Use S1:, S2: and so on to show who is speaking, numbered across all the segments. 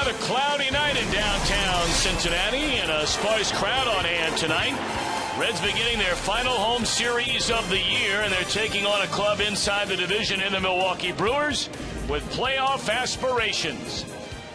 S1: Another cloudy night in downtown Cincinnati and a sparse crowd on hand tonight. Reds beginning their final home series of the year, and they're taking on a club inside the division in the Milwaukee Brewers with playoff aspirations.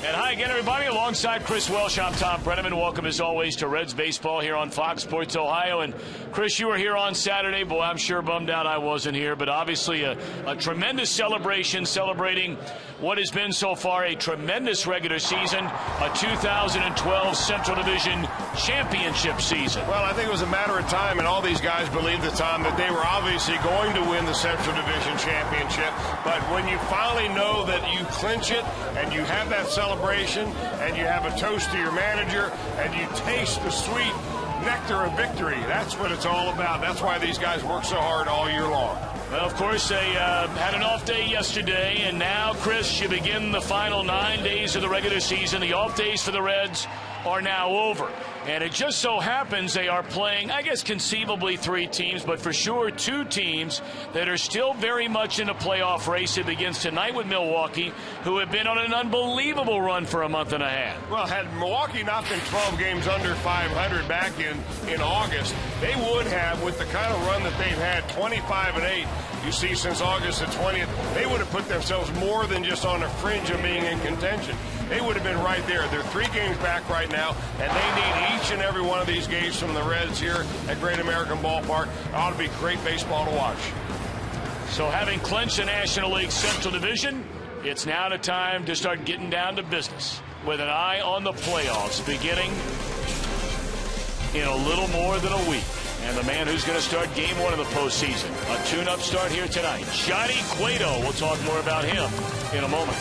S1: And hi again, everybody. Alongside Chris Welsh, I'm Tom Brenneman. Welcome, as always, to Reds Baseball here on Fox Sports Ohio. And, Chris, you were here on Saturday. Boy, I'm sure bummed out I wasn't here. But obviously a tremendous celebration, celebrating what has been so far a tremendous regular season, a 2012 Central Division championship season.
S2: Well, I think it was a matter of time, and all these guys believed at the time that they were obviously going to win the Central Division championship. But when you finally know that you clinch it and you have that celebration and you have a toast to your manager and you taste the sweet nectar of victory, that's what it's all about. That's why these guys work so hard all year long.
S1: Well, of course, they had an off day yesterday, and now, Chris, you begin the final 9 days of the regular season. The off days for the Reds are now over. And it just so happens they are playing, I guess conceivably 3 teams, but for sure 2 teams that are still very much in a playoff race. It begins tonight with Milwaukee, who have been on an unbelievable run for a month and a half.
S2: Well, had Milwaukee not been 12 games under 500 back in August, they would have, with the kind of run that they've had, 25-8, you see, since August the 20th, they would have put themselves more than just on the fringe of being in contention. They would have been right there. They're 3 games back right now, and they need each and every one of these games from the Reds here at Great American Ballpark. It ought to be great baseball to watch.
S1: So having clinched the National League Central Division, it's now the time to start getting down to business with an eye on the playoffs beginning in a little more than a week. And the man who's going to start game 1 of the postseason, a tune-up start here tonight, Johnny Cueto. We'll talk more about him in a moment.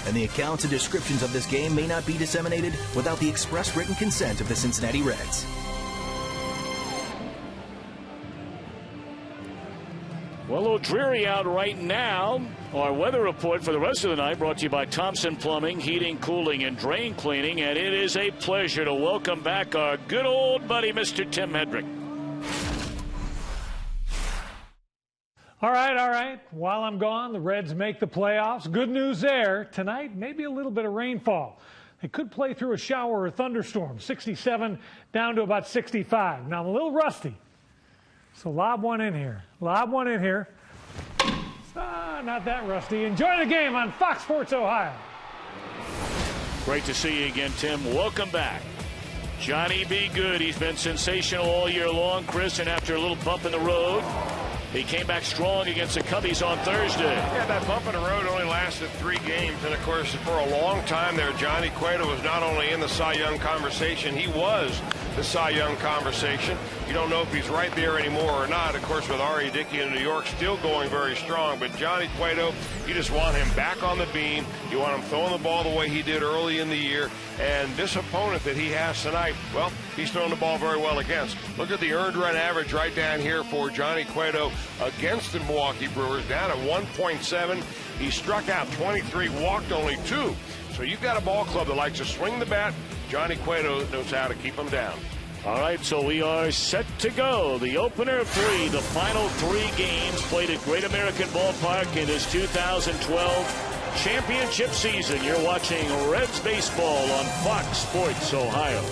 S3: And the accounts and descriptions of this game may not be disseminated without the express written consent of the Cincinnati Reds.
S1: Well, a little dreary out right now. Our weather report for the rest of the night brought to you by Thompson Plumbing, Heating, Cooling, and Drain Cleaning. And it is a pleasure to welcome back our good old buddy, Mr. Tim Hedrick.
S4: All right. While I'm gone, the Reds make the playoffs. Good news there. Tonight, maybe a little bit of rainfall. They could play through a shower or thunderstorm. 67 down to about 65. Now, I'm a little rusty. So lob one in here. Not that rusty. Enjoy the game on Fox Sports Ohio.
S1: Great to see you again, Tim. Welcome back. Johnny B. Good. He's been sensational all year long, Chris, and after a little bump in the road, he came back strong against the Cubbies on Thursday.
S2: Yeah, that bump in the road only lasted 3 games. And, of course, for a long time there, Johnny Cueto was not only in the Cy Young conversation, he was the Cy Young conversation. You don't know if he's right there anymore or not. Of course, with R.A. Dickey in New York still going very strong. But Johnny Cueto, you just want him back on the beam. You want him throwing the ball the way he did early in the year. And this opponent that he has tonight, well, he's throwing the ball very well against. Look at the earned run average right down here for Johnny Cueto against the Milwaukee Brewers, down at 1.7. He struck out 23, walked only 2. So you've got a ball club that likes to swing the bat. Johnny Cueto knows how to keep them down.
S1: All right, so we are set to go. The opener of 3, the final 3 games played at Great American Ballpark in this 2012 championship season. You're watching Reds baseball on Fox Sports Ohio.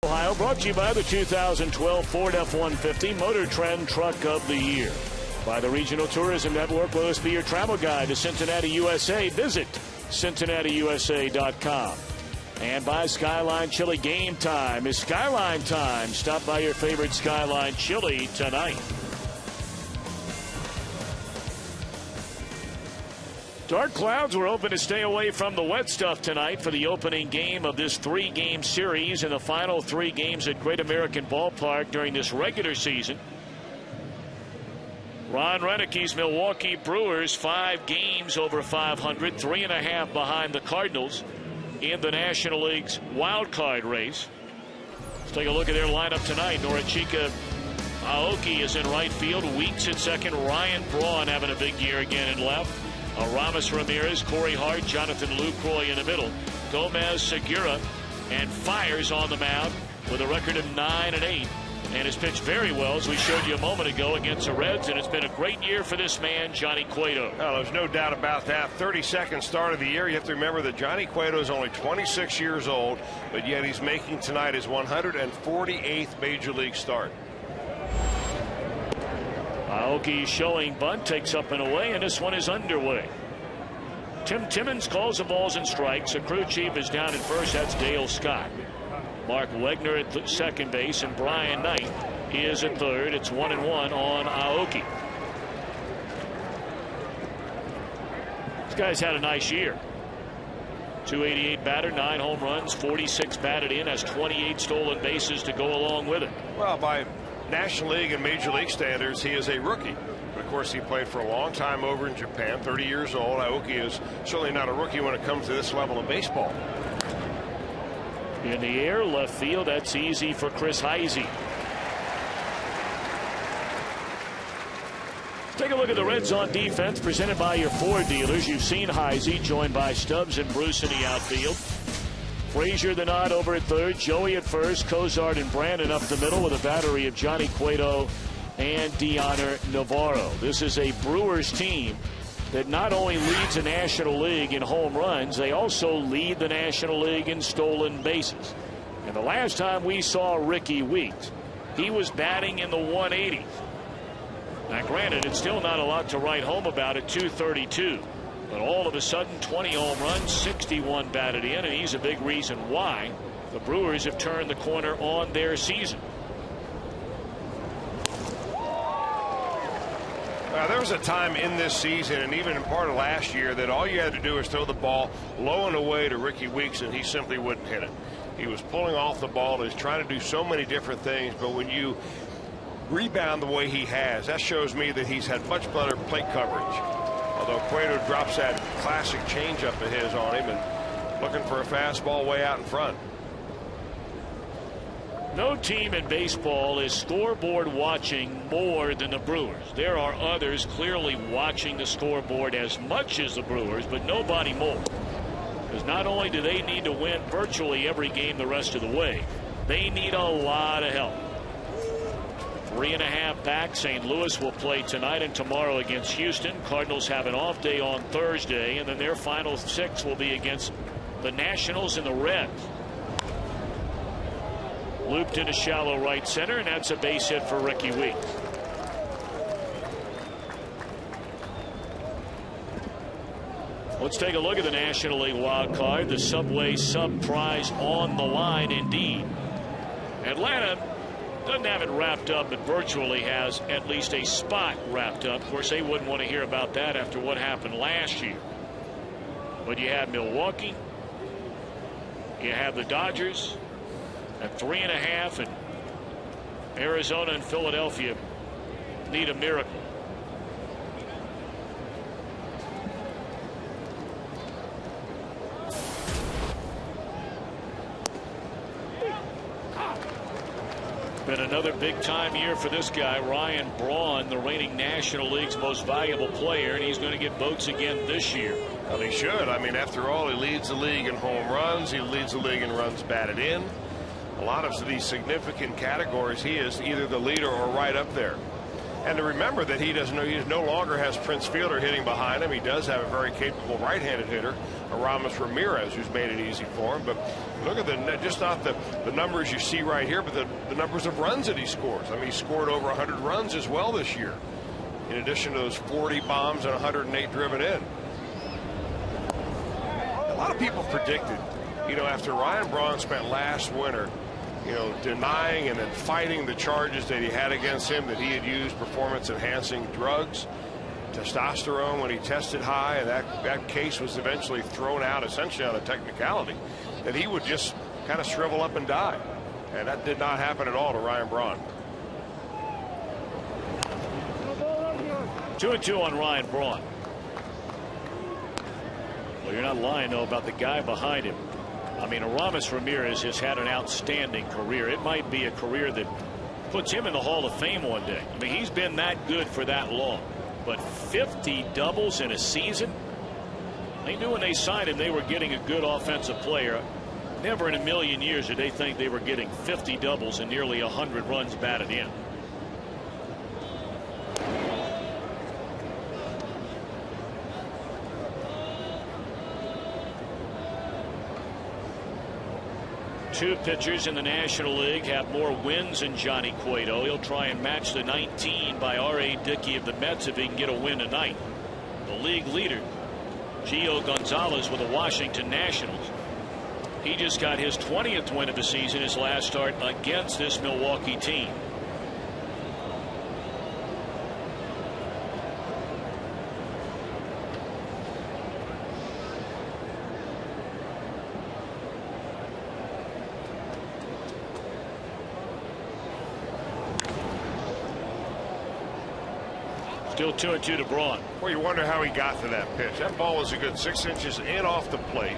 S1: Ohio, brought to you by the 2012 Ford F-150 Motor Trend Truck of the Year. By the Regional Tourism Network, let us be your travel guide to Cincinnati, USA. Visit CincinnatiUSA.com. And by Skyline Chili, game time is Skyline time. Stop by your favorite Skyline Chili tonight. Dark clouds were hoping to stay away from the wet stuff tonight for the opening game of this 3-game series and the final 3 games at Great American Ballpark during this regular season. Ron Renicke's Milwaukee Brewers 5 games over 500, 3.5 behind the Cardinals in the National League's wild card race. Let's take a look at their lineup tonight. Norichika Aoki is in right field. Weeks at second. Ryan Braun having a big year again in left. Aramis Ramirez, Corey Hart, Jonathan Lucroy in the middle. Gomez, Segura, and Fires on the mound with a record of 9-8. and has pitched very well, as we showed you a moment ago, against the Reds, and it's been a great year for this man, Johnny Cueto.
S2: Well, there's no doubt about that. 32nd start of the year. You have to remember that Johnny Cueto is only 26 years old, but yet he's making tonight his 148th Major League start.
S1: Aoki showing bunt, takes up and away, and this one is underway. Tim Timmons calls the balls and strikes. The crew chief is down at first. That's Dale Scott. Mark Wegner at second base, and Brian Knight is at third. It's 1-1 on Aoki. This guy's had a nice year. 288 batter, 9 home runs, 46 batted in, has 28 stolen bases to go along with it.
S2: Well, by National League and Major League standards, he is a rookie. But of course, he played for a long time over in Japan, 30 years old. Aoki is certainly not a rookie when it comes to this level of baseball.
S1: In the air, left field, that's easy for Chris Heisey. Take a look at the Reds on defense, presented by your Ford dealers. You've seen Heisey, joined by Stubbs and Bruce in the outfield. Frazier the nod over at third, Joey at first, Cozart and Brandon up the middle with a battery of Johnny Cueto and Deoner Navarro. This is a Brewers team that not only leads the National League in home runs, they also lead the National League in stolen bases. And the last time we saw Ricky Weeks, he was batting in the 180s. Now, granted, it's still not a lot to write home about at 232. But all of a sudden, 20 home runs, 61 batted in, and he's a big reason why the Brewers have turned the corner on their season.
S2: There was a time in this season and even in part of last year that all you had to do was throw the ball low and away to Ricky Weeks and he simply wouldn't hit it. He was pulling off the ball. He's trying to do so many different things, but when you rebound the way he has, that shows me that he's had much better plate coverage. Although Cueto drops that classic changeup of his on him and looking for a fastball way out in front.
S1: No team in baseball is scoreboard watching more than the Brewers. There are others clearly watching the scoreboard as much as the Brewers, but nobody more. Because not only do they need to win virtually every game the rest of the way, they need a lot of help. 3.5 back. St. Louis will play tonight and tomorrow against Houston. Cardinals have an off day on Thursday, and then their final 6 will be against the Nationals and the Reds. Looped into shallow right center, and that's a base hit for Ricky Weeks. Let's take a look at the National League wild card. The Subway Sub Prize on the line indeed. Atlanta doesn't have it wrapped up, but virtually has at least a spot wrapped up. Of course, they wouldn't want to hear about that after what happened last year. But you have Milwaukee, you have the Dodgers at 3.5, and Arizona and Philadelphia need a miracle. Been another big time year for this guy, Ryan Braun, the reigning National League's most valuable player, and he's going to get votes again this year.
S2: Well, he should. I mean, after all, he leads the league in home runs. He leads the league in runs batted in. A lot of these significant categories, he is either the leader or right up there. And to remember that he no longer has Prince Fielder hitting behind him. He does have a very capable right-handed hitter, Aramis Ramirez, who's made it easy for him. But look at just not the numbers you see right here, but the numbers of runs that he scores. I mean, he scored over 100 runs as well this year, in addition to those 40 bombs and 108 driven in. A lot of people predicted, after Ryan Braun spent last winter, denying and then fighting the charges that he had against him, that he had used performance-enhancing drugs, testosterone when he tested high, and that case was eventually thrown out essentially on a technicality, that he would just kind of shrivel up and die. And that did not happen at all to Ryan Braun.
S1: 2-2 on Ryan Braun. Well, you're not lying, though, about the guy behind him. I mean, Aramis Ramirez has had an outstanding career. It might be a career that puts him in the Hall of Fame one day. I mean, he's been that good for that long. But 50 doubles in a season? They knew when they signed him they were getting a good offensive player. Never in a million years did they think they were getting 50 doubles and nearly 100 runs batted in. Two pitchers in the National League have more wins than Johnny Cueto. He'll try and match the 19 by R.A. Dickey of the Mets if he can get a win tonight. The league leader, Gio Gonzalez with the Washington Nationals. He just got his 20th win of the season, his last start against this Milwaukee team. Still 2-2 to Braun.
S2: Well, you wonder how he got to that pitch. That ball was a good 6 inches in off the plate.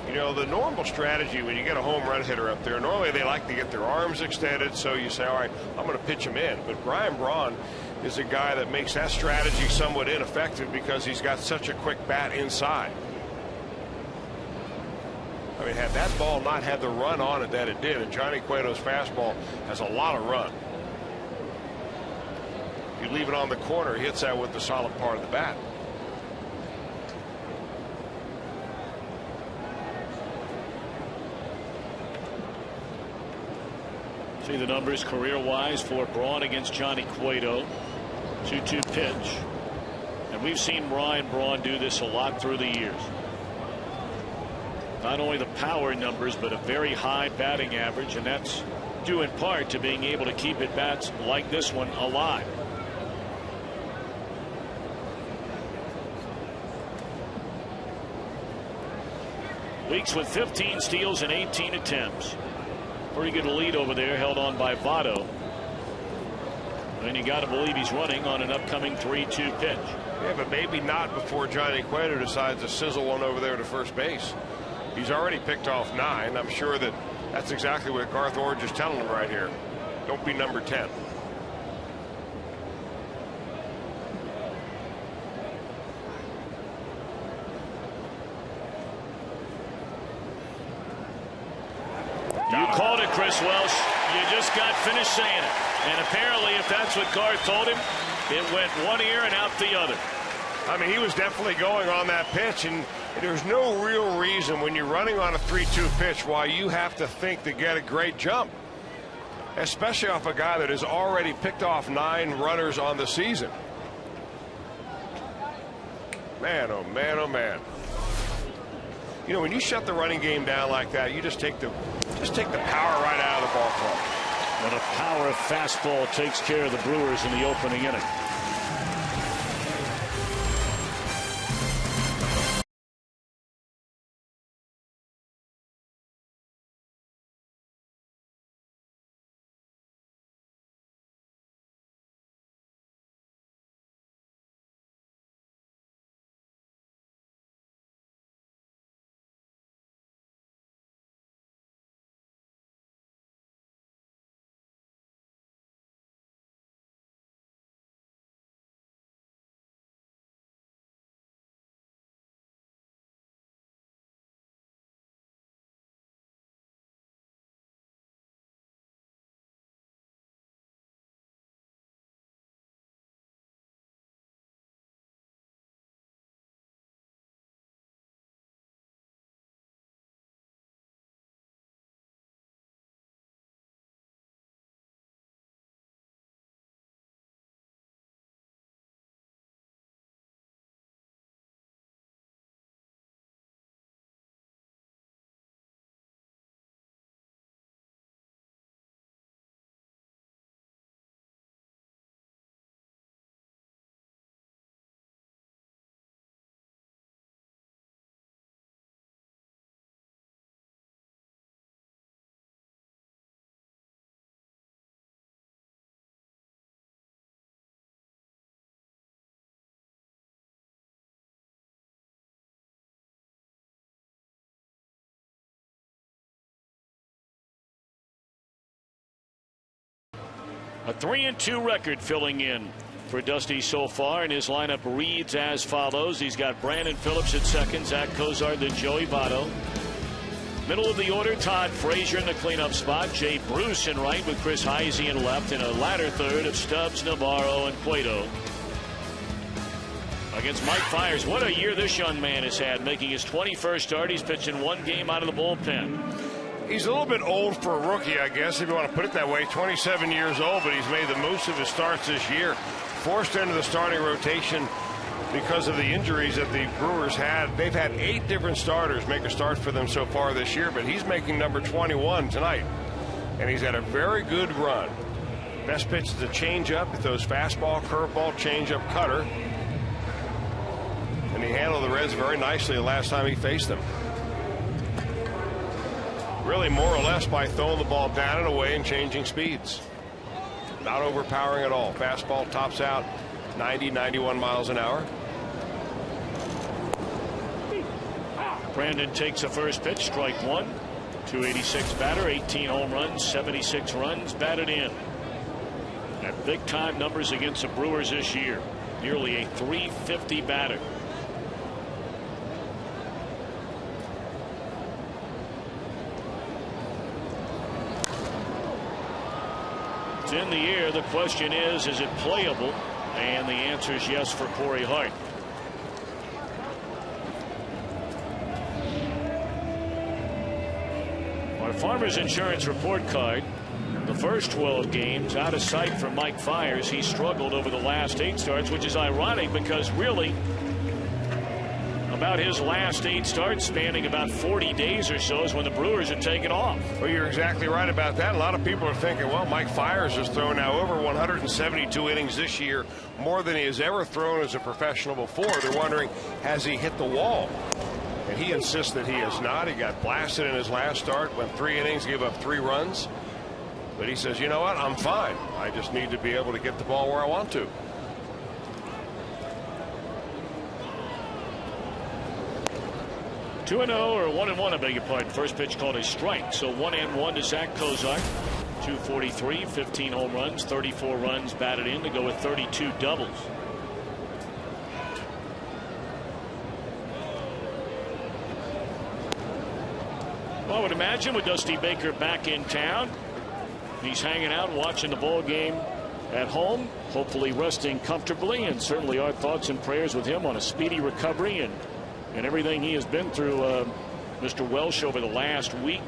S2: You know, the normal strategy when you get a home run hitter up there, normally they like to get their arms extended, so you say, all right, I'm going to pitch him in. But Brian Braun is a guy that makes that strategy somewhat ineffective because he's got such a quick bat inside. I mean, had that ball not had the run on it that it did, and Johnny Cueto's fastball has a lot of run. You leave it on the corner, he hits that with the solid part of the bat.
S1: See the numbers career-wise for Braun against Johnny Cueto. 2-2 pitch. And we've seen Ryan Braun do this a lot through the years. Not only the power numbers, but a very high batting average, and that's due in part to being able to keep at bats like this one alive. Weeks with 15 steals and 18 attempts. Pretty good lead over there, held on by Votto. And you got to believe he's running on an upcoming 3-2 pitch.
S2: Yeah, but maybe not before Johnny Cueto decides to sizzle one over there to first base. He's already picked off 9. I'm sure that's exactly what Garth Orange is telling him right here. Don't be number 10.
S1: You called it, Chris Welsh. You just got finished saying it. And apparently, if that's what Garth told him, it went one ear and out the other.
S2: I mean, he was definitely going on that pitch, and there's no real reason when you're running on a 3-2 pitch why you have to think to get a great jump, especially off a guy that has already picked off 9 runners on the season. Man, oh man, oh man. You know, when you shut the running game down like that, you just take the power right out of the ball club.
S1: And a power fastball takes care of the Brewers in the opening inning. A 3-2 record filling in for Dusty so far, and his lineup reads as follows. He's got Brandon Phillips at second, Zach Cozart, then Joey Votto. Middle of the order, Todd Frazier in the cleanup spot. Jay Bruce in right with Chris Heisey in left, and a ladder third of Stubbs, Navarro, and Cueto. Against Mike Fiers. What a year this young man has had, making his 21st start. He's pitching one game out of the bullpen.
S2: He's a little bit old for a rookie, I guess, if you want to put it that way. 27 years old, but he's made the most of his starts this year. Forced into the starting rotation because of the injuries that the Brewers had. They've had 8 different starters make a start for them so far this year, but he's making number 21 tonight. And he's had a very good run. Best pitch is a changeup. It throws fastball, curveball, changeup, cutter. And he handled the Reds very nicely the last time he faced them. Really more or less by throwing the ball down and away and changing speeds. Not overpowering at all. Fastball tops out 90, 91 miles an hour.
S1: Brandon takes the first pitch, strike one. 286 batter, 18 home runs, 76 runs batted in. At big time numbers against the Brewers this year. Nearly a 350 batter. It's in the air. The question is it playable? And the answer is yes for Corey Hart. Our Farmers Insurance report card. The first 12 games out of sight for Mike Fiers. He struggled over the last 8 starts, which is ironic because really about his last 8 starts spanning about 40 days or so is when the Brewers are taking off.
S2: Well, you're exactly right about that. A lot of people are thinking, well, Mike Fiers has thrown now over 172 innings this year, more than he has ever thrown as a professional before. They're wondering, has he hit the wall? And he insists that he has not. He got blasted in his last start, went 3 innings, gave up 3 runs. But he says, you know what, I'm fine. I just need to be able to get the ball where I want to.
S1: Two and 0 or 1-1, I beg your pardon. First pitch called a strike. So 1-1 to Zach Kozart. 243, 15 home runs, 34 runs batted in to go with 32 doubles. Well, I would imagine with Dusty Baker back in town, he's hanging out watching the ball game at home, hopefully resting comfortably, and certainly our thoughts and prayers with him on a speedy recovery and everything he has been through, Mr. Welsh, over the last week.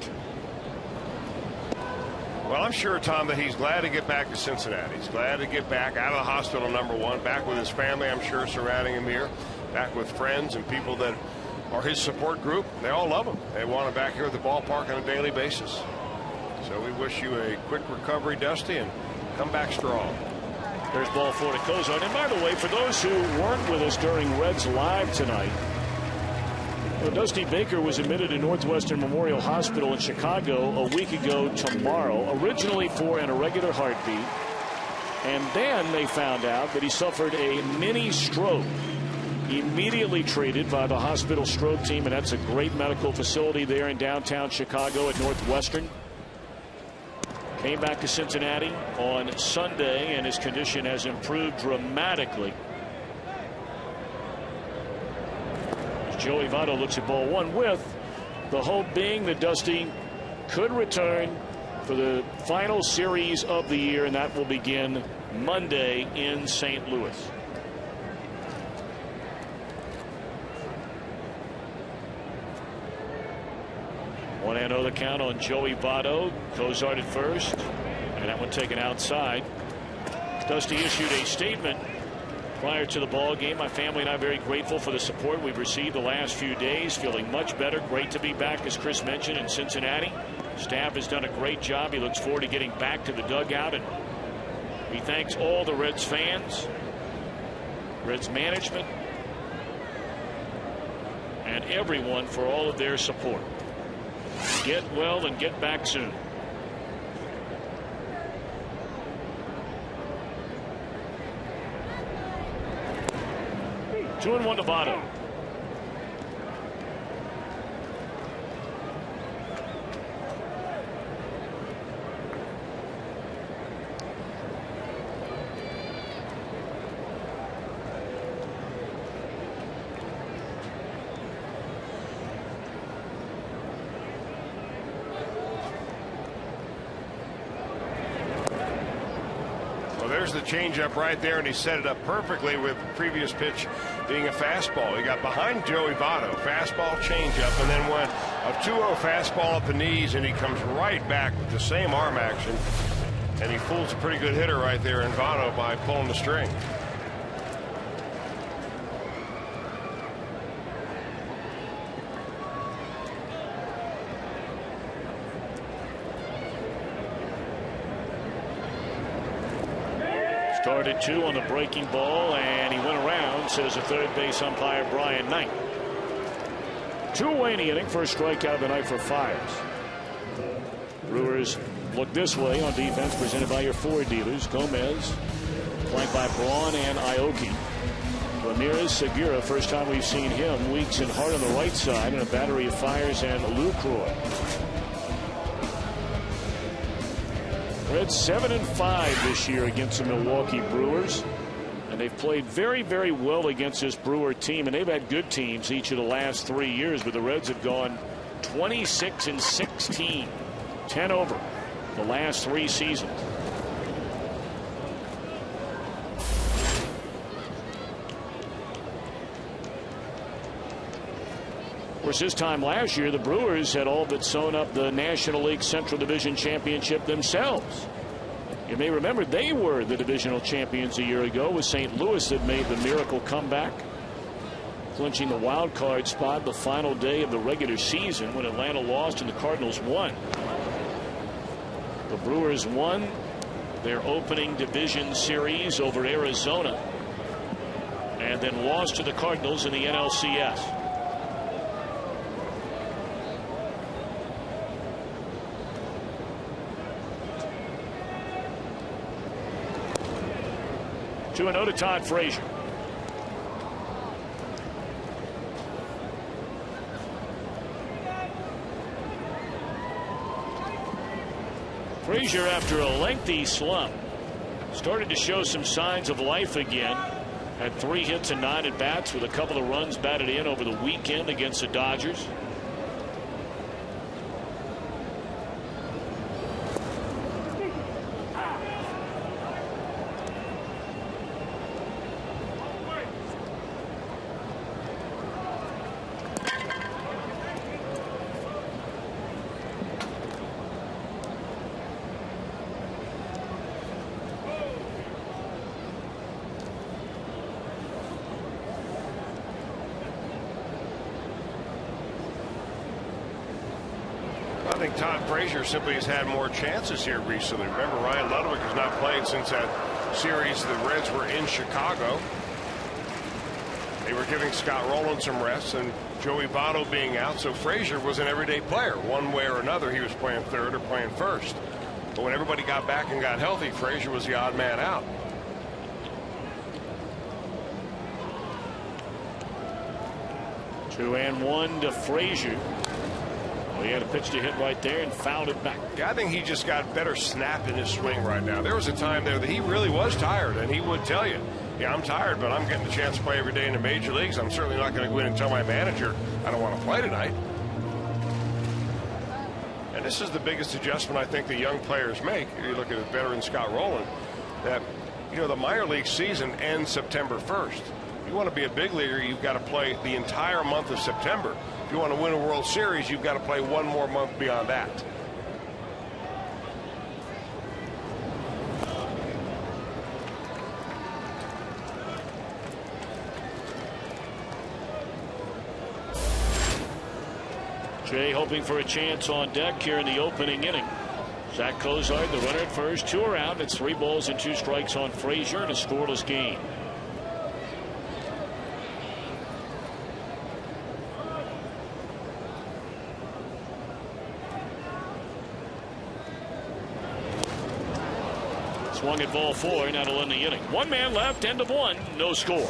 S2: Well, I'm sure, Tom, that he's glad to get back to Cincinnati. He's glad to get back out of the hospital, number one, back with his family, I'm sure, surrounding him here, back with friends and people that are his support group. They all love him. They want him back here at the ballpark on a daily basis. So we wish you a quick recovery, Dusty, and come back strong.
S1: There's ball 4 to Kozart. And by the way, for those who weren't with us during Reds Live tonight, Dusty Baker was admitted in Northwestern Memorial Hospital in Chicago a week ago tomorrow, originally for an irregular heartbeat. And then they found out that he suffered a mini stroke. Immediately treated by the hospital stroke team, and that's a great medical facility there in downtown Chicago at Northwestern. Came back to Cincinnati on Sunday, and his condition has improved dramatically. Joey Votto looks at ball 1, with the hope being that Dusty could return for the final series of the year, and that will begin Monday in St. Louis. 1-0 the count on Joey Votto. Kozart at first, and that one taken outside. Dusty issued a statement prior to the ball game. My family and I are very grateful for the support we've received the last few days. Feeling much better. Great to be back, as Chris mentioned, in Cincinnati. Staff has done a great job. He looks forward to getting back to the dugout, and he thanks all the Reds fans, Reds management, and everyone for all of their support. Get well and get back soon. 2-1 to Votto.
S2: there's the changeup right there, and he set it up perfectly with the previous pitch being a fastball. He got behind Joey Votto, fastball, changeup, and then went a 2-0 fastball at the knees, and he comes right back with the same arm action, and he fools a pretty good hitter right there in Votto by pulling the string.
S1: Started 2 on the breaking ball, and he went around, says the third base umpire Brian Knight. 2 away in the inning, first strikeout of the night for Fiers. Brewers look this way on defense, presented by your Ford dealers. Gomez, flanked by Braun and Aoki. Ramirez, Segura, first time we've seen him. Weeks and Hart on the right side, and a battery of Fiers and Lucroy. Reds 7-5 this year against the Milwaukee Brewers, and they've played very, very well against this Brewer team, and they've had good teams each of the last 3 years, but the Reds have gone 26-16, 10 over the last 3 seasons. Of course, this time last year, the Brewers had all but sewn up the National League Central Division Championship themselves. You may remember they were the divisional champions a year ago, with St. Louis that made the miracle comeback, clinching the wild card spot the final day of the regular season when Atlanta lost and the Cardinals won. The Brewers won their opening division series over Arizona and then lost to the Cardinals in the NLCS. To an 0 to Todd Frazier. Frazier, after a lengthy slump, started to show some signs of life again. Had 3 hits and 9 at bats with a couple of runs batted in over the weekend against the Dodgers.
S2: I think Todd Frazier simply has had more chances here recently. Remember, Ryan Ludwig has not played since that series the Reds were in Chicago. They were giving Scott Rowland some rest, and Joey Votto being out, so Frazier was an everyday player. One way or another, he was playing third or playing first. But when everybody got back and got healthy, Frazier was the odd man out.
S1: Two and one to Frazier. Well, he had a pitch to hit right there and fouled it back.
S2: Yeah, I think he just got better snap in his swing right now. There was a time there that he really was tired, and he would tell you, yeah, I'm tired, but I'm getting the chance to play every day in the major leagues. I'm certainly not going to go in and tell my manager I don't want to play tonight. And this is the biggest adjustment I think the young players make. You look at a veteran Scott Rowland, that, you know, the minor league season ends September 1st. If you want to be a big leaguer, you've got to play the entire month of September. If you want to win a World Series, you've got to play one more month beyond that.
S1: Jay hoping for a chance on deck here in the opening inning. Zach Cozart, the runner at first, 2 are out. It's 3 balls and 2 strikes on Frazier in a scoreless game. Swung at ball 4, now to end the inning. 1 man left, end of 1, no score.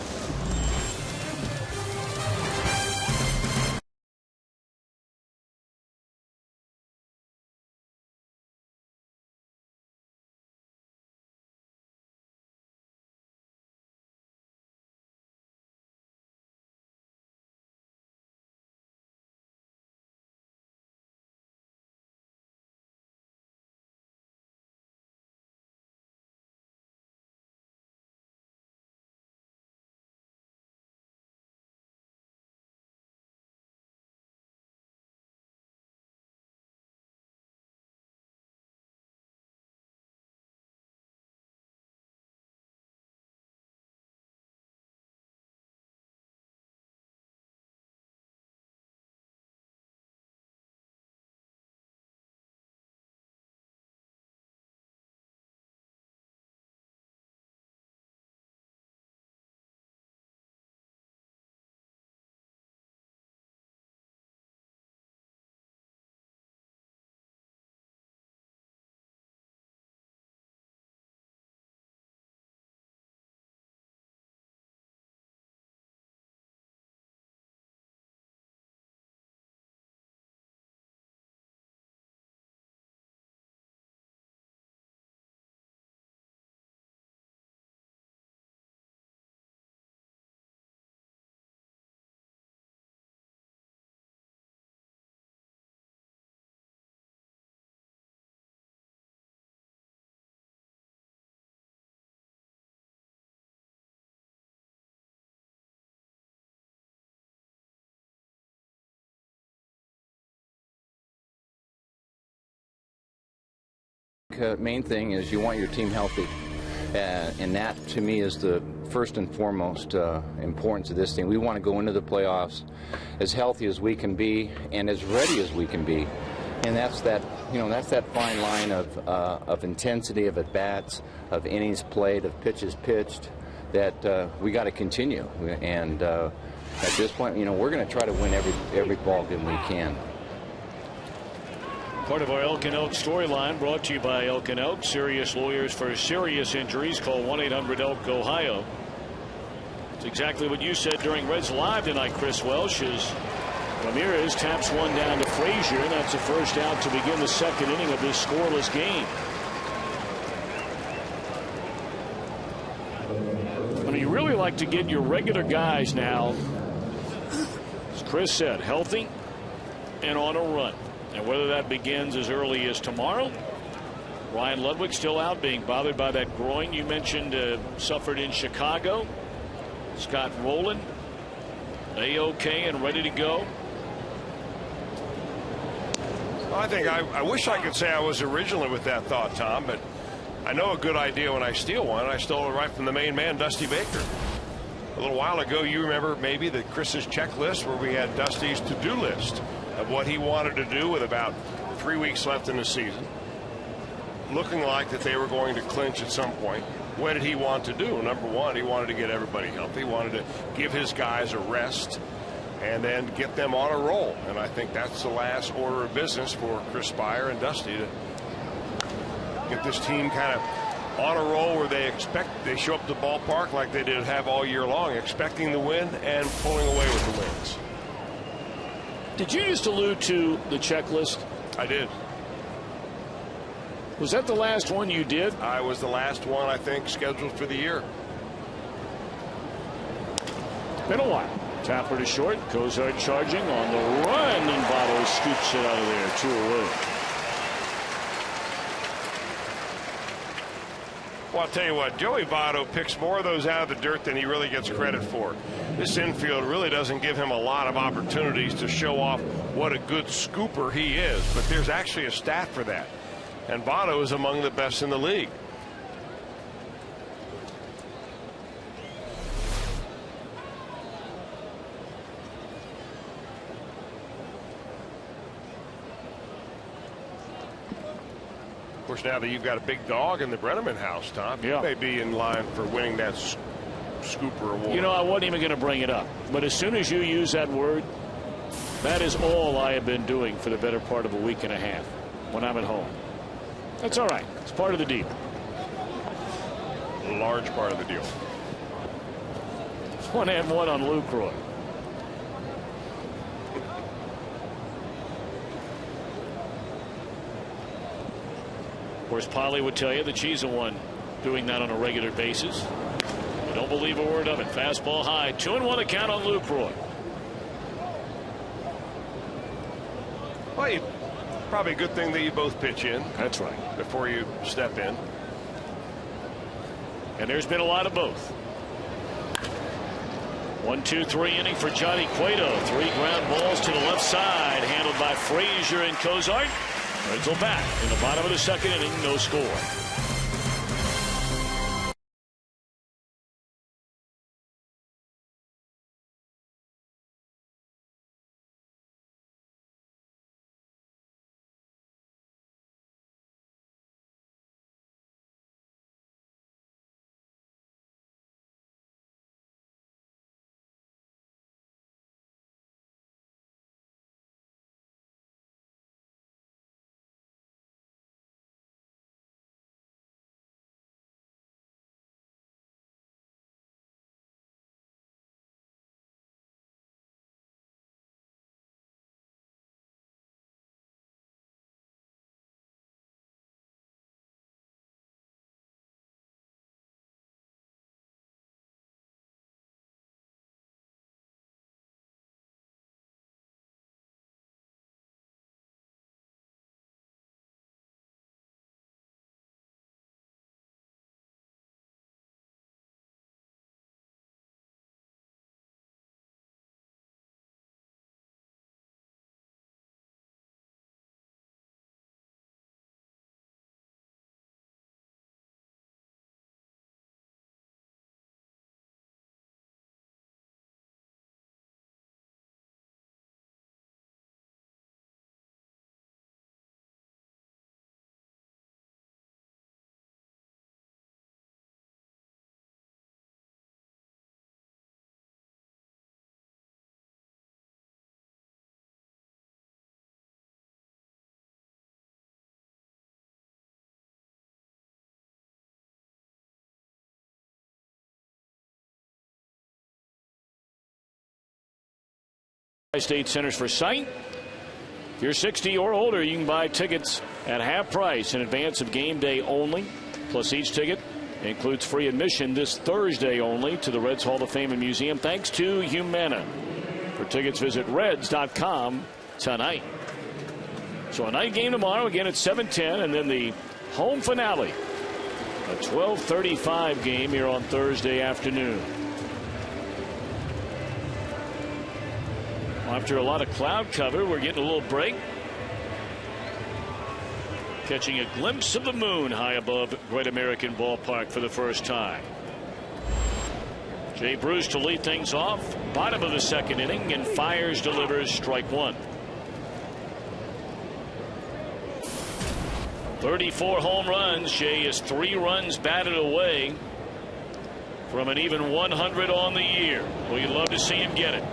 S5: Main thing is you want your team healthy, and that to me is the first and foremost importance of this thing. We want to go into the playoffs as healthy as we can be and as ready as we can be, and that's that fine line of intensity, of at bats, of innings played, of pitches pitched that we got to continue. And at this point, we're going to try to win every ball game we can.
S1: Part of our Elk and Elk storyline brought to you by Elk and Elk. Serious lawyers for serious injuries. Call 1-800-ELK-OHIO. It's exactly what you said during Reds Live tonight, Chris Welsh, as Ramirez taps one down to Frazier. That's the first out to begin the second inning of this scoreless game. I mean, you really like to get your regular guys now, as Chris said, healthy and on a run. And whether that begins as early as tomorrow. Ryan Ludwig still out, being bothered by that groin you mentioned, suffered in Chicago. Scott Rowland, A-OK and ready to go.
S2: Well, I wish I could say I was originally with that thought, Tom, but I know a good idea when I steal one. I stole it right from the main man, Dusty Baker. A little while ago, you remember maybe the Chris's checklist where we had Dusty's to-do list of what he wanted to do with about 3 weeks left in the season. Looking like that they were going to clinch at some point. What did he want to do? Number one, he wanted to get everybody healthy. He wanted to give his guys a rest and then get them on a roll. And I think that's the last order of business for Chris Spire and Dusty, to get this team kind of on a roll where they show up to the ballpark like they did have all year long, expecting the win and pulling away with the wins.
S1: Did you just allude to the checklist?
S2: I did.
S1: Was that the last one you did?
S2: I was the last one, I think, scheduled for the year.
S1: Been a while. Tapper to short. Cozart charging on the run, and Votto scoops it out of there. 2 away.
S2: Well, I'll tell you what, Joey Votto picks more of those out of the dirt than he really gets credit for. This infield really doesn't give him a lot of opportunities to show off what a good scooper he is, but there's actually a stat for that. And Votto is among the best in the league. Of course, now that you've got a big dog in the Brenneman house, Tom, you may be in line for winning that scooper award.
S1: You know, I wasn't even going to bring it up, but as soon as you use that word, that is all I have been doing for the better part of a week and a half when I'm at home. That's all right. It's part of the deal.
S2: A large part of the deal.
S1: 1-1 on Lucroy. Of course, Polly would tell you that she's the one doing that on a regular basis. I don't believe a word of it. Fastball high. 2-1 account on Lucroy.
S2: Well, probably a good thing that you both pitch in.
S1: That's right.
S2: Before you step in.
S1: And there's been a lot of both. 1-2-3 inning for Johnny Cueto. 3 ground balls to the left side, handled by Frazier and Cozart. Reds will bat in the bottom of the second inning. No score. State Centers for Sight. If you're 60 or older, you can buy tickets at half price in advance of game day only. Plus, each ticket includes free admission this Thursday only to the Reds Hall of Fame and Museum, thanks to Humana. For tickets, visit Reds.com tonight. So a night game tomorrow, again at 7:10, and then the home finale, a 12:35 game here on Thursday afternoon. After a lot of cloud cover, we're getting a little break. Catching a glimpse of the moon high above Great American Ballpark for the first time. Jay Bruce to lead things off, bottom of the second inning, and fires, delivers, strike one. 34 home runs. Jay is 3 runs batted away from an even 100 on the year. Well, you'd love to see him get it.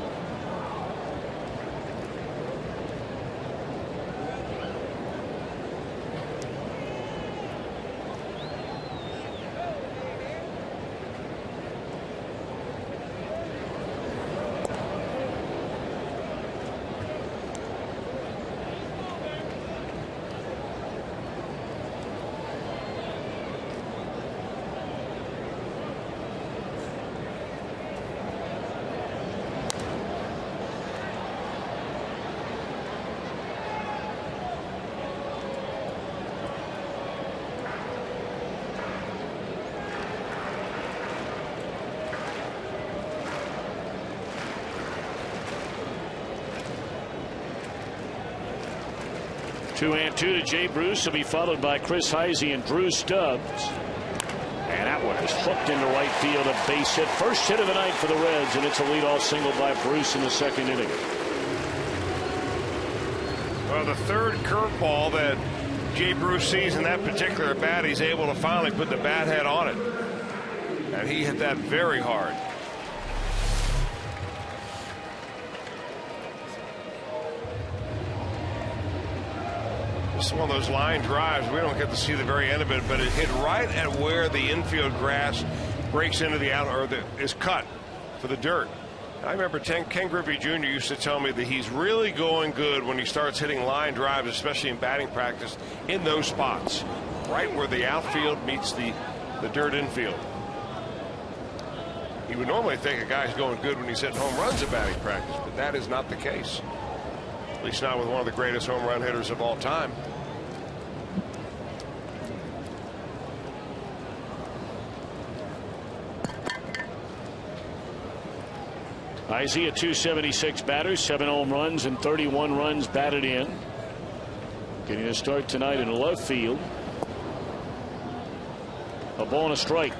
S1: Two and two to Jay Bruce. Will be followed by Chris Heisey and Drew Stubbs. And that one is hooked into right field. A base hit. First hit of the night for the Reds, and it's a leadoff single by Bruce in the second inning.
S2: Well, the third curveball that Jay Bruce sees in that particular bat, he's able to finally put the bat head on it. And he hit that very hard. It's one of those line drives. We don't get to see the very end of it, but it hit right at where the infield grass breaks into the out, or is cut for the dirt. I remember Ken Griffey Jr. used to tell me that he's really going good when he starts hitting line drives, especially in batting practice, in those spots, right where the outfield meets the dirt infield. You would normally think a guy's going good when he's hitting home runs in batting practice, but that is not the case. At least not with one of the greatest home run hitters of all time.
S1: Heisey, a .276 batter, 7 home runs and 31 runs batted in. Getting a start tonight in left field. A ball and a strike.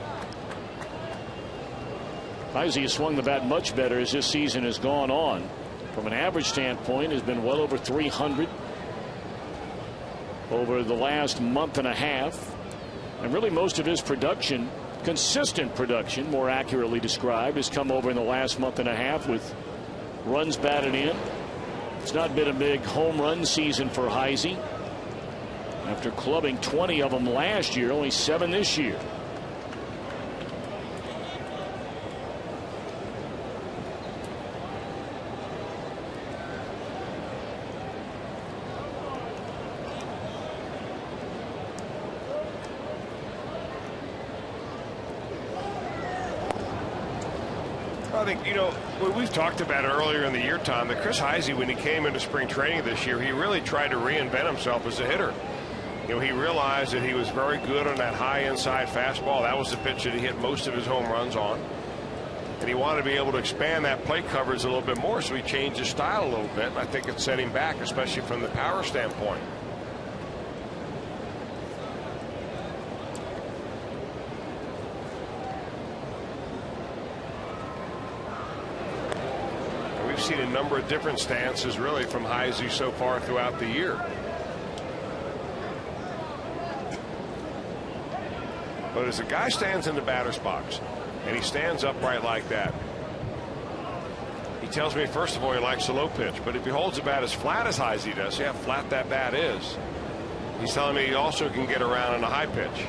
S1: Heisey has swung the bat much better as this season has gone on. From an average standpoint, has been well over 300 over the last month and a half. And really most of his production, consistent production, more accurately described, has come over in the last month and a half with runs batted in. It's not been a big home run season for Heisey. After clubbing 20 of them last year, only 7 this year.
S2: I think, you know, we've talked about it earlier in the year, Tom, that Chris Heisey, when he came into spring training this year, he really tried to reinvent himself as a hitter. You know, he realized that he was very good on that high inside fastball. That was the pitch that he hit most of his home runs on. And he wanted to be able to expand that plate coverage a little bit more, so he changed his style a little bit. And I think it set him back, especially from the power standpoint. We've seen a number of different stances really from Heisey so far throughout the year. But as a guy stands in the batter's box and he stands upright like that, he tells me first of all he likes the low pitch, but if he holds the bat as flat as Heisey does, see how flat that bat is, he's telling me he also can get around in a high pitch.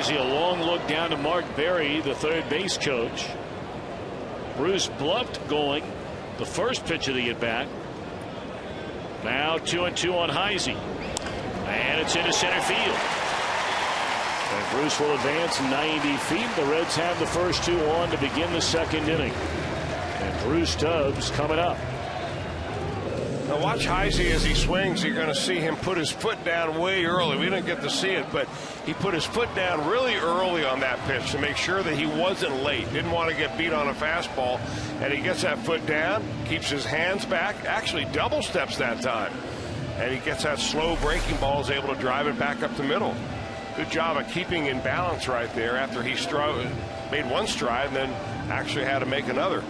S1: Heisey, a long look down to Mark Berry, the third base coach. Bruce bluffed going the first pitch of the at-bat. Now 2-2 on Heisey. And it's into center field. And Bruce will advance 90 feet. The Reds have the first two on to begin the second inning. And Drew Stubbs coming up.
S2: Now watch Heisey as he swings. You're going to see him put his foot down way early. We didn't get to see it, but he put his foot down really early on that pitch to make sure that he wasn't late. Didn't want to get beat on a fastball. And he gets that foot down, keeps his hands back, actually double steps that time. And he gets that slow breaking ball, is able to drive it back up the middle. Good job of keeping in balance right there after he made one stride and then actually had to make another.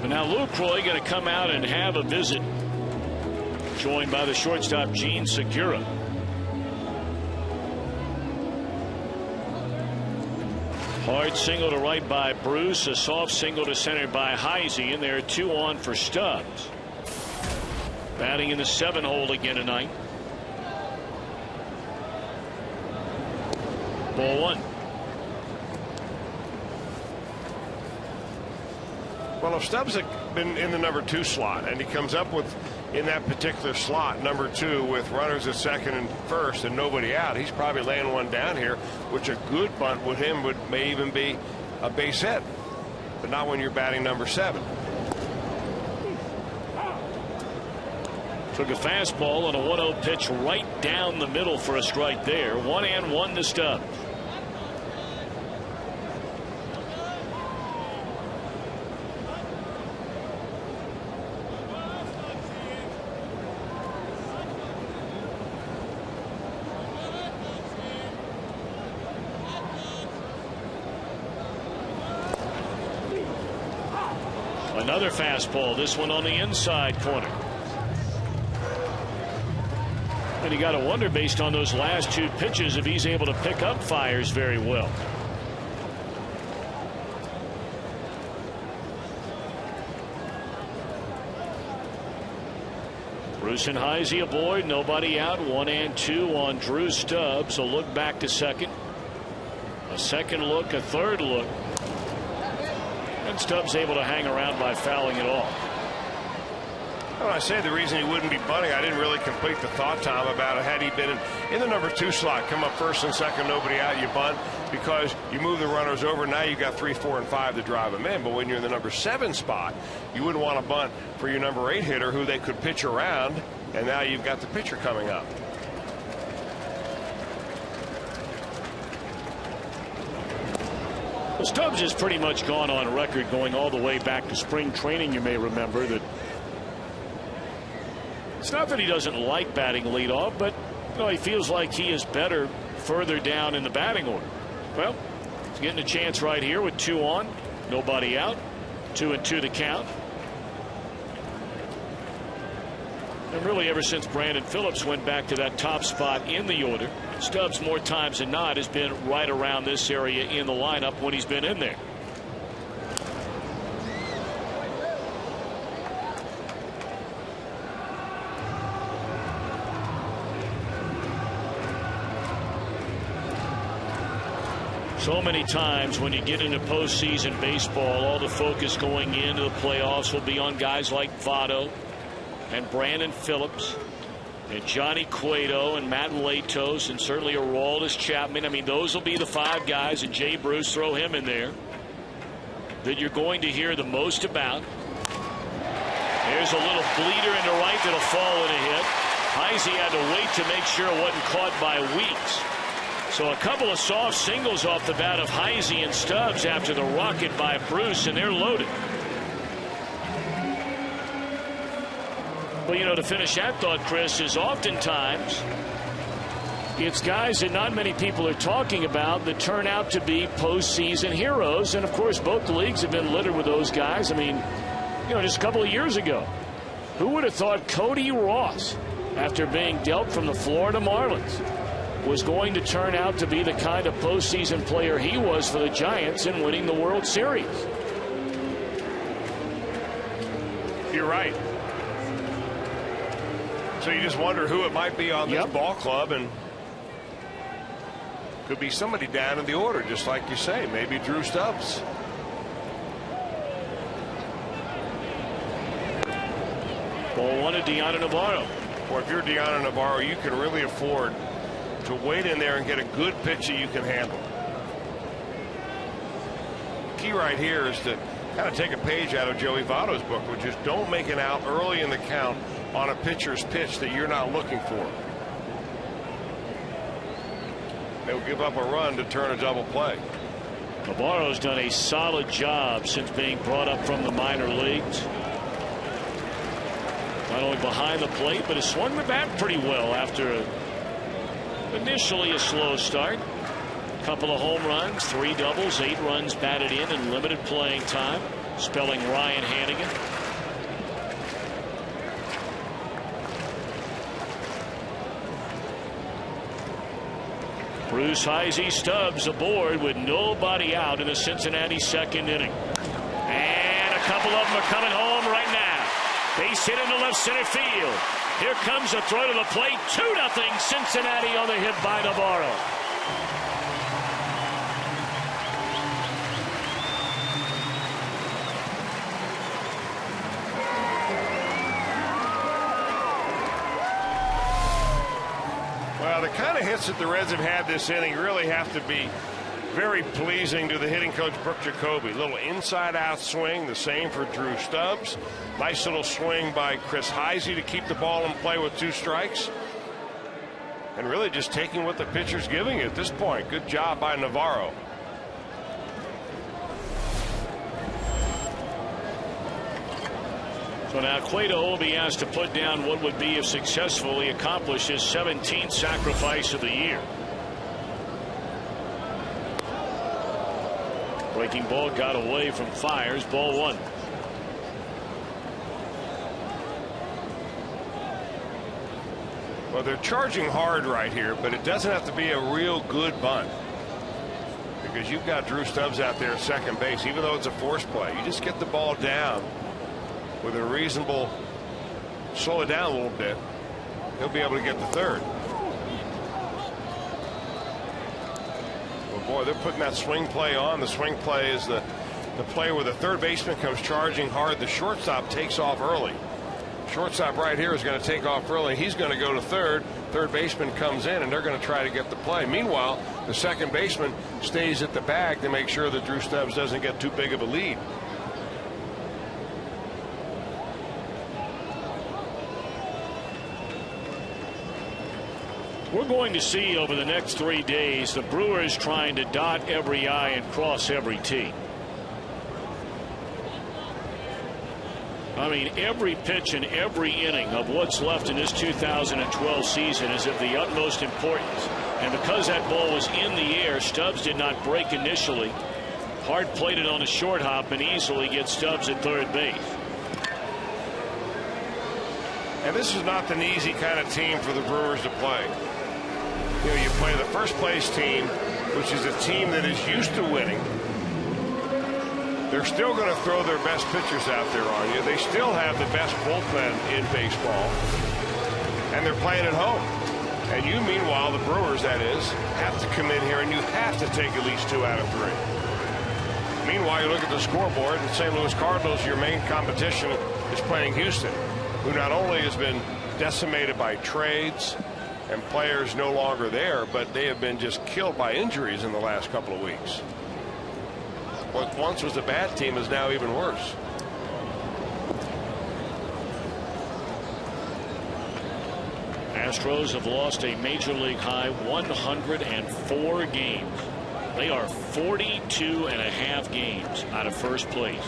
S1: Now Lucroy going to come out and have a visit, joined by the shortstop Gene Segura. Hard single to right by Bruce, a soft single to center by Heisey, and there are two on for Stubbs. Batting in the 7-hole again tonight. Ball one.
S2: Well, if Stubbs had been in the number 2 slot and he comes up with, in that particular slot, number 2 with runners at second and first and nobody out, he's probably laying one down here, which a good bunt with him may even be a base hit, but not when you're batting number 7.
S1: Took a fastball on a 1-0 pitch right down the middle for a strike there. 1-1 to Stubbs. Another fastball, this one on the inside corner. And you got to wonder, based on those last 2 pitches, if he's able to pick up fires very well. Bruce and Heisey aboard, nobody out. 1-2 on Drew Stubbs. A look back to second. A second look, a third look. And Stubbs able to hang around by fouling it off.
S2: When I say the reason he wouldn't be bunting, I didn't really complete the thought, Tom, about it. Had he been in the number 2 slot, come up first and second, nobody out, you bunt because you move the runners over. Now you got 3, 4, and 5 to drive them in. But when you're in the number 7 spot, you wouldn't want to bunt for your number 8 hitter who they could pitch around. And now you've got the pitcher coming up.
S1: Well, Stubbs has pretty much gone on record, going all the way back to spring training, you may remember, that it's not that he doesn't like batting leadoff, but he feels like he is better further down in the batting order. Well, he's getting a chance right here with 2 on, nobody out, 2-2 the count. And really, ever since Brandon Phillips went back to that top spot in the order, Stubbs more times than not has been right around this area in the lineup when he's been in there. So many times when you get into postseason baseball, all the focus going into the playoffs will be on guys like Votto and Brandon Phillips and Johnny Cueto and Matt Latos and certainly Aroldis Chapman. I mean, those will be the 5 guys, and Jay Bruce, throw him in there, that you're going to hear the most about. There's a little bleeder into right that'll fall in a hit. Heisey had to wait to make sure it wasn't caught by Weeks. So a couple of soft singles off the bat of Heisey and Stubbs after the rocket by Bruce, and they're loaded. Well, to finish that thought, Chris, is oftentimes it's guys that not many people are talking about that turn out to be postseason heroes. And, of course, both leagues have been littered with those guys. I mean, just a couple of years ago, Who would have thought Cody Ross, after being dealt from the Florida Marlins, was going to turn out to be the kind of postseason player he was for the Giants in winning the World Series?
S2: You're right. So you just wonder who it might be on this ball club, and could be somebody down in the order, just like you say. Maybe Drew Stubbs.
S1: Ball one to Deanna Navarro.
S2: Or if you're Deanna Navarro, you can really afford to wait in there and get a good pitch that you can handle. Key right here is to kind of take a page out of Joey Votto's book, which is don't make an out early in the count on a pitcher's pitch that you're not looking for. They'll give up a run to turn a double play.
S1: Navarro's done a solid job since being brought up from the minor leagues. Not only behind the plate, but has swung the bat pretty well after initially a slow start. Couple of home runs, 3 doubles, 8 runs batted in limited playing time, spelling Ryan Hannigan. Bruce Heisey Stubbs aboard with nobody out in the Cincinnati second inning. And a couple of them are coming home right now. Base hit into left center field. Here comes a throw to the plate. 2-0 Cincinnati on the hit by Navarro.
S2: Well, the kind of hits that the Reds have had this inning really have to be very pleasing to the hitting coach, Brooke Jacoby. Little inside-out swing, the same for Drew Stubbs. Nice little swing by Chris Heisey to keep the ball in play with 2 strikes. And really just taking what the pitcher's giving at this point. Good job by Navarro.
S1: So now Cueto will be asked to put down what would be, if successfully accomplished, his 17th sacrifice of the year. Breaking ball got away from Fires. Ball 1.
S2: Well, they're charging hard right here, but it doesn't have to be a real good bunt, because you've got Drew Stubbs out there at second base. Even though it's a force play, you just get the ball down with a reasonable, slow it down a little bit, he'll be able to get to third. Well, boy, they're putting that swing play on. The swing play is the play where the third baseman comes charging hard. The shortstop takes off early. Shortstop right here is going to take off early. He's going to go to third. Third baseman comes in, and they're going to try to get the play. Meanwhile, the second baseman stays at the bag to make sure that Drew Stubbs doesn't get too big of a lead.
S1: We're going to see over the next 3 days the Brewers trying to dot every I and cross every T. I mean, every pitch and every inning of what's left in this 2012 season is of the utmost importance. And because that ball was in the air, Stubbs did not break initially. Hard plated on a short hop and easily gets Stubbs at third base.
S2: And this is not an easy kind of team for the Brewers to play. You know, you play the first place team, which is a team that is used to winning. They're still going to throw their best pitchers out there on you. They still have the best bullpen in baseball. And they're playing at home. And you, meanwhile, the Brewers, that is, have to come in here and you have to take at least 2 out of 3. Meanwhile, you look at the scoreboard, and St. Louis Cardinals, your main competition, is playing Houston, who not only has been decimated by trades and players no longer there, but they have been just killed by injuries in the last couple of weeks. What once was a bad team is now even worse.
S1: Astros have lost a major league high 104 games. They are 42.5 games out of first place.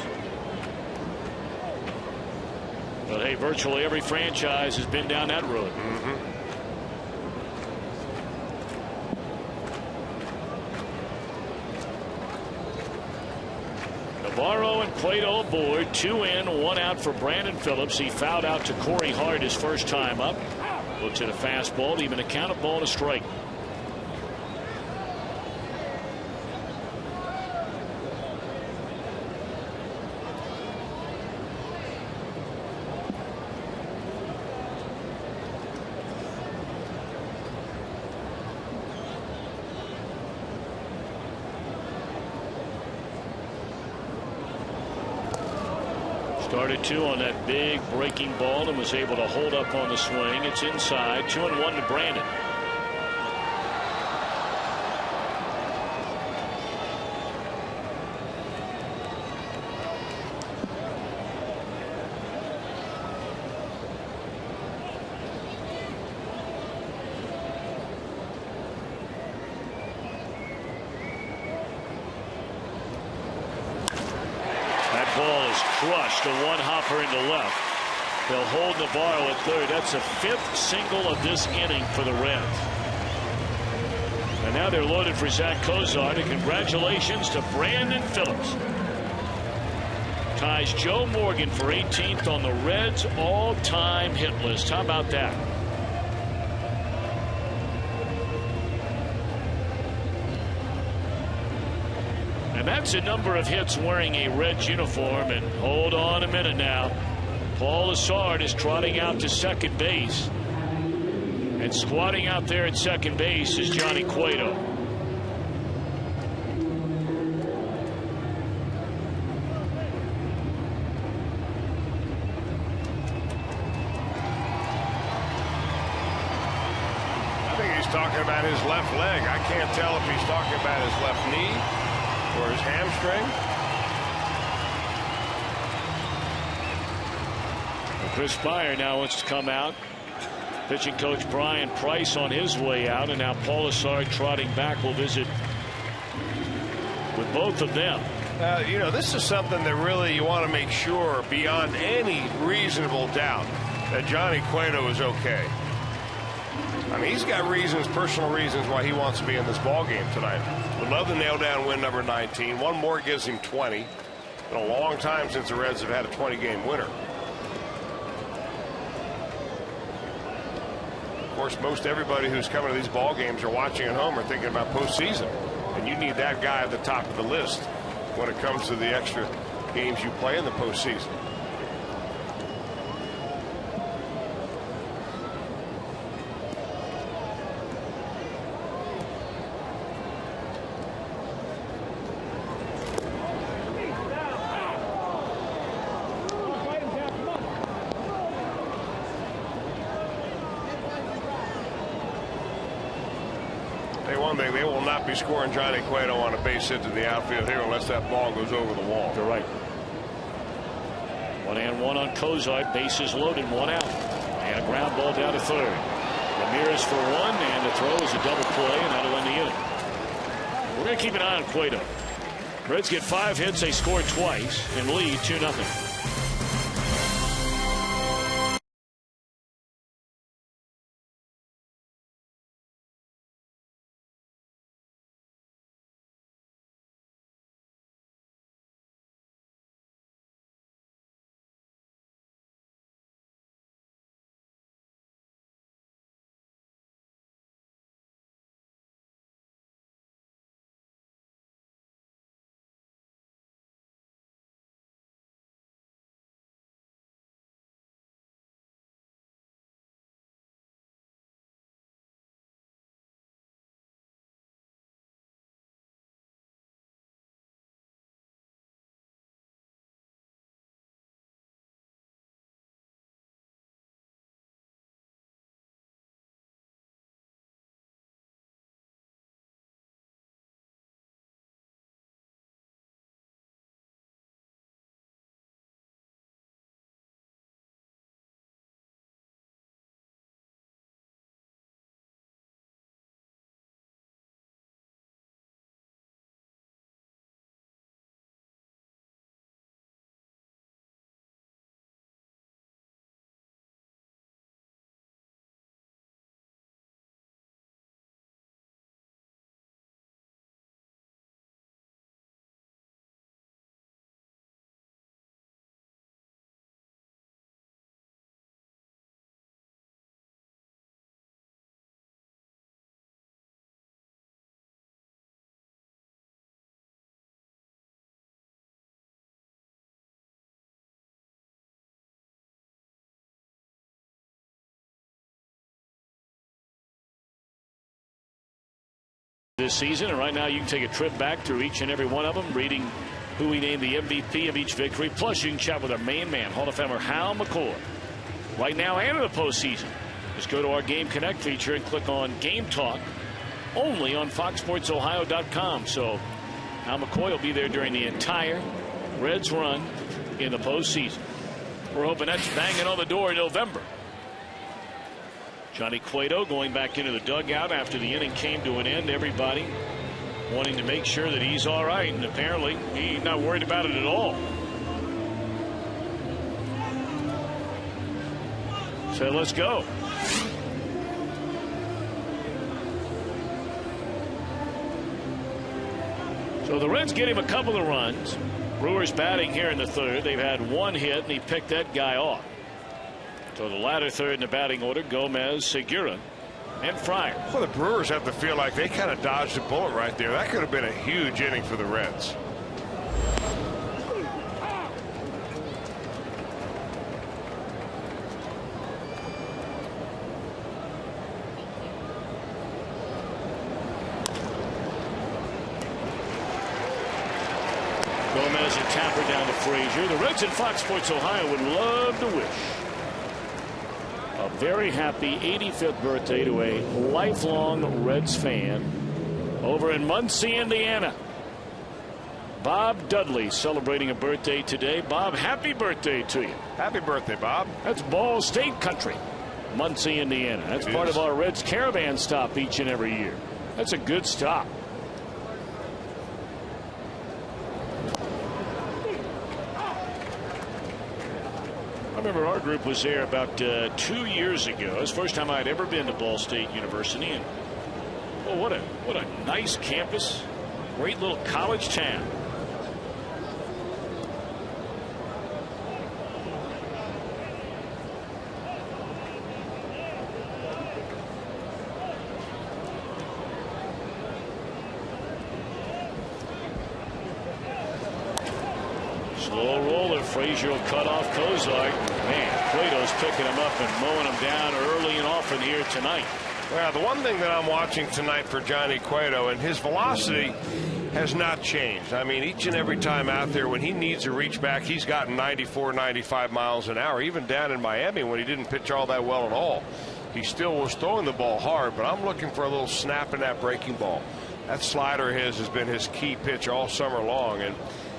S1: But hey, virtually every franchise has been down that road. Barrow and Cueto aboard. 2 in, 1 out for Brandon Phillips. He fouled out to Corey Hart his first time up. Looks at a fastball, even a count of ball and a strike. Started 2 on that big breaking ball and was able to hold up on the swing. It's inside. 2-1 to Brandon. Ball is crushed. A 1-hopper into left. They'll hold Navarro at third. That's a 5th single of this inning for the Reds. And now they're loaded for Zach Cozart. And congratulations to Brandon Phillips. Ties Joe Morgan for 18th on the Reds all-time hit list. How about that? And that's a number of hits wearing a Reds uniform. And hold on a minute now. Paul Lessard is trotting out to second base. And squatting out there at second base is Johnny Cueto.
S2: I think he's talking about his left leg. I can't tell if he's talking about his left knee or his hamstring.
S1: Well, Chris Byer now wants to come out. Pitching coach Brian Price on his way out, and now Paul Lessard trotting back. Will visit with both of them.
S2: You know, this is something that really you want to make sure beyond any reasonable doubt that Johnny Cueto is okay. I mean, he's got reasons, personal reasons, why he wants to be in this ball game tonight. Would love to nail down win number 19. One more gives him 20. It's been a long time since the Reds have had a 20-game winner. Of course, most everybody who's coming to these ball games or watching at home are thinking about postseason. And you need that guy at the top of the list when it comes to the extra games you play in the postseason. They will not be scoring Johnny Cueto on a base hit to the outfield here unless that ball goes over the wall.
S1: You're right. 1-1 on Cozart. Bases loaded, 1 out. And a ground ball down to third. Ramirez for 1, and the throw is a double play, and that'll end the inning. We're going to keep an eye on Cueto. Reds get 5 hits. They scored twice and lead 2-0. this season, and right now you can take a trip back through each and every one of them, reading who we named the MVP of each victory. Plus, you can chat with our main man, Hall of Famer Hal McCoy, right now and in the postseason. Just go to our Game Connect feature and click on Game Talk, only on FoxSportsOhio.com. So Hal McCoy will be there during the entire Reds run in the postseason. We're hoping that's banging on the door in November. Johnny Cueto going back into the dugout after the inning came to an end. Everybody wanting to make sure that he's all right, and apparently he's not worried about it at all. So let's go. So the Reds get him a couple of runs. Brewers batting here in the third. They've had one hit, and he picked that guy off. So the latter third in the batting order, Gomez, Segura, and Fryer.
S2: Well, the Brewers have to feel like they kind of dodged a bullet right there. That could have been a huge inning for the Reds.
S1: Gomez and Tapper down to Frazier. The Reds at Fox Sports Ohio would love to wish a very happy 85th birthday to a lifelong Reds fan over in Muncie, Indiana. Bob Dudley celebrating a birthday today. Bob, happy birthday to you.
S2: Happy birthday, Bob.
S1: That's Ball State country, Muncie, Indiana. That's part of our Reds caravan stop each and every year. That's a good stop. I remember our group was there about 2 years ago. It was the first time I'd ever been to Ball State University, and oh, what a nice campus, great little college town. Slow roller. Frazier will cut off Kozar. Man, Cueto's picking him up and mowing him down early and often here tonight.
S2: Well, the one thing that I'm watching tonight for Johnny Cueto, and his velocity has not changed. I mean, each and every time out there when he needs to reach back, he's gotten 94, 95 miles an hour. Even down in Miami when he didn't pitch all that well at all, he still was throwing the ball hard. But I'm looking for a little snap in that breaking ball. That slider of his has been his key pitch all summer long, and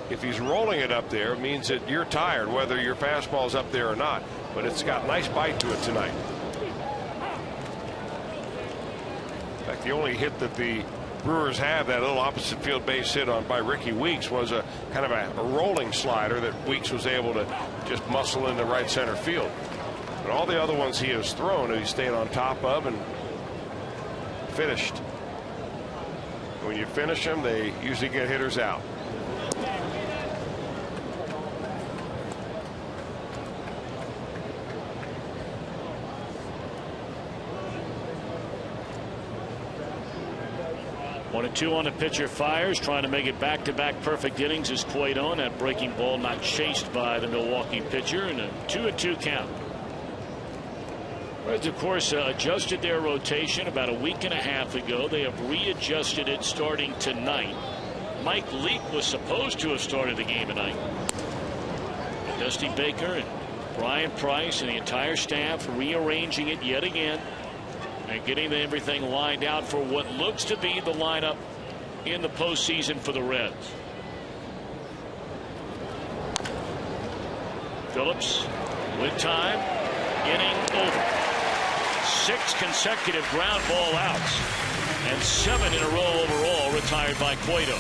S2: if he's rolling it up there, it means that you're tired, whether your fastball's up there or not. But it's got a nice bite to it tonight. In fact, the only hit that the Brewers have, that little opposite field base hit on by Ricky Weeks, was a kind of a rolling slider that Weeks was able to just muscle into right center field. But all the other ones he has thrown, he stayed on top of and finished. When you finish them, they usually get hitters out.
S1: One and two on the pitcher. Fires, trying to make it back-to-back perfect innings is Cueto, and that breaking ball not chased by the Milwaukee pitcher, and a 2-2 count. Reds, of course, adjusted their rotation about a week and a half ago. They have readjusted it starting tonight. Mike Leake was supposed to have started the game tonight. But Dusty Baker and Brian Price and the entire staff rearranging it yet again and getting everything lined out for what looks to be the lineup in the postseason for the Reds. Phillips with time, inning over. 6 consecutive ground ball outs and 7 in a row overall retired by Cueto.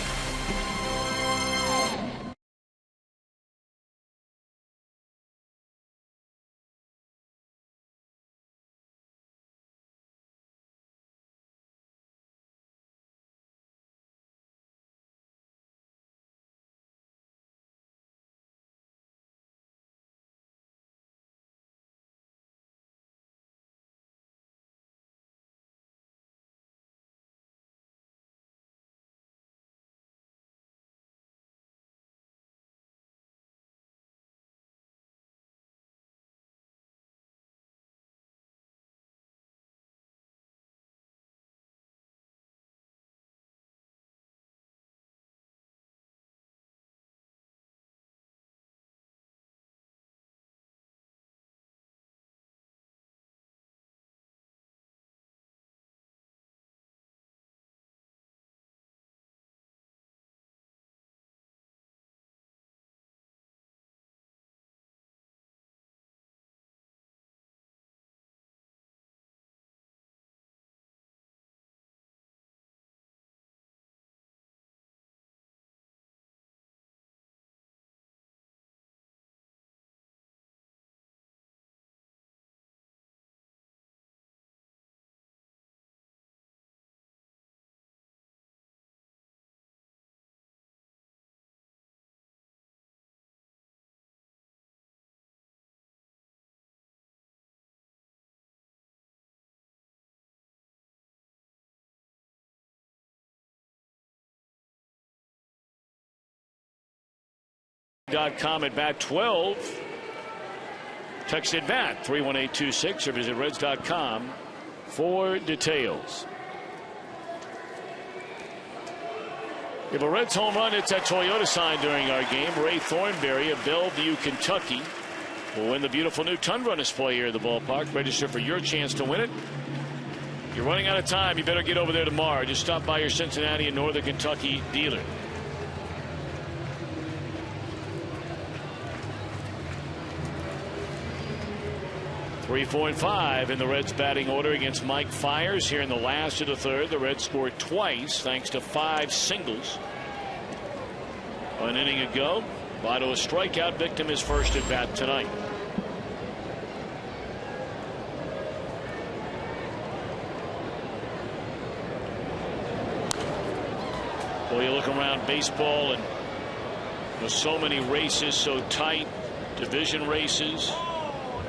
S1: Reds.com at bat 12. Text at bat 31826 or visit Reds.com for details. If a Reds home run hits that Toyota sign during our game, Ray Thornberry of Bellevue, Kentucky, will win the beautiful new Tundra on display here at the ballpark. Register for your chance to win it. You're running out of time. You better get over there tomorrow. Just stop by your Cincinnati and Northern Kentucky dealer. Three, 4, and 5 in the Reds batting order against Mike Fiers here in the last of the third. The Reds scored twice thanks to 5 singles an inning ago. Votto, a strikeout victim, his first at bat tonight. Well, you look around baseball and there's so many races, so tight. Division races.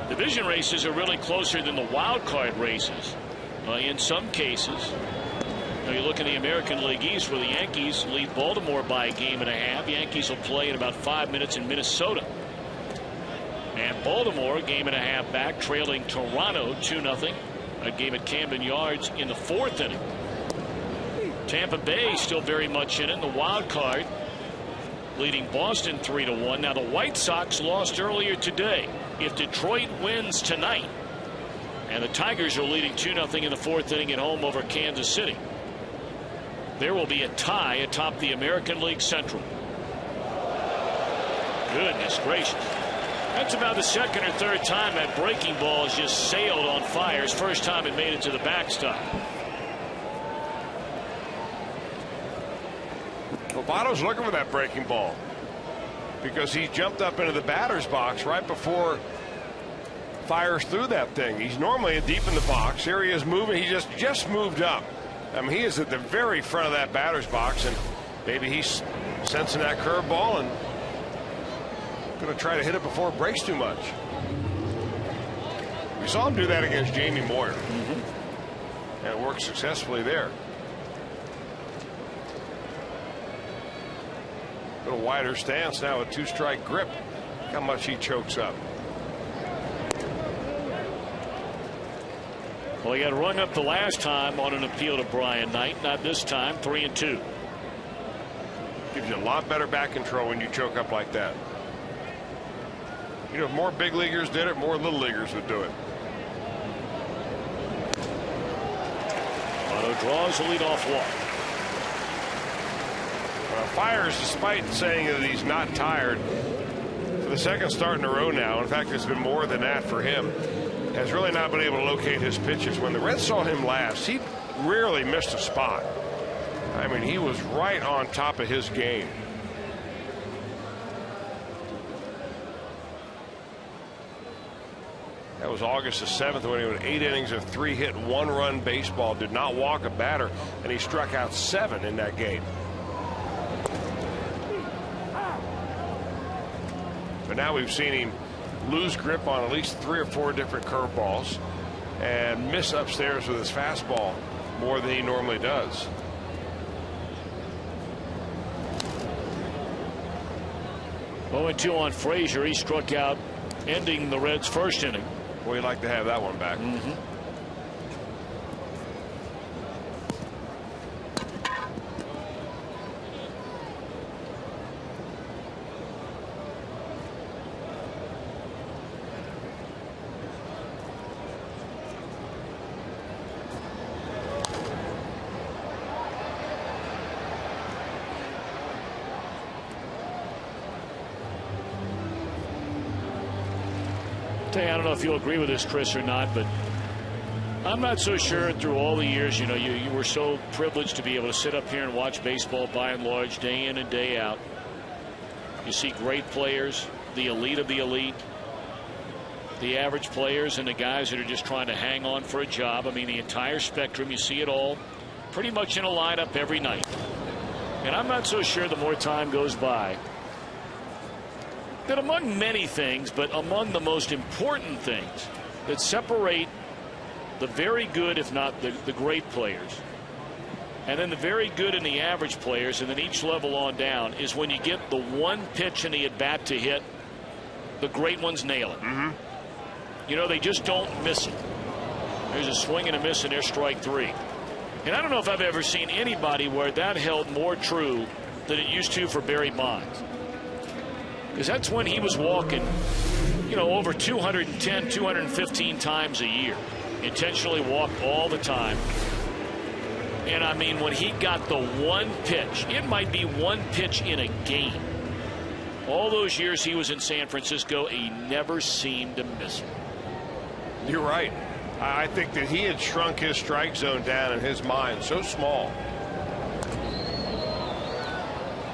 S1: Division races are really closer than the wild card races in some cases. You look in the American League East where the Yankees lead Baltimore by a game and a half. Yankees will play in about 5 minutes in Minnesota. And Baltimore, game and a half back, trailing Toronto 2-0. A game at Camden Yards in the 4th inning. Tampa Bay still very much in it. The wild card leading Boston 3-1. Now the White Sox lost earlier today. If Detroit wins tonight and the Tigers are leading 2-0 in the 4th inning at home over Kansas City, there will be a tie atop the American League Central. Goodness gracious. That's about the second or third time that breaking ball has just sailed on Fiers. First time it made it to the backstop.
S2: Well, Votto's looking for that breaking ball because he jumped up into the batter's box right before Fiers threw that thing. He's normally deep in the box. Here he is moving. He just moved up. I mean, he is at the very front of that batter's box, and maybe he's sensing that curveball and going to try to hit it before it breaks too much. We saw him do that against Jamie Moyer, and it worked successfully there. A little wider stance now, a 2-strike grip. Look how much he chokes up.
S1: Well, he got rung up the last time on an appeal to Brian Knight. Not this time. 3-2.
S2: Gives you a lot better back control when you choke up like that. You know, if more big leaguers did it, more little leaguers would do it.
S1: Votto draws the leadoff walk.
S2: Fiers, despite saying that he's not tired, for the second start in a row now, in fact, it's been more than that for him, has really not been able to locate his pitches. When the Reds saw him last, he rarely missed a spot. I mean, he was right on top of his game. That was August the 7th when he went 8 innings of 3-hit, 1-run baseball, did not walk a batter, and he struck out 7 in that game. But now we've seen him lose grip on at least 3 or 4 different curveballs and miss upstairs with his fastball more than he normally does.
S1: Oh, and 2 on Frazier. He struck out ending the Reds' first inning.
S2: Boy, you'd like to have that one back.
S1: I don't know if you'll agree with this, Chris, or not, but I'm not so sure through all the years, you know, you were so privileged to be able to sit up here and watch baseball by and large day in and day out. You see great players, the elite of the elite, the average players, and the guys that are just trying to hang on for a job. I mean, the entire spectrum, you see it all pretty much in a lineup every night. And I'm not so sure the more time goes by that among many things, but among the most important things that separate the very good, if not the great players, And then the very good and the average players, and then each level on down, is when you get the one pitch in the at-bat to hit, the great ones nail it. You know, they just don't miss it. There's a swing and a miss, and there's strike 3. And I don't know if I've ever seen anybody where that held more true than it used to for Barry Bonds. Because that's when he was walking, you know, over 210, 215 times a year. Intentionally walked all the time. And I mean, when he got the one pitch, it might be one pitch in a game. All those years he was in San Francisco, he never seemed to miss it.
S2: You're right. I think that he had shrunk his strike zone down in his mind so small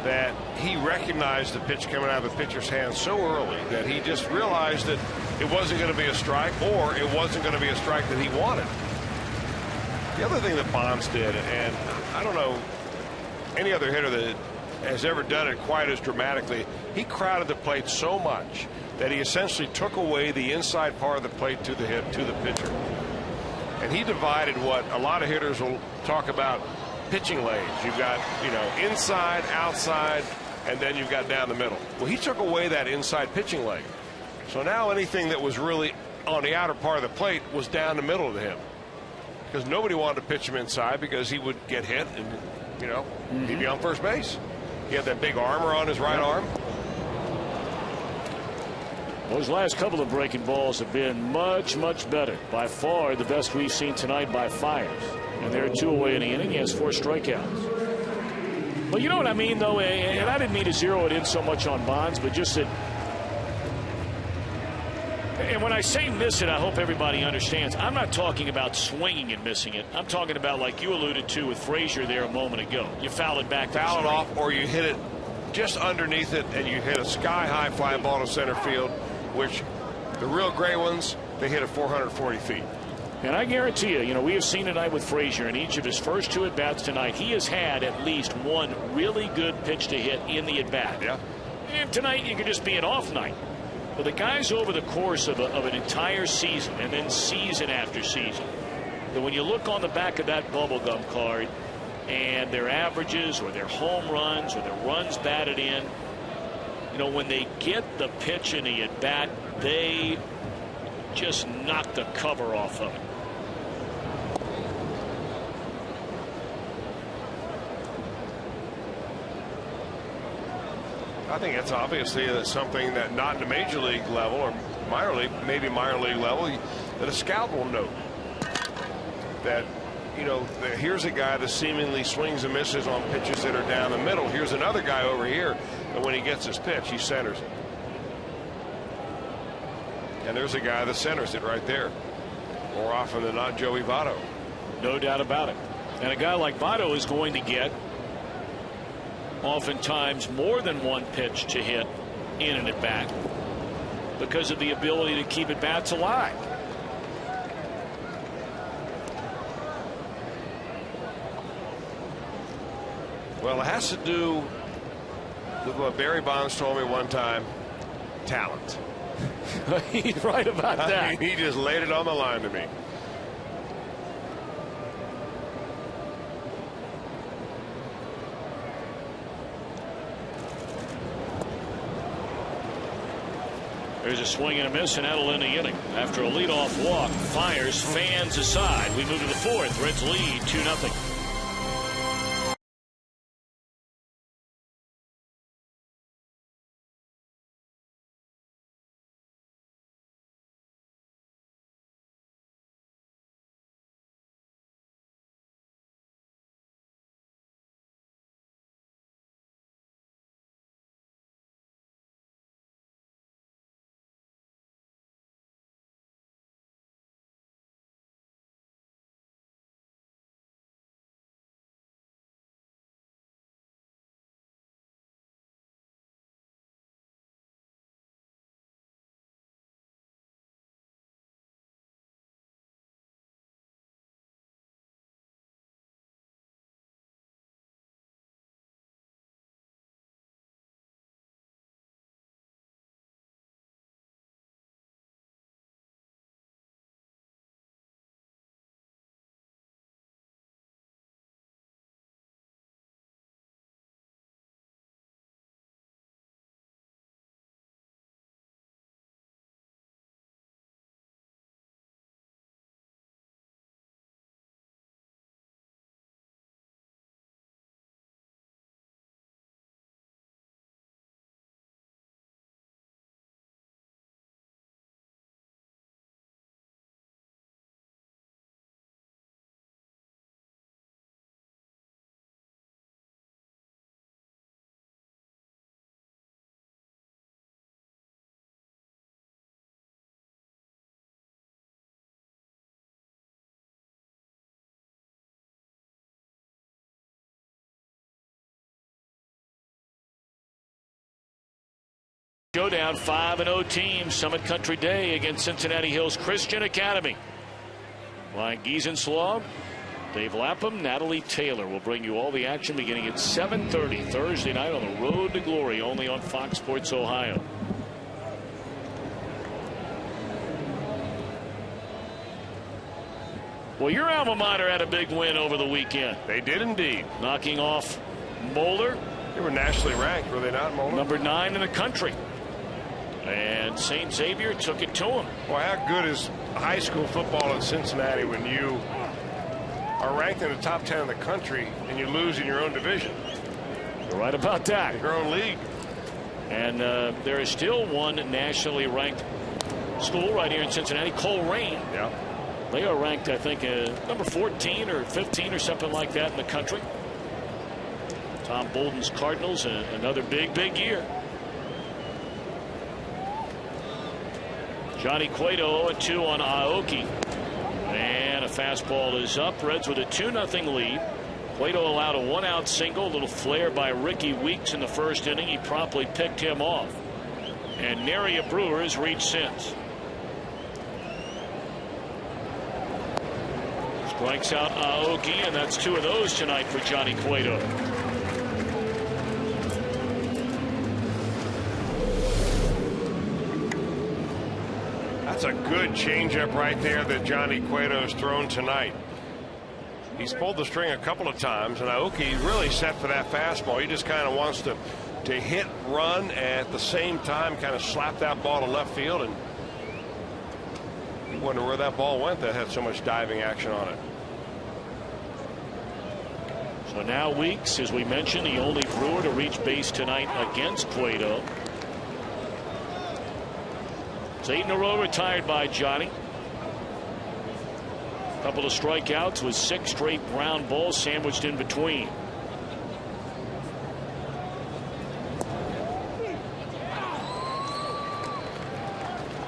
S2: that he recognized the pitch coming out of the pitcher's hand so early that he just realized that it wasn't going to be a strike, or it wasn't going to be a strike that he wanted. The other thing that Bonds did, and I don't know any other hitter that has ever done it quite as dramatically, he crowded the plate so much that he essentially took away the inside part of the plate to the pitcher. And he divided what a lot of hitters will talk about pitching lanes. You've got, you know, inside, outside, and then you've got down the middle. Well, he took away that inside pitching lane. So now anything that was really on the outer part of the plate was down the middle of him. Because nobody wanted to pitch him inside because he would get hit and, you know, he'd be on first base. He had that big armor on his right arm.
S1: Well, his last couple of breaking balls have been much, much better. By far the best we've seen tonight by Fiers. And there are 2 away in the inning. He has 4 strikeouts. But you know what I mean, though? And I didn't mean to zero it in so much on Bonds, but just that. And when I say miss it, I hope everybody understands. I'm not talking about swinging and missing it. I'm talking about, like you alluded to with Frazier there a moment ago. You foul it back.
S2: Foul it off, or you hit it just underneath it, and you hit a sky-high fly ball to center field, which the real great ones, they hit at 440 feet.
S1: And I guarantee you, you know, we have seen tonight with Frazier in each of his first 2 at-bats tonight, he has had at least one really good pitch to hit in the at-bat.
S2: Yeah.
S1: And tonight you could just be an off night. But the guys over the course of an entire season, and then season after season, that when you look on the back of that bubblegum card and their averages or their home runs or their runs batted in, you know, when they get the pitch in the at-bat, they just knock the cover off of it.
S2: I think it's obviously something that not in the major league level or minor league, maybe minor league level, that a scout will note. That, you know, here's a guy that seemingly swings and misses on pitches that are down the middle. Here's another guy over here that when he gets his pitch, he centers it. And there's a guy that centers it right there. More often than not, Joey Votto.
S1: No doubt about it. And a guy like Votto is going to get oftentimes more than one pitch to hit in an at-bat because of the ability to keep at-bats alive.
S2: Well, it has to do with what Barry Bonds told me one time: talent.
S1: He's right about that.
S2: I mean, he just laid it on the line to me.
S1: There's a swing and a miss, and that'll end the inning. After a leadoff walk, Fiers, fans aside. We move to the 4th. Reds lead 2-0. Showdown, 5-0 team, Summit Country Day against Cincinnati Hills Christian Academy. Ryan Giesenslaw, Dave Lapham, Natalie Taylor will bring you all the action beginning at 7:30 Thursday night on the Road to Glory, only on Fox Sports Ohio. Well, your alma mater had a big win over the weekend.
S2: They did indeed.
S1: Knocking off Moeller.
S2: They were nationally ranked, were they not, Moeller?
S1: Number 9 in the country. And St. Xavier took it to him.
S2: Well, how good is high school football in Cincinnati when you are ranked in the top 10 in the country and you lose in your own division?
S1: You're right about that.
S2: Your own league.
S1: And there is still one nationally ranked school right here in Cincinnati, Coleraine.
S2: Yeah.
S1: They are ranked, I think, number 14 or 15 or something like that in the country. Tom Bolden's Cardinals, another big year. Johnny Cueto 0-2 on Aoki. And a fastball is up. Reds with a 2-0 lead. Cueto allowed a 1-out single. A little flare by Ricky Weeks in the first inning. He promptly picked him off. And Neria Brewers reached since. Strikes out Aoki, and that's 2 of those tonight for Johnny Cueto.
S2: That's a good changeup right there that Johnny Cueto's thrown tonight. He's pulled the string a couple of times, and Aoki really set for that fastball. He just kind of wants to hit, run, and at the same time kind of slap that ball to left field. And you wonder where that ball went that had so much diving action on it.
S1: So now Weeks, as we mentioned, the only Brewer to reach base tonight against Cueto. It's 8 in a row retired by Johnny. A couple of strikeouts with 6 straight ground balls sandwiched in between.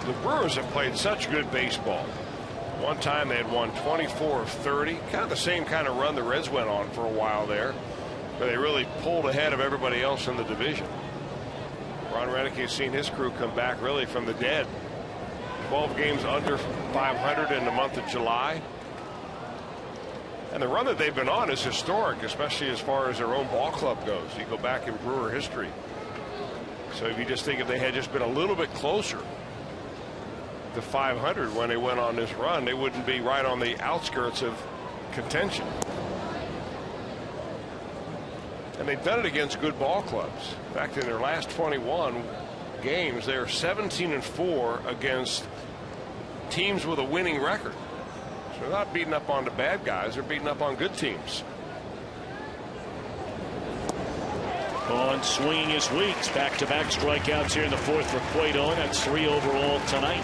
S2: The Brewers have played such good baseball. One time they had won 24 of 30. Kind of the same kind of run the Reds went on for a while there, but they really pulled ahead of everybody else in the division. Ron Renick has seen his crew come back really from the dead. 12 games under 500 in the month of July. And the run that they've been on is historic, especially as far as their own ball club goes. You go back in Brewer history. So if you just think if they had just been a little bit closer to 500 when they went on this run, they wouldn't be right on the outskirts of contention. And they've done it against good ball clubs. In fact, in their last 21 games, they're 17-4 against teams with a winning record. So they're not beating up on the bad guys, they're beating up on good teams.
S1: On swinging his Weeks. Back-to-back strikeouts here in the fourth for Cueto, and that's 3 overall tonight.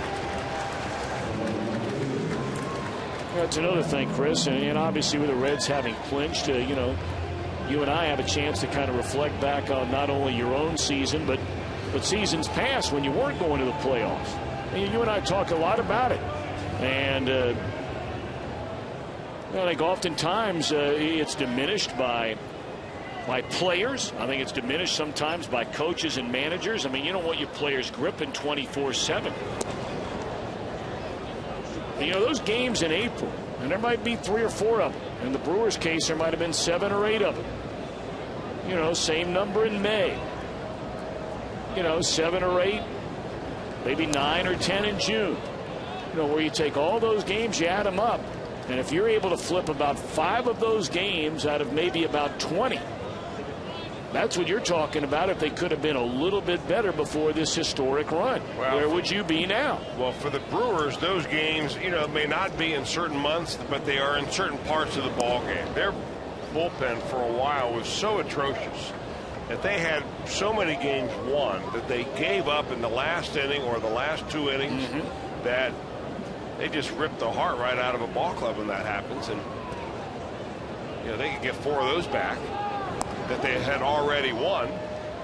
S1: That's another thing, Chris, and obviously with the Reds having clinched, you know, you and I have a chance to kind of reflect back on not only your own season, but seasons past when you weren't going to the playoffs. And you and I talk a lot about it. And I think oftentimes it's diminished by players. I think it's diminished sometimes by coaches and managers. I mean, you don't want your players gripping 24/7. You know, those games in April, and there might be 3 or 4 of them. In the Brewers' case, there might have been 7 or 8 of them. You know, same number in May. You know, 7 or 8, maybe 9 or 10 in June. You know, where you take all those games, you add them up. And if you're able to flip about 5 of those games out of maybe about 20, that's what you're talking about. If they could have been a little bit better before this historic run, well, where would you be now? Well,
S2: for the Brewers, those games, you know, may not be in certain months, but they are in certain parts of the ball game. Their bullpen for a while was so atrocious that they had so many games won that they gave up in the last inning or the last 2 innings that they just ripped the heart right out of a ball club when that happens. And you know, they could get 4 of those back that they had already won.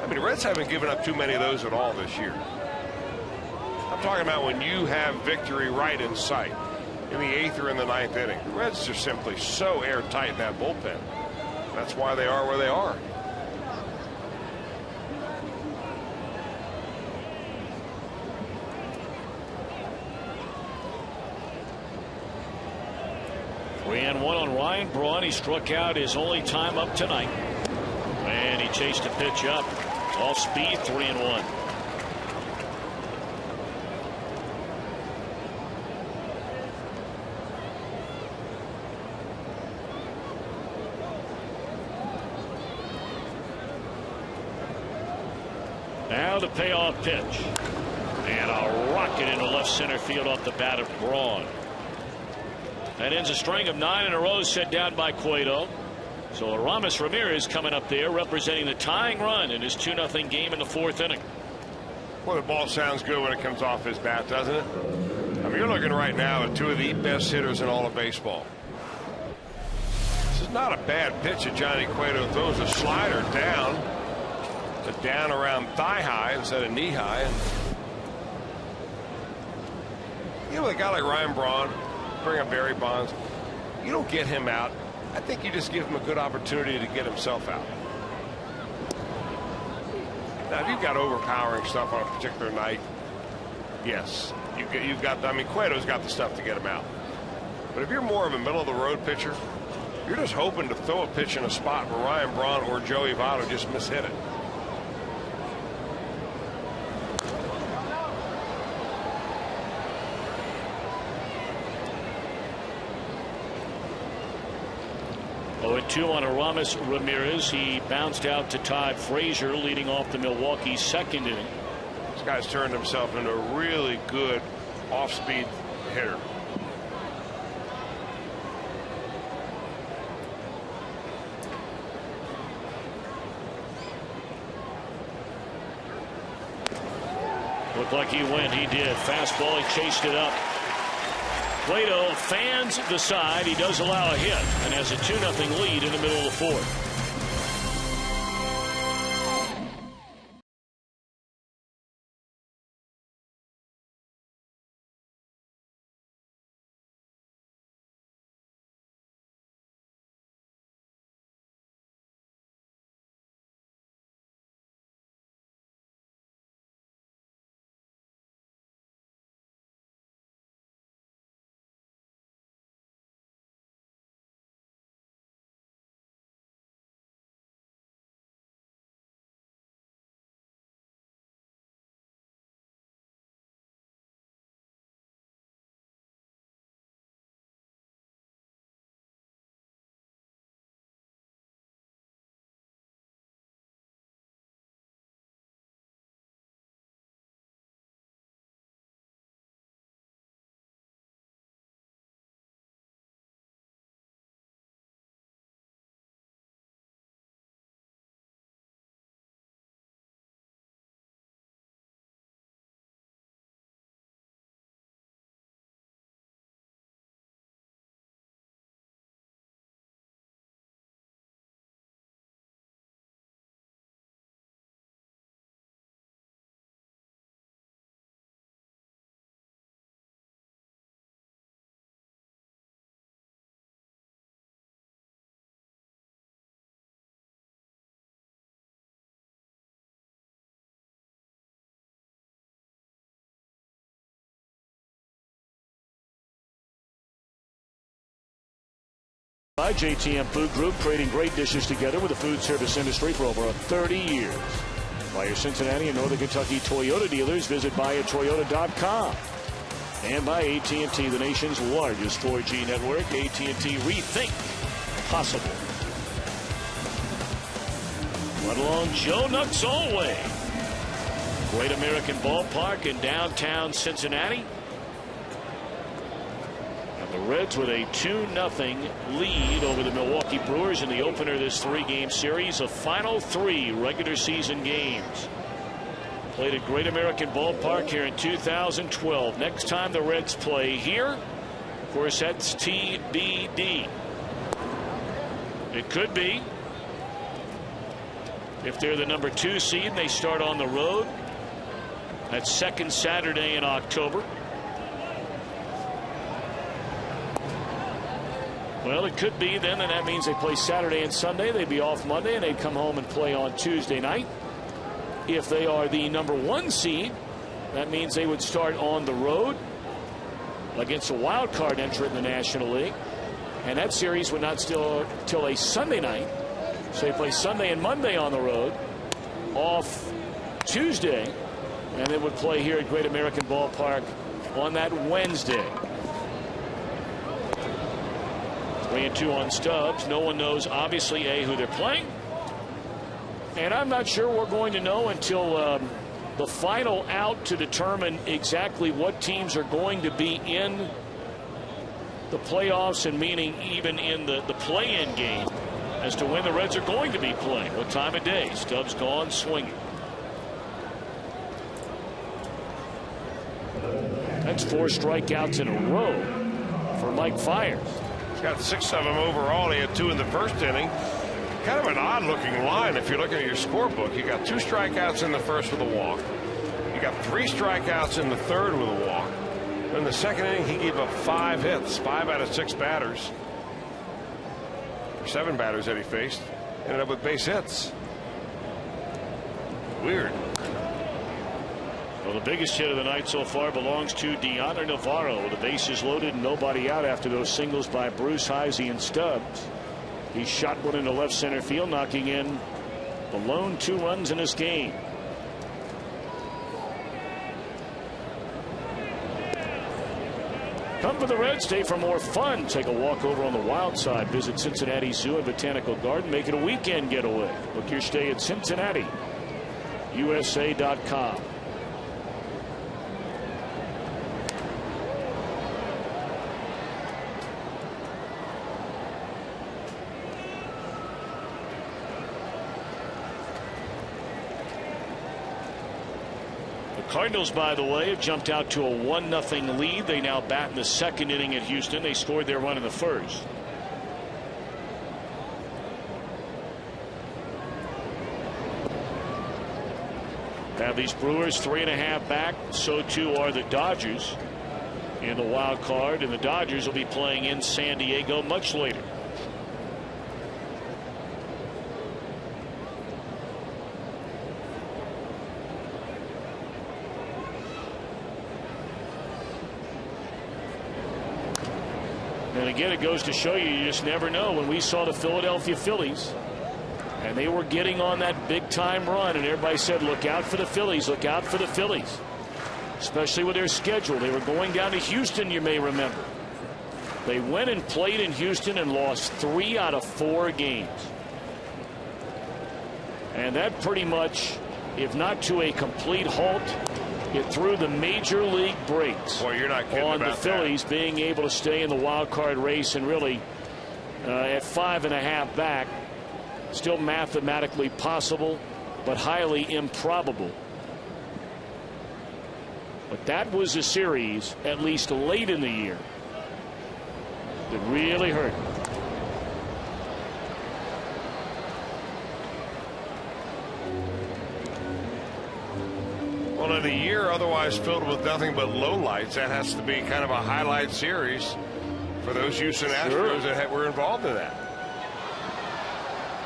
S2: I mean, the Reds haven't given up too many of those at all this year. I'm talking about when you have victory right in sight in the 8th or in the 9th inning. The Reds are simply so airtight in that bullpen. That's why they are where they are.
S1: 3-1 on Ryan Braun. He struck out his only time up tonight. And he chased a pitch up. Off speed, 3-1. Now the payoff pitch. And a rocket into left center field off the bat of Braun. That ends a string of 9 in a row set down by Cueto. So Aramis Ramirez coming up there representing the tying run in his 2-0 game in the 4th inning.
S2: Well, the ball sounds good when it comes off his bat, doesn't it? I mean, you're looking right now at 2 of the best hitters in all of baseball. This is not a bad pitch that Johnny Cueto throws. A slider down. Down around thigh high instead of knee high. And you know, a guy like Ryan Braun, bring up Barry Bonds, you don't get him out. I think you just give him a good opportunity to get himself out. Now, if you've got overpowering stuff on a particular night, yes, you've got. I mean, Cueto's got the stuff to get him out. But if you're more of a middle of the road pitcher, you're just hoping to throw a pitch in a spot where Ryan Braun or Joey Votto just mishit it.
S1: At 2 on Aramis Ramirez. He bounced out to Todd Frazier, leading off the Milwaukee 2nd inning.
S2: This guy's turned himself into a really good off-speed hitter.
S1: Looked like he went. He did. Fastball. He chased it up. Cueto fans the side. He does allow a hit and has a 2-0 lead in the middle of the 4th. By JTM Food Group, creating great dishes together with the food service industry for over 30 years. By your Cincinnati and Northern Kentucky Toyota dealers, visit buyatoyota.com. And by AT&T, the nation's largest 4G network. AT&T, rethink possible. Run along Joe Nuxall Way. Great American Ballpark in downtown Cincinnati. The Reds with a 2-0 lead over the Milwaukee Brewers in the opener of this 3-game series. The final 3 regular season games played at Great American Ballpark here in 2012. Next time the Reds play here, of course, that's TBD. It could be if they're the number 2 seed and they start on the road. That's second Saturday in October. Well, it could be then, and that means they play Saturday and Sunday. They'd be off Monday, and they'd come home and play on Tuesday night. If they are the number 1 seed, that means they would start on the road against a wild card entrant in the National League. And that series would not still till a Sunday night. So they play Sunday and Monday on the road, off Tuesday, and then would play here at Great American Ballpark on that Wednesday. 3-2 on Stubbs. No one knows, obviously, who they're playing. And I'm not sure we're going to know until the final out to determine exactly what teams are going to be in the playoffs, and meaning even in the play-in game, as to when the Reds are going to be playing, what time of day. Stubbs gone swinging. That's 4 strikeouts in a row for Mike Fiers.
S2: He's got 6 of them overall. He had 2 in the first inning. Kind of an odd looking line if you're looking at your scorebook. You got 2 strikeouts in the first with a walk. You got 3 strikeouts in the third with a walk. In the second inning, he gave up 5 hits, 5 out of 6 batters. 7 batters that he faced. Ended up with base hits. Weird.
S1: Well, the biggest hit of the night so far belongs to Deanna Navarro, with the bases loaded and nobody out after those singles by Bruce, Heisey, and Stubbs. He shot one into left center field, knocking in the lone 2 runs in this game. Come to the Reds, stay for more fun. Take a walk over on the wild side. Visit Cincinnati Zoo and Botanical Garden. Make it a weekend getaway. Book your stay at CincinnatiUSA.com. Cardinals, by the way, have jumped out to a 1-0 lead. They now bat in the second inning at Houston. They scored their run in the first. Now these Brewers 3.5 back. So too are the Dodgers in the wild card, and the Dodgers will be playing in San Diego much later. And again, it goes to show you just never know. When we saw the Philadelphia Phillies and they were getting on that big time run, and everybody said, look out for the Phillies, look out for the Phillies, especially with their schedule. They were going down to Houston, you may remember. They went and played in Houston and lost 3 out of 4 games. And that pretty much, if not to a complete halt, it threw the major league brakes.
S2: Boy, you're not kidding
S1: on
S2: about
S1: the Phillies
S2: that.
S1: being able to stay in the wild card race, and really at 5.5 back, still mathematically possible, but highly improbable. But that was a series, at least late in the year, that really hurt.
S2: Well, in a year otherwise filled with nothing but lowlights, that has to be kind of a highlight series for those Houston Astros that were involved in that.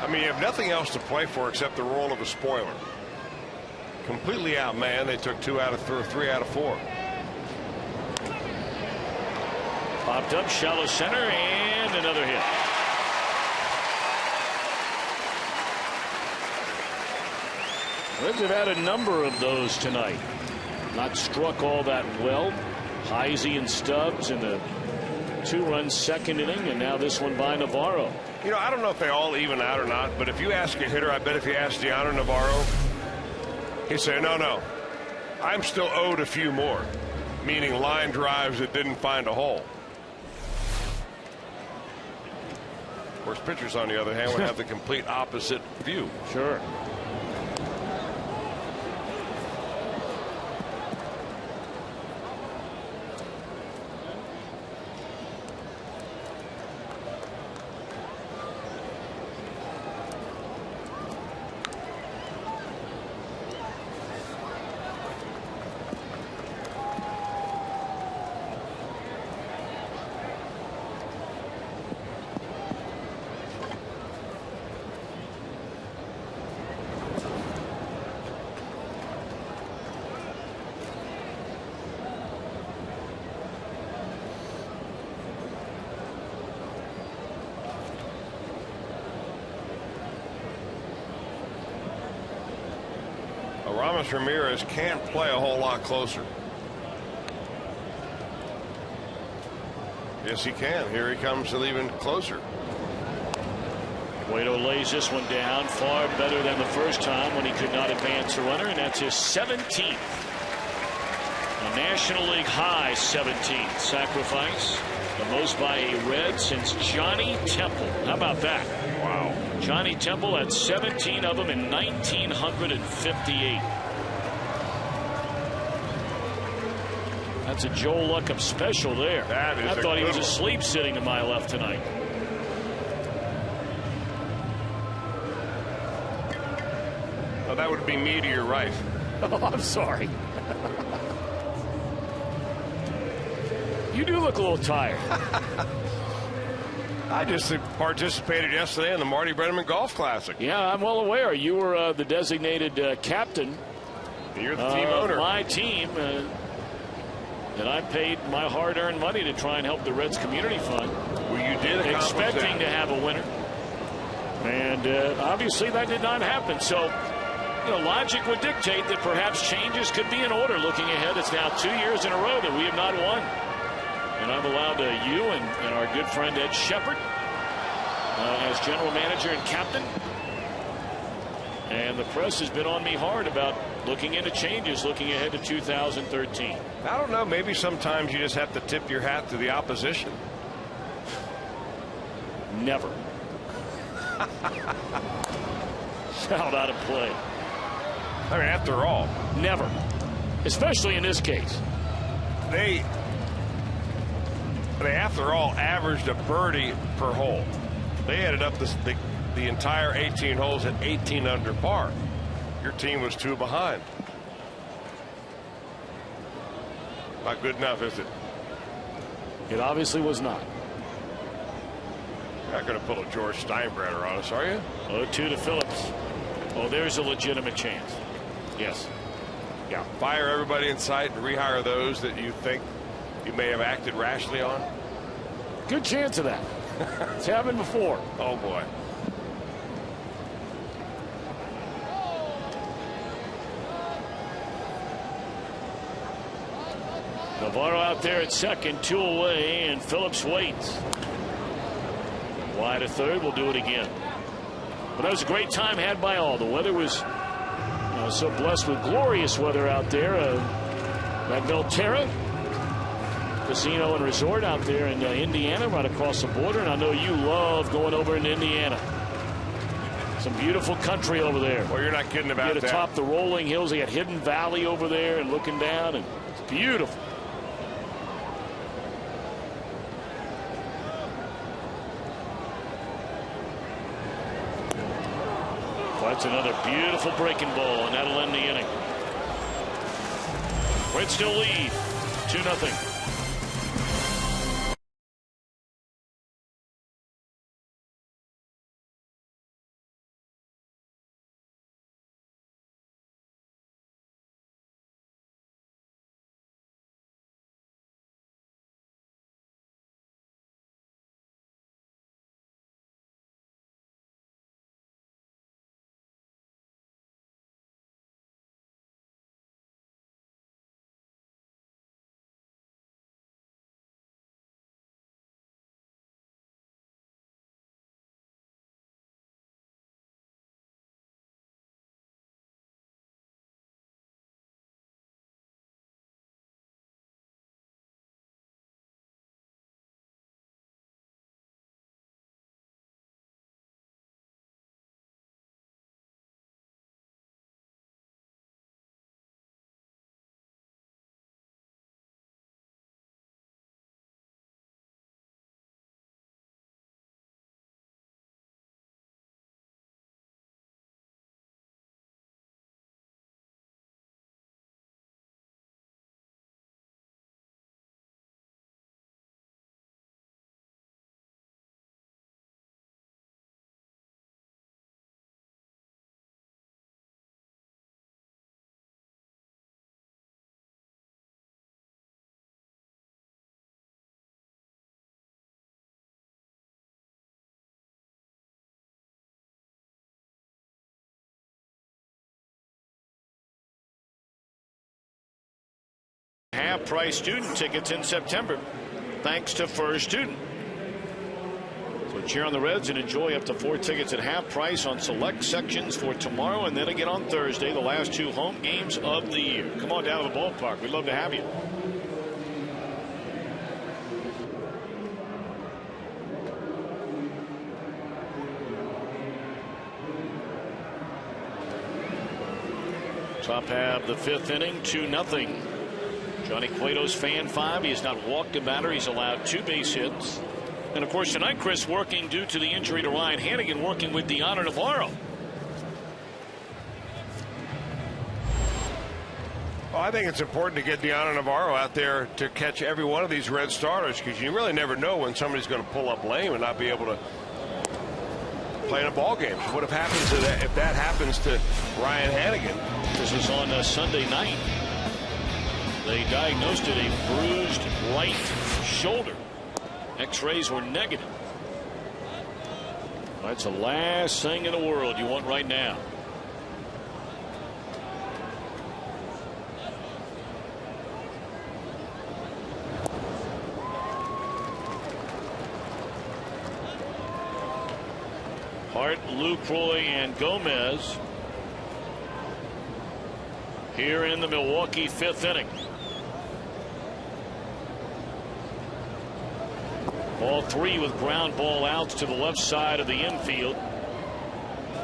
S2: I mean, you have nothing else to play for except the role of a spoiler. Completely outmanned. They took 3 out of 4.
S1: Popped up, shallow center, and another hit. Reds have had a number of those tonight. Not struck all that well. Heisey and Stubbs in the 2-run second inning, and now this one by Navarro.
S2: You know, I don't know if they all even out or not, but if you ask a hitter, I bet if you ask Deanna Navarro, he'd say, no, I'm still owed a few more, meaning line drives that didn't find a hole. Of course, pitchers, on the other hand, would have the complete opposite view.
S1: Sure.
S2: Ramos Ramirez can't play a whole lot closer. Yes, he can. Here he comes even closer.
S1: Cueto lays this one down far better than the first time when he could not advance a runner, and that's his 17th. A National League high 17th sacrifice. The most by a Red since Johnny Temple. How about that?
S2: Wow.
S1: Johnny Temple had 17 of them in 1958. That's a Joe Luckham special there.
S2: That is
S1: I thought he was
S2: one.
S1: asleep sitting to my left tonight.
S2: Oh, that would be me to your right.
S1: Oh, I'm sorry. You do look a little tired.
S2: I just participated yesterday in the Marty Brennaman Golf Classic.
S1: Yeah, I'm well aware. You were the designated captain.
S2: You're the team owner.
S1: My team. And I paid my hard-earned money to try and help the Reds Community Fund.
S2: Well, you did
S1: expecting to have a winner. And obviously that did not happen. So, logic would dictate that perhaps changes could be in order looking ahead. It's now 2 years in a row that we have not won. And I've allowed you and our good friend Ed Shepard as general manager and captain. And the press has been on me hard about looking into changes looking ahead to 2013.
S2: I don't know. Maybe sometimes you just have to tip your hat to the opposition.
S1: Never. Fouled out of play.
S2: I mean, after all.
S1: Never. Especially in this case.
S2: They after all averaged a birdie per hole. They ended up the entire 18 holes at 18 under par. Your team was 2 behind. Not good enough, is it?
S1: It obviously was not.
S2: You're not going to pull a George Steinbrenner on us, are you?
S1: 0-2 to Phillips. Oh, there's a legitimate chance. Yes.
S2: Yeah. Fire everybody in sight and rehire those that you think you may have acted rashly on.
S1: Good chance of that. It's happened before.
S2: Oh, boy.
S1: Navarro out there at second, 2 away, and Phillips waits. Wide to third, we'll do it again. But that was a great time had by all. The weather was so blessed with glorious weather out there. At Belterra Casino and Resort out there in Indiana, right across the border. And I know you love going over in Indiana. Some beautiful country over there.
S2: Well, you're not kidding about that.
S1: You're atop the rolling hills. They got Hidden Valley over there and looking down, and it's beautiful. That's another beautiful breaking ball, and that'll end the inning. Reds still lead 2-0. Half-price student tickets in September, thanks to First Student. So cheer on the Reds and enjoy up to 4 tickets at half price on select sections for tomorrow and then again on Thursday, the last 2 home games of the year. Come on down to the ballpark. We'd love to have you. Top half the 5th inning, 2-0. Johnny Cueto's fan 5. He has not walked a batter. He's allowed 2 base hits. And of course tonight, Chris, working due to the injury to Ryan Hannigan, working with Deanna Navarro.
S2: Well, I think it's important to get Deanna Navarro out there to catch every one of these Red starters, because you really never know when somebody's going to pull up lame and not be able to play in a ball game. What if that happens to Ryan Hannigan?
S1: This was on Sunday night. They diagnosed it a bruised right shoulder. X-rays were negative. That's the last thing in the world you want right now. Hart, Lucroy, and Gomez here in the Milwaukee 5th inning. All 3 with ground ball outs to the left side of the infield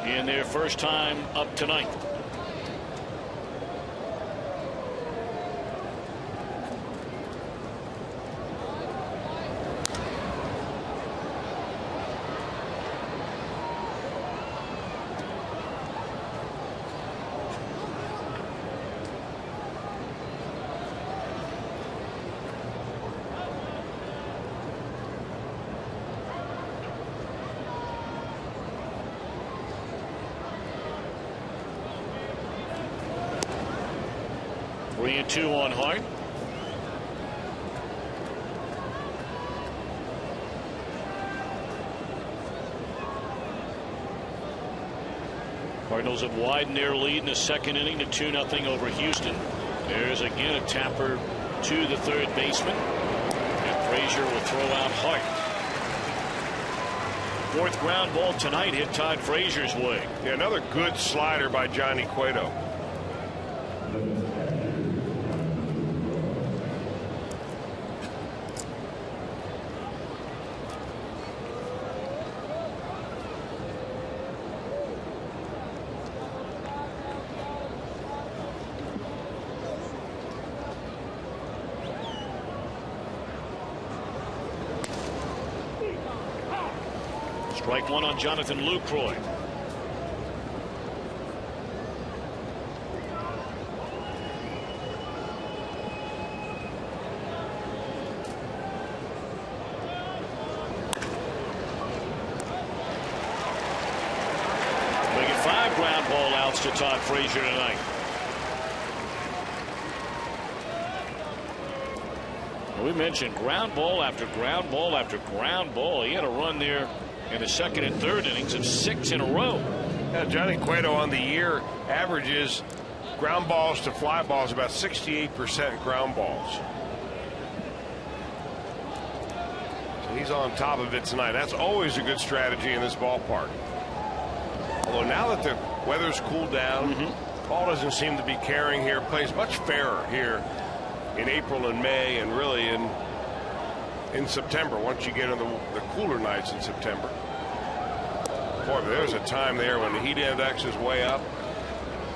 S1: in their first time up tonight. Three and 2 on Hart. Cardinals have widened their lead in the 2nd inning to 2-0 over Houston. There's again a tapper to the 3rd baseman. And Frazier will throw out Hart. 4th ground ball tonight hit Todd Frazier's way.
S2: Yeah, another good slider by Johnny Cueto.
S1: Strike 1 on Jonathan Lucroy. Making 5 ground ball outs to Todd Frazier tonight. We mentioned ground ball after ground ball after ground ball. He had a run there in the 2nd and 3rd innings of 6 in a row.
S2: Yeah, Johnny Cueto on the year averages ground balls to fly balls about 68% ground balls. So he's on top of it tonight. That's always a good strategy in this ballpark. Although now that the weather's cooled down, ball doesn't seem to be carrying here. Plays much fairer here in April and May, and really in September, once you get into the cooler nights in September. Boy, there's a time there when the heat index is way up.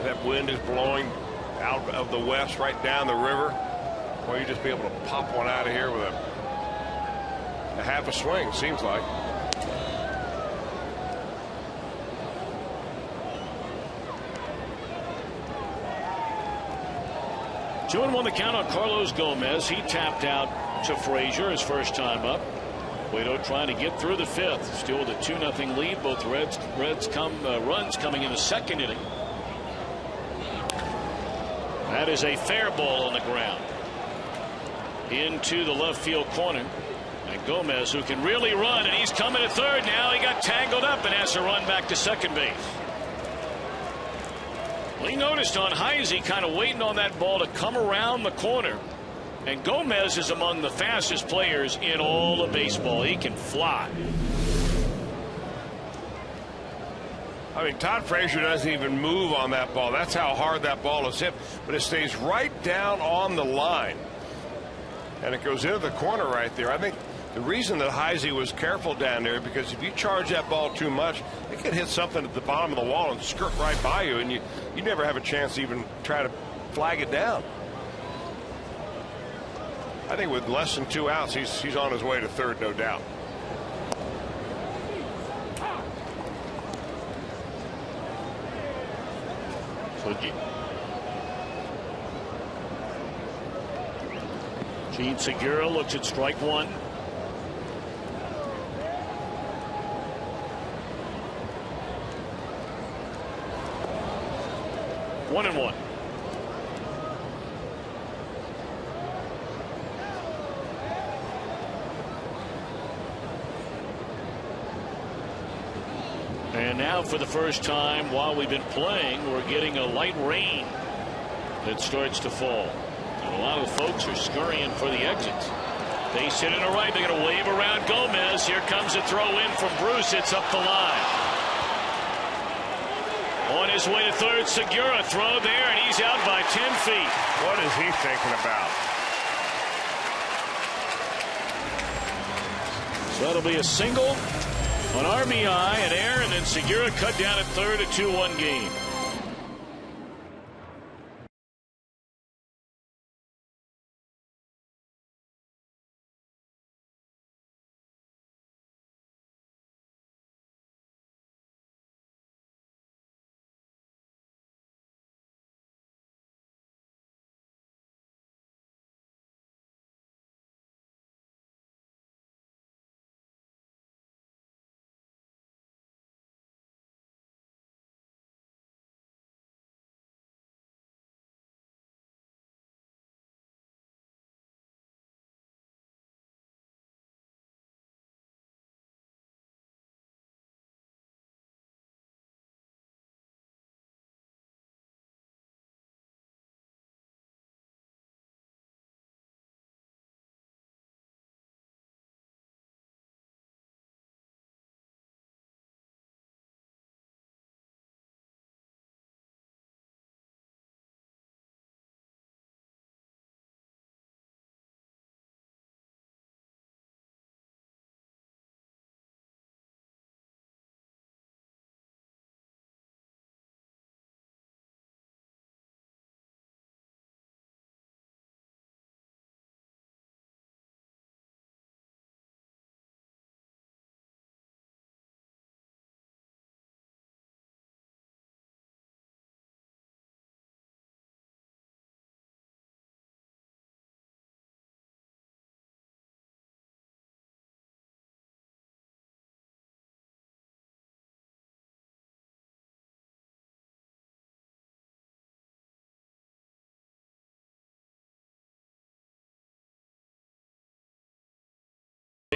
S2: That wind is blowing out of the west right down the river. Boy, you just be able to pop one out of here with a half a swing, seems like.
S1: Two and 1 the count on Carlos Gomez. He tapped out to Frazier his first time up. Cueto trying to get through the 5th. Still with a 2-0 lead. Both Reds runs coming in the 2nd inning. That is a fair ball on the ground into the left field corner. And Gomez, who can really run, and he's coming to 3rd now. He got tangled up and has to run back to 2nd base. Well, he noticed on Heisey kind of waiting on that ball to come around the corner. And Gomez is among the fastest players in all of baseball. He can fly.
S2: I mean, Todd Frazier doesn't even move on that ball. That's how hard that ball is hit. But it stays right down on the line. And it goes into the corner right there. I think the reason that Heisey was careful down there, because if you charge that ball too much, it could hit something at the bottom of the wall and skirt right by you, and you never have a chance to even try to flag it down. I think with less than 2 outs, he's on his way to third, no doubt.
S1: So Gene Segura looks at strike one. One and one. And now for the first time while we've been playing, we're getting a light rain that starts to fall. And a lot of the folks are scurrying for the exits. Base hit in the right. They're going to wave around Gomez. Here comes a throw in from Bruce. It's up the line. On his way to third, Segura throw there, and he's out by 10 feet.
S2: What is he thinking about?
S1: So that'll be a single, an RBI, an error, and then Segura cut down at third, a 2-1 game.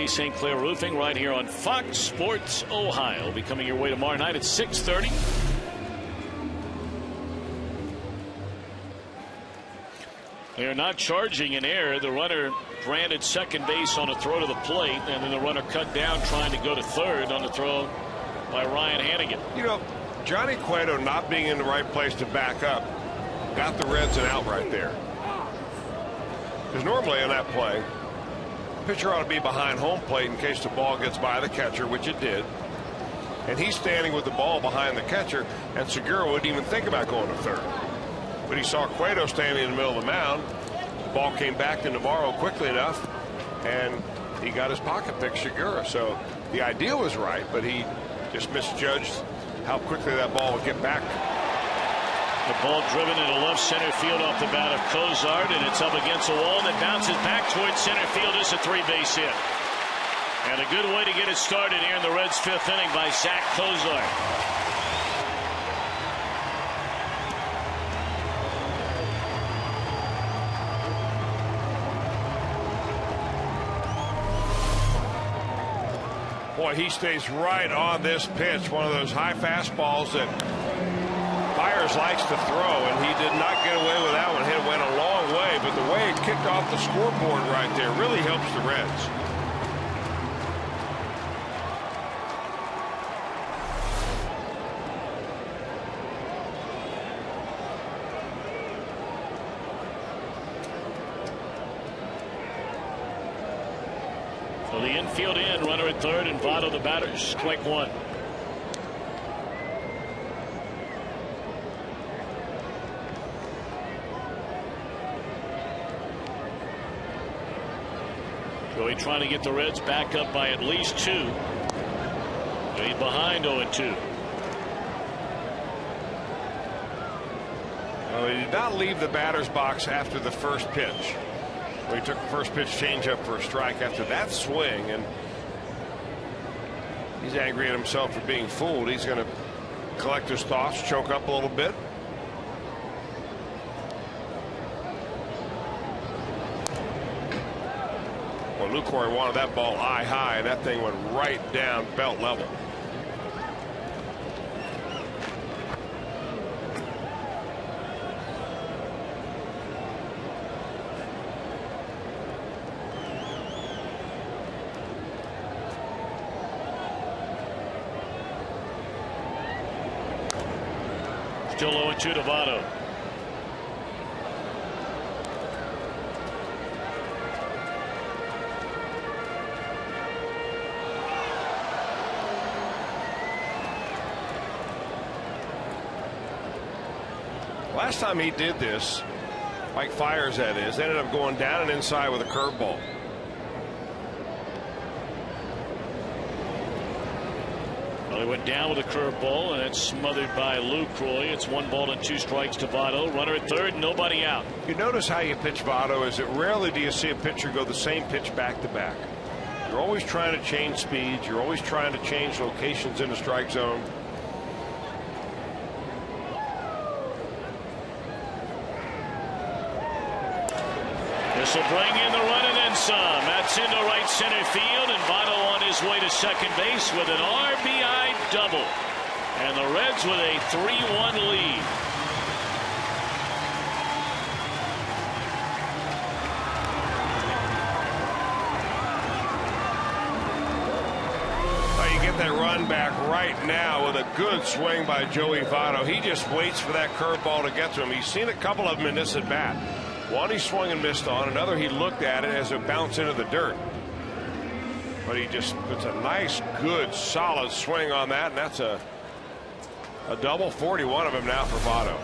S1: St. Clair Roofing right here on Fox Sports Ohio. Be coming your way tomorrow night at 6:30. They're not charging an error. The runner ran at second base on a throw to the plate, and then the runner cut down trying to go to third on the throw by Ryan Hannigan.
S2: You know, Johnny Cueto not being in the right place to back up got the Reds an out right there. Because normally on that play, pitcher ought to be behind home plate in case the ball gets by the catcher, which it did. And he's standing with the ball behind the catcher, and Segura wouldn't even think about going to third. But he saw Cueto standing in the middle of the mound. The ball came back to Navarro quickly enough, and he got his pocket pick, Segura. So the idea was right, but he just misjudged how quickly that ball would get back.
S1: The ball driven into left center field off the bat of Cozart, and it's up against the wall, and it bounces back towards center field. It's a 3-base hit. And a good way to get it started here in the Reds' 5th inning by Zach Cozart.
S2: Boy, he stays right on this pitch. One of those high fastballs that Fires likes to throw, and he did not get away with that one. It went a long way, but the way it kicked off the scoreboard right there really helps the Reds.
S1: So the infield in, runner at third, and Votto the batter. Strike one. Joey trying to get the Reds back up by at least 2. He's behind 0-2.
S2: Well, he did not leave the batter's box after the first pitch. He took the first pitch changeup for a strike after that swing, and he's angry at himself for being fooled. He's going to collect his thoughts, choke up a little bit. Well, Lucroy wanted that ball eye high, and that thing went right down belt level.
S1: Still 0-2 to Votto.
S2: Last time he did this, Mike Fiers that is, ended up going down and inside with a curveball.
S1: Well, he went down with a curveball, and it's smothered by Lucroy. It's 1 ball and 2 strikes to Votto. Runner at third, nobody out.
S2: You notice how you pitch Votto is that rarely do you see a pitcher go the same pitch back to back. You're always trying to change speeds. You're always trying to change locations in the strike zone.
S1: This will bring in the run and then some. That's into right center field, and Votto on his way to second base with an RBI double. And the Reds with a 3-1 lead.
S2: You get that run back right now with a good swing by Joey Votto. He just waits for that curveball to get to him. He's seen a couple of them in this at bat. One he swung and missed on. Another he looked at it as it bounced into the dirt. But he just puts a nice, good, solid swing on that, and that's a double. 41 of them now for Votto.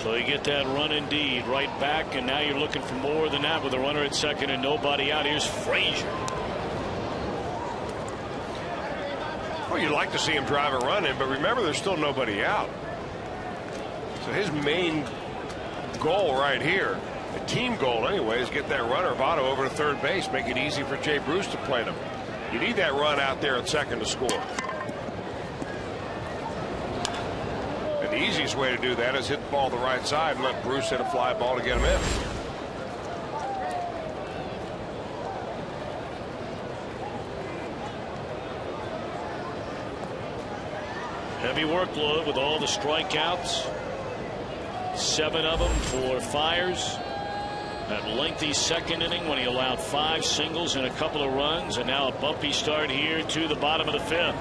S1: So you get that run indeed right back, and now you're looking for more than that with a runner at second and nobody out. Here's Frazier.
S2: Well, you'd like to see him drive a run in, but remember there's still nobody out. So his main goal right here, the team goal anyway, is get that runner Votto over to third base, make it easy for Jay Bruce to play him. You need that run out there at second to score. And the easiest way to do that is hit the ball the right side and let Bruce hit a fly ball to get him in.
S1: Heavy workload with all the strikeouts. 7 of them for Fiers. That lengthy second inning when he allowed 5 singles and a couple of runs, and now a bumpy start here to the bottom of the 5th.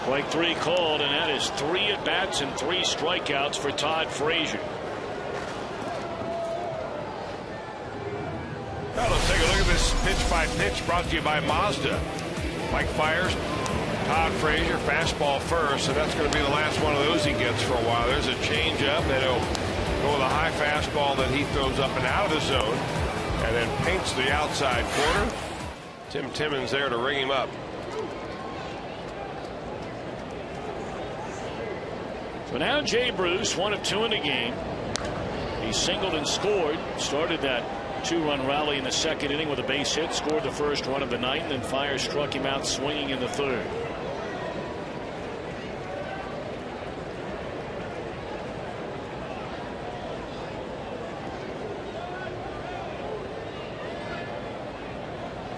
S1: Strike 3 called, and that is 3 at-bats and 3 strikeouts for Todd Frazier.
S2: Now let's take a look at this pitch by pitch brought to you by Mazda. Mike Fiers, Todd Frazier, fastball first, and that's going to be the last one of those he gets for a while. There's a changeup, then he'll go with a high fastball that he throws up and out of the zone, and then paints the outside corner. Tim Timmons there to ring him up.
S1: So now Jay Bruce, 1 of 2 in the game. He singled and scored. Started that 2-run rally in the second inning with a base hit. Scored the first run of the night, and then Fire struck him out swinging in the third.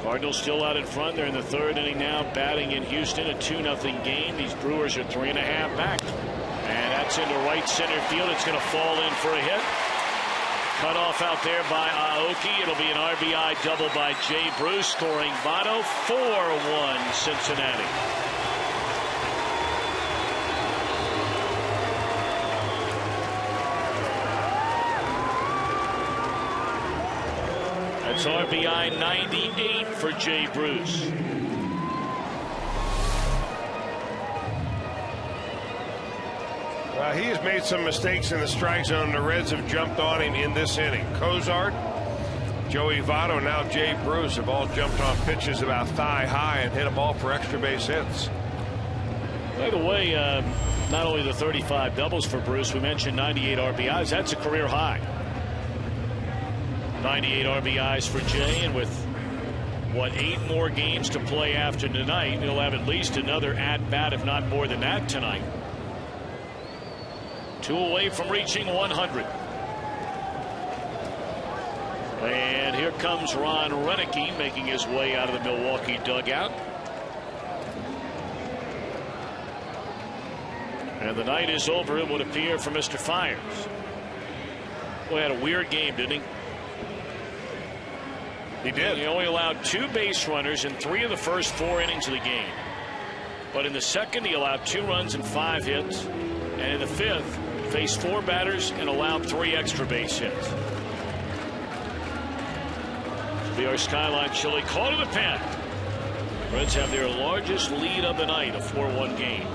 S1: Cardinals still out in front. They're in the third inning now, batting in Houston, a 2-0 game. These Brewers are 3.5 back. And that's into right center field. It's going to fall in for a hit. Cut off out there by Aoki. It'll be an RBI double by Jay Bruce, scoring Votto. 4-1 Cincinnati. That's RBI 98 for Jay Bruce.
S2: Well, he has made some mistakes in the strike zone. The Reds have jumped on him in this inning. Cozart, Joey Votto, now Jay Bruce have all jumped on pitches about thigh high and hit them all for extra base hits.
S1: By the way, not only the 35 doubles for Bruce, we mentioned 98 RBIs. That's a career high. 98 RBIs for Jay, and with, what, 8 more games to play after tonight, he'll have at least another at-bat, if not more than that, tonight. 2 away from reaching 100. And here comes Ron Renicky making his way out of the Milwaukee dugout. And the night is over, it would appear, for Mr. Fires. Boy, had a weird game, didn't he?
S2: He did.
S1: He only allowed 2 base runners in 3 of the first 4 innings of the game. But in the second, he allowed 2 runs and 5 hits. And in the 5th, faced 4 batters and allowed 3 extra base hits. Be our Skyline Chili call to the pen. Reds have their largest lead of the night, a 4-1 game.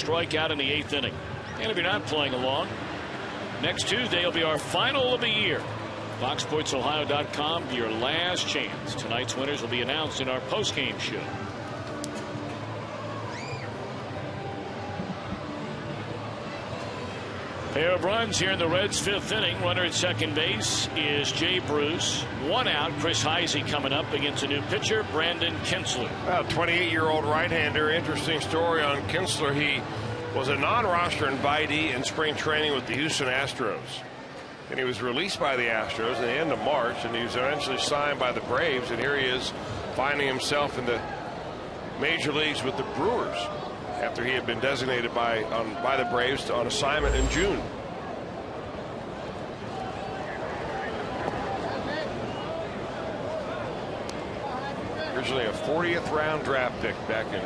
S1: Strikeout in the 8th inning. And if you're not playing along, next Tuesday will be our final of the year. FoxSportsOhio.com, your last chance. Tonight's winners will be announced in our postgame show. Pair of runs here in the Reds' 5th inning. Runner at second base is Jay Bruce. 1 out. Chris Heisey coming up against a new pitcher, Brandon Kinsler.
S2: Well, 28-year-old right-hander. Interesting story on Kinsler. He was a non-roster invitee in spring training with the Houston Astros. And he was released by the Astros at the end of March, and he was eventually signed by the Braves. And here he is finding himself in the major leagues with the Brewers, after he had been designated by the Braves on assignment in June. Originally a 40th round draft pick back in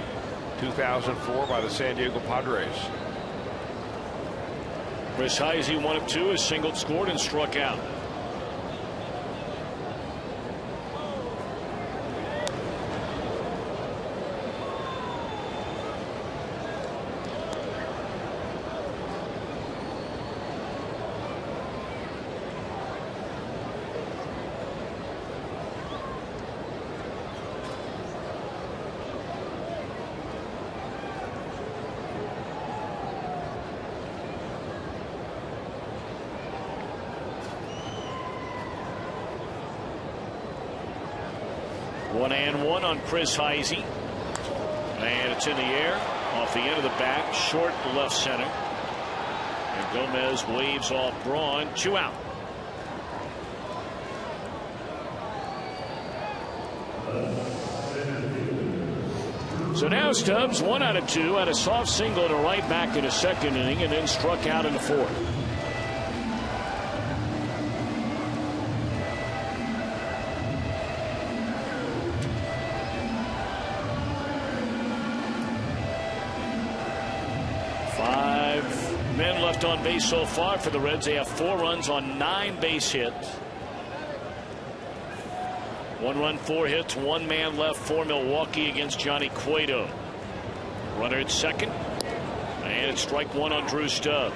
S2: 2004 by the San Diego Padres.
S1: Chris Heisey, 1 of 2, has singled, scored, and struck out. One and one on Chris Heisey. And it's in the air off the end of the bat, short left center. And Gomez waves off Braun. 2 out. So now Stubbs 1 out of 2, had a soft single to right back in the second inning, and then struck out in the fourth. Men left on base so far for the Reds. They have 4 runs on 9 base hits. 1 run, 4 hits, 1 man left for Milwaukee against Johnny Cueto. Runner at second, and it's strike 1 on Drew Stubbs.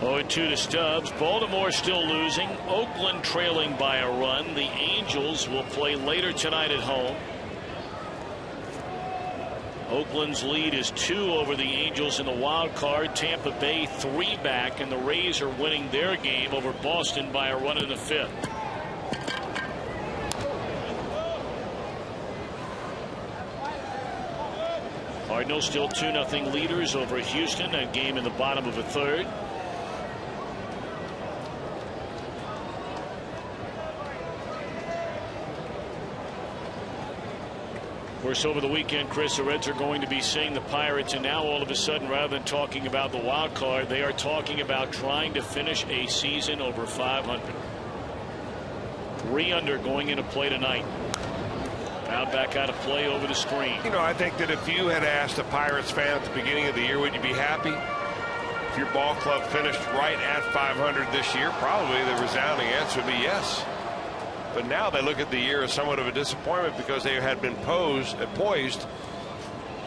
S1: Oh, 2 to Stubbs. Baltimore still losing. Oakland trailing by a run. The Angels will play later tonight at home. Oakland's lead is 2 over the Angels in the wild card. Tampa Bay 3 back, and the Rays are winning their game over Boston by a run in the 5th. Cardinals still 2-0 leaders over Houston. A game in the bottom of the 3rd. Of course, over the weekend, Chris, the Reds are going to be seeing the Pirates, and now all of a sudden, rather than talking about the wild card, they are talking about trying to finish a season over 500. 3 under going into play tonight. Now back out of play over the screen.
S2: You know, I think that if you had asked a Pirates fan at the beginning of the year, would you be happy if your ball club finished right at 500 this year? Probably the resounding answer would be yes. But now they look at the year as somewhat of a disappointment because they had been poised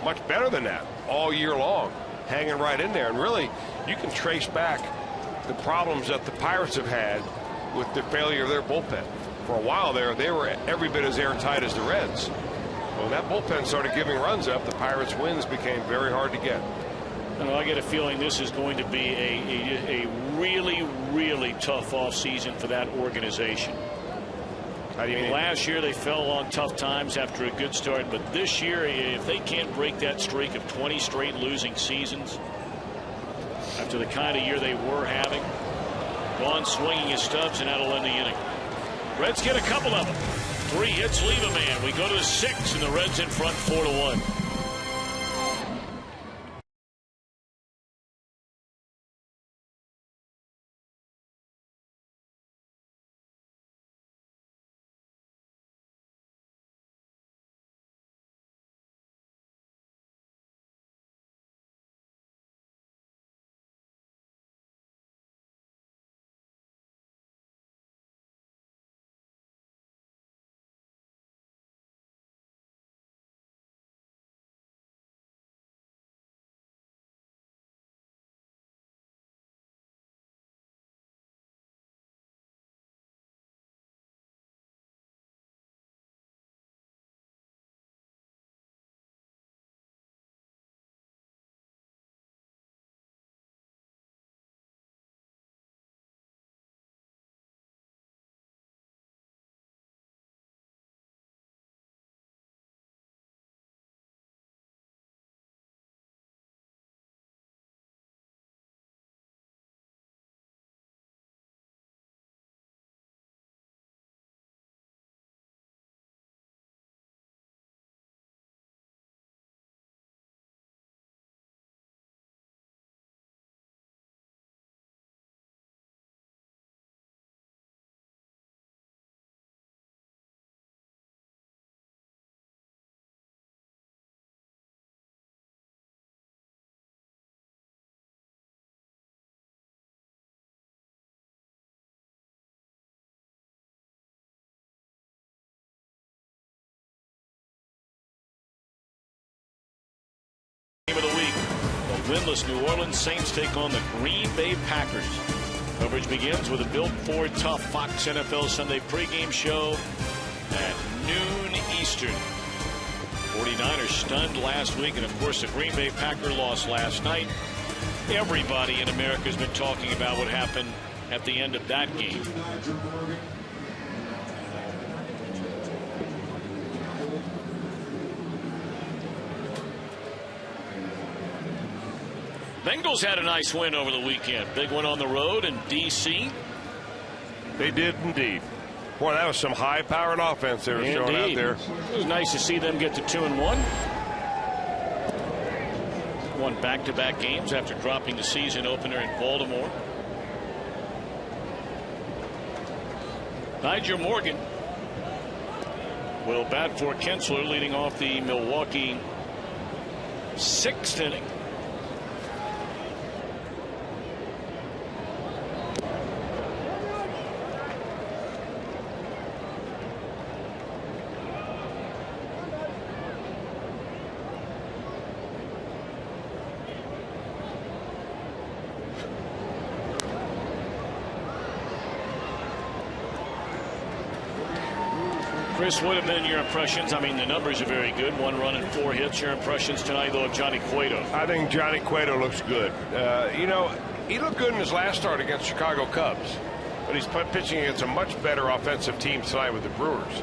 S2: much better than that all year long, hanging right in there. And really, you can trace back the problems that the Pirates have had with the failure of their bullpen. For a while there, they were every bit as airtight as the Reds. When that bullpen started giving runs up, the Pirates' wins became very hard to get.
S1: I get a feeling this is going to be a really, really tough offseason for that organization.
S2: How do you mean?
S1: Last year they fell on tough times after a good start, but this year, if they can't break that streak of 20 straight losing seasons after the kind of year they were having, gone swinging his Stubbs, and that'll end the inning. Reds get a couple of them. 3 hits leave a man. We go to the 6th, and the Reds in front 4-1. winless New Orleans Saints take on the Green Bay Packers. Coverage begins with a Built Ford Tough Fox NFL Sunday pregame show at noon Eastern. 49ers stunned last week, and of course the Green Bay Packer lost last night. Everybody in America has been talking about what happened at the end of that game. Bengals had a nice win over the weekend. Big one on the road in D.C.
S2: They did indeed. Boy, that was some high-powered offense they were showing out there.
S1: It was nice to see them get to 2-1. Won back-to-back games after dropping the season opener in Baltimore. Nigel Morgan will bat for Kinsler, leading off the Milwaukee 6th inning. Chris, what have been your impressions? I mean, the numbers are very good. 1 run and 4 hits. Your impressions tonight, though, of Johnny Cueto?
S2: I think Johnny Cueto looks good. You know, he looked good in his last start against Chicago Cubs, but he's pitching against a much better offensive team tonight with the Brewers.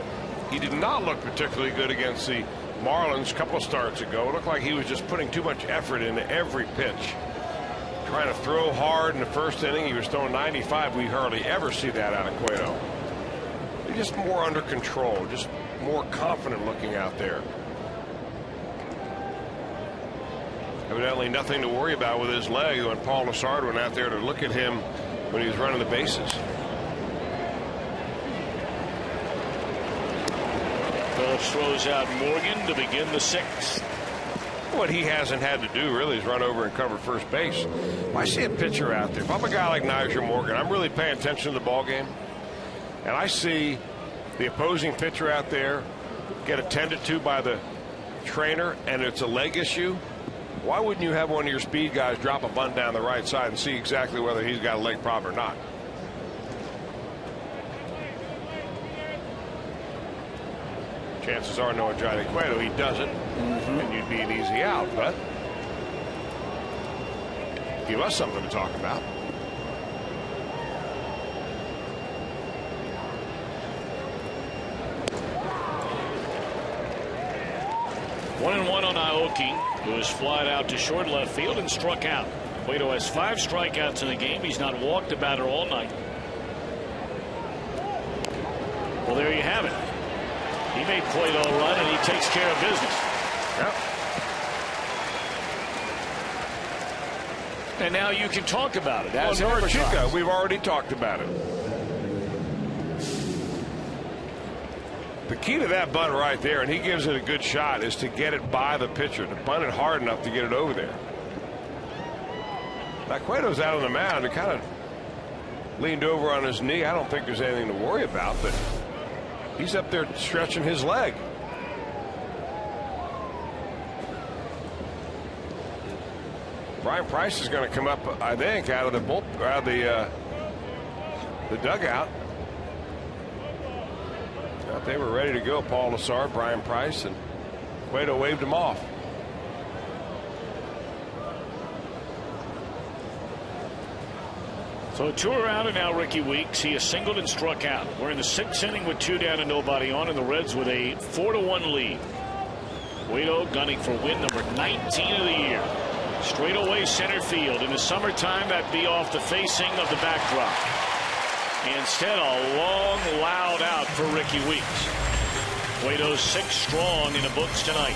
S2: He did not look particularly good against the Marlins a couple of starts ago. It looked like he was just putting too much effort into every pitch. Trying to throw hard in the first inning. He was throwing 95. We hardly ever see that out of Cueto. Just more under control, just more confident looking out there. Evidently nothing to worry about with his leg when Paul Lessard went out there to look at him when he was running the bases.
S1: Phillips throws out Morgan to begin the 6th.
S2: What he hasn't had to do really is run over and cover first base. If I see a pitcher out there, if I'm a guy like Nigel Morgan, I'm really paying attention to the ball game. And I see the opposing pitcher out there get attended to by the trainer, and it's a leg issue. Why wouldn't you have one of your speed guys drop a bunt down the right side and see exactly whether he's got a leg problem or not? Chances are, knowing Johnny Cueto, he doesn't, and you'd be an easy out, but give us something to talk about.
S1: 1-1 on Aoki, who was flied out to short left field and struck out. Cueto has 5 strikeouts in the game. He's not walked a batter all night. Well, there you have it. He made Cueto run, and he takes care of business. Yep. And now you can talk about it. As
S2: Chica, we've already talked about it. The key to that bunt right there, and he gives it a good shot, is to get it by the pitcher, to bunt it hard enough to get it over there. Now, Cueto's out on the mound and kind of leaned over on his knee. I don't think there's anything to worry about, but he's up there stretching his leg. Brian Price is going to come up, I think, out of the dugout. They were ready to go. Paul Lessard, Brian Price, and Cueto waved him off.
S1: So 2 around and now Ricky Weeks. He has singled and struck out. We're in the 6th inning with 2 down and nobody on, and the Reds with a 4-1 lead. Cueto gunning for win number 19 of the year. Straight away center field. In the summertime, that'd be off the facing of the backdrop. Instead, a long, loud out for Ricky Weeks. Cueto's 6 strong in the books tonight.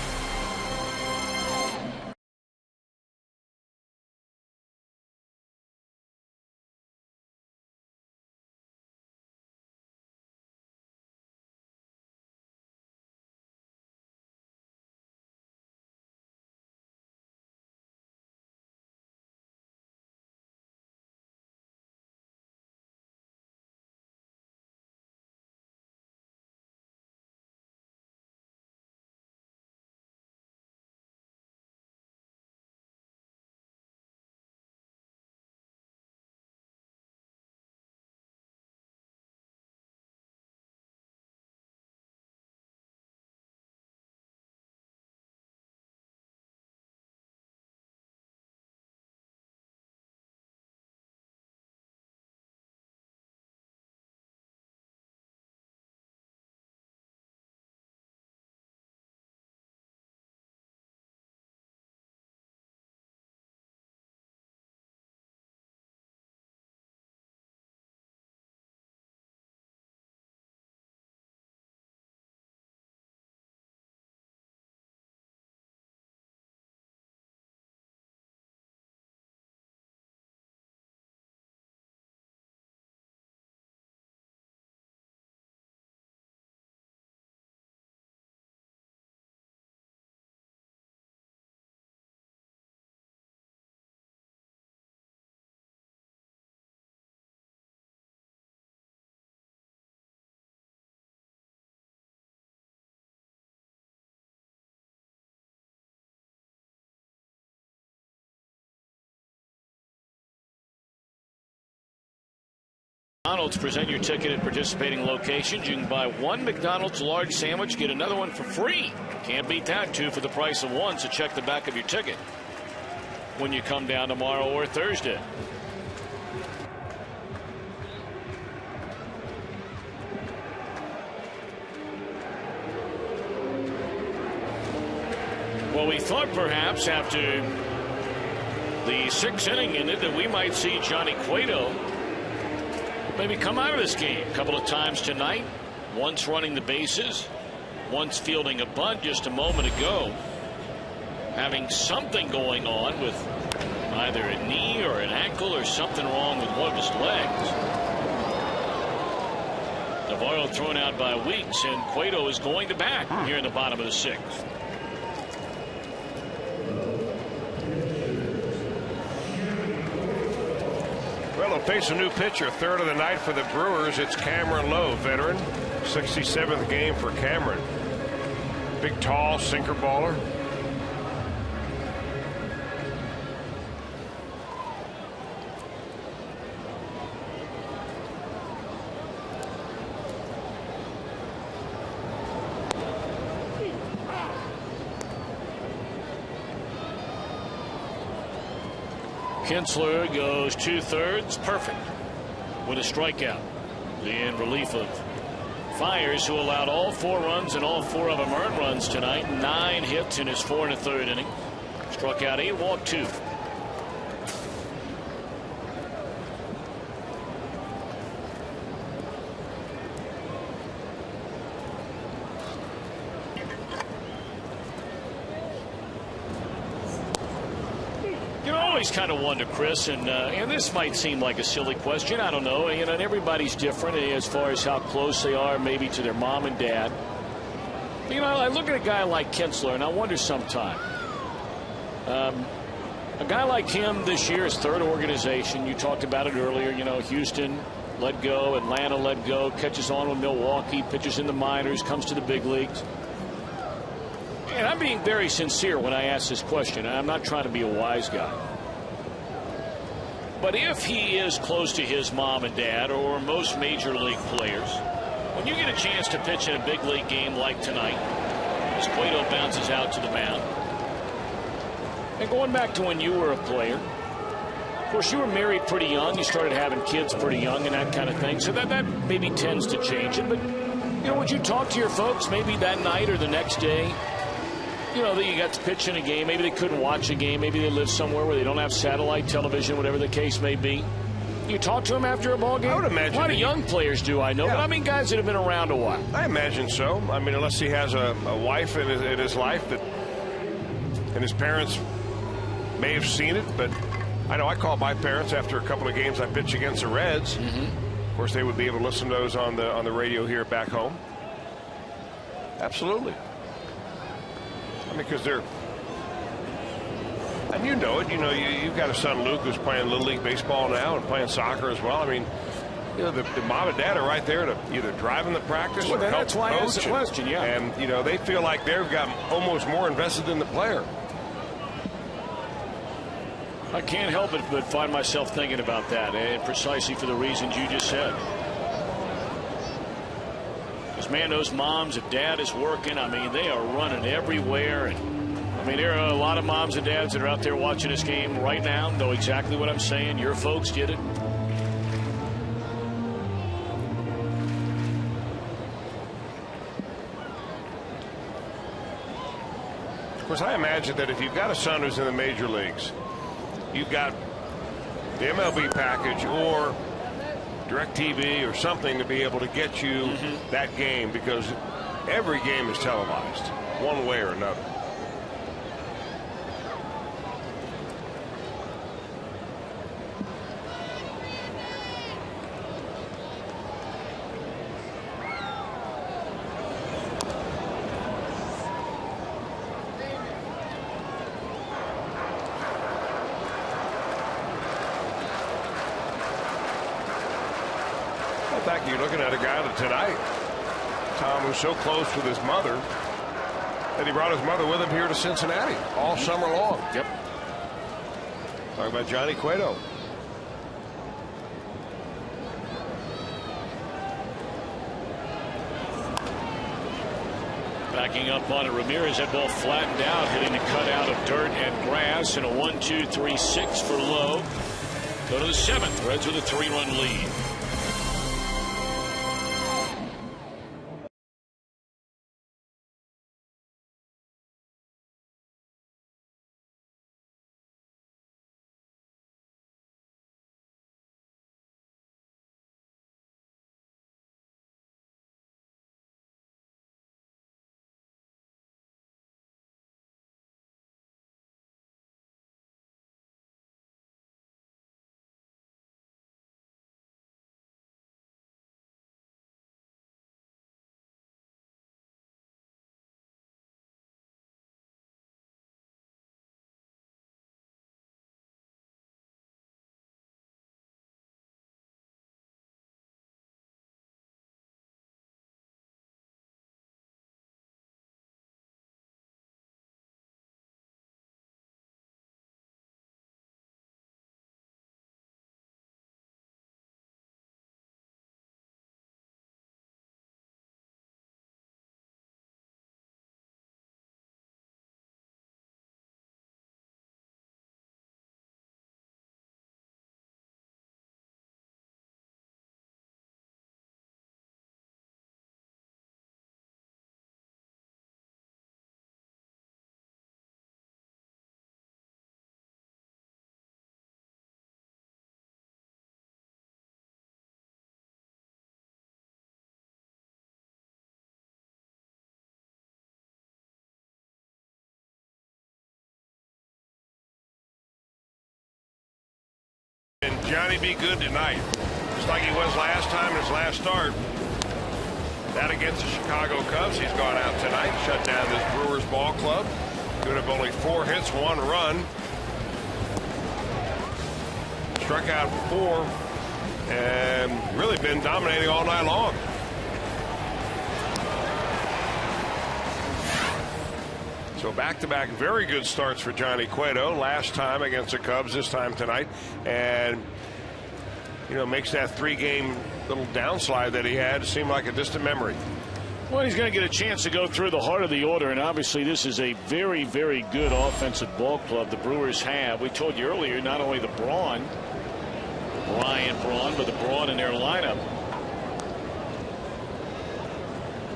S1: McDonald's, present your ticket at participating locations. You can buy one McDonald's large sandwich, get another one for free. Can't beat that, 2 for the price of 1, so check the back of your ticket when you come down tomorrow or Thursday. Well, we thought perhaps after the 6th inning ended that we might see Johnny Cueto maybe come out of this game a couple of times tonight. Once running the bases, once fielding a bunt just a moment ago. Having something going on with either a knee or an ankle or something wrong with one of his legs. Navarro thrown out by Weeks, and Cueto is going to bat here in the bottom of the 6th.
S2: Well, they'll face a new pitcher, 3rd of the night for the Brewers. It's Cameron Lowe, veteran. 67th game for Cameron. Big, tall sinker baller.
S1: Kinsler goes 2/3, perfect, with a strikeout. In relief of Fiers, who allowed all 4 runs and all 4 of them earned runs tonight. 9 hits in his 4 1/3 inning. Struck out 8, walked 2. Kind of wonder, Chris, and this might seem like a silly question. I don't know. And everybody's different as far as how close they are maybe to their mom and dad. I look at a guy like Kinsler, and I wonder sometime. A guy like him this year is 3rd organization. You talked about it earlier. Houston let go, Atlanta let go, catches on with Milwaukee, pitches in the minors, comes to the big leagues. And I'm being very sincere when I ask this question. I'm not trying to be a wise guy. But if he is close to his mom and dad, or most major league players, when you get a chance to pitch in a big league game like tonight, as Cueto bounces out to the mound, and going back to when you were a player, of course you were married pretty young, you started having kids pretty young and that kind of thing, so that maybe tends to change it. But would you talk to your folks maybe that night or the next day? That you got to pitch in a game. Maybe they couldn't watch a game. Maybe they live somewhere where they don't have satellite television, whatever the case may be. You talk to them after a ball game?
S2: I would imagine.
S1: A lot of young players do, I know. Yeah. But I mean guys that have been around a while.
S2: I imagine so. I mean, unless he has a wife in his life and his parents may have seen it. But I know I called my parents after a couple of games I pitched against the Reds. Of course, they would be able to listen to those on the radio here back home. Absolutely. Because they're, and you've got a son, Luke, who's playing Little League Baseball now and playing soccer as well. I mean, the mom and dad are right there to either drive in the practice or help coach.
S1: That's why I asked the question, yeah.
S2: And, they feel like they've got almost more invested than the player.
S1: I can't help it but find myself thinking about that, and precisely for the reasons you just said. Man, those moms and dad is working. I mean, they are running everywhere. And I mean, there are a lot of moms and dads that are out there watching this game right now, know exactly what I'm saying. Your folks did it.
S2: Of course, I imagine that if you've got a son who's in the major leagues, you've got the MLB package or DirecTV or something to be able to get you that game, because every game is televised one way or another. You're looking at a guy that tonight, Tom, was so close with his mother that he brought his mother with him here to Cincinnati all summer long.
S1: Yep.
S2: Talking about Johnny Cueto.
S1: Backing up on it, Ramirez. That ball flattened out, hitting the cutout of dirt and grass, and a 1-2-3-6 for Lowe. Go to the 7th. Reds with a 3-run lead.
S2: And Johnny be good tonight, just like he was last time in his last start. That against the Chicago Cubs. He's gone out tonight, shut down this Brewers ball club. Good of only 4 hits, 1 run. Struck out 4 and really been dominating all night long. So back-to-back very good starts for Johnny Cueto. Last time against the Cubs, this time tonight. And, you know, makes that 3-game little downslide that he had seem like a distant memory.
S1: Well, he's going to get a chance to go through the heart of the order, and obviously this is a very, very good offensive ball club the Brewers have. We told you earlier, not only the Braun, Ryan Braun, but the Braun in their lineup,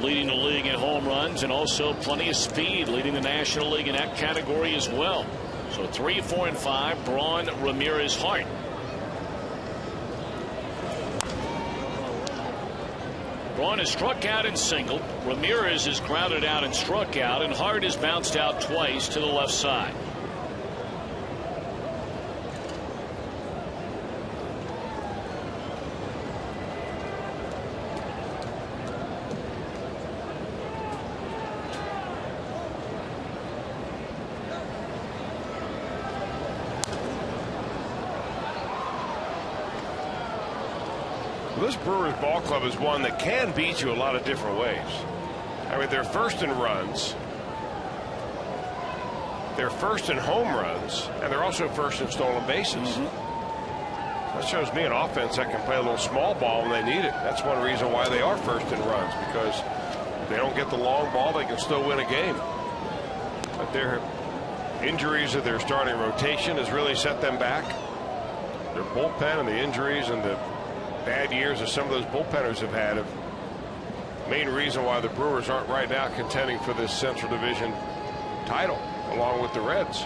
S1: leading the league in home runs, and also plenty of speed, leading the National League in that category as well. So 3, 4, and 5, Braun, Ramirez, Hart. Braun has struck out and singled. Ramirez is grounded out and struck out, and Hart has bounced out twice to the left side.
S2: This Brewers ball club is one that can beat you a lot of different ways. I mean, they're first in runs, they're first in home runs, and they're also first in stolen bases. That shows me an offense that can play a little small ball when they need it. That's one reason why they are first in runs, because if they don't get the long ball, they can still win a game. But their injuries of their starting rotation has really set them back. Their bullpen and the injuries and the bad years that some of those bullpenners have had have main reason why the Brewers aren't right now contending for this Central Division title along with the Reds.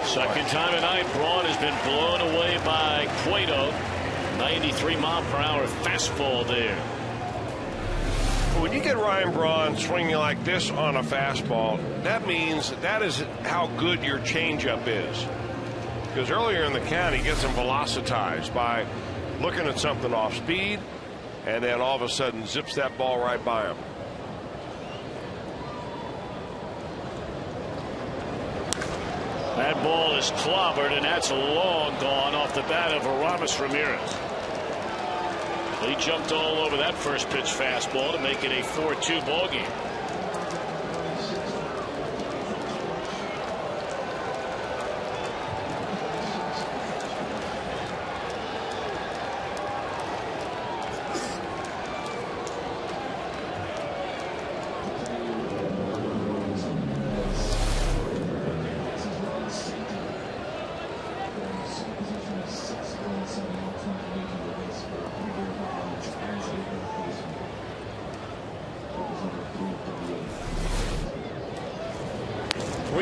S1: Second time tonight, Braun has been blown away by Cueto. 93-mile-per-hour fastball there.
S2: When you get Ryan Braun swinging like this on a fastball, that means that is how good your changeup is. Because earlier in the count, he gets him velocitized by looking at something off speed, and then all of a sudden zips that ball right by him.
S1: That ball is clobbered, and that's long gone off the bat of Aramis Ramirez. He jumped all over that first pitch fastball to make it a 4-2 ball game.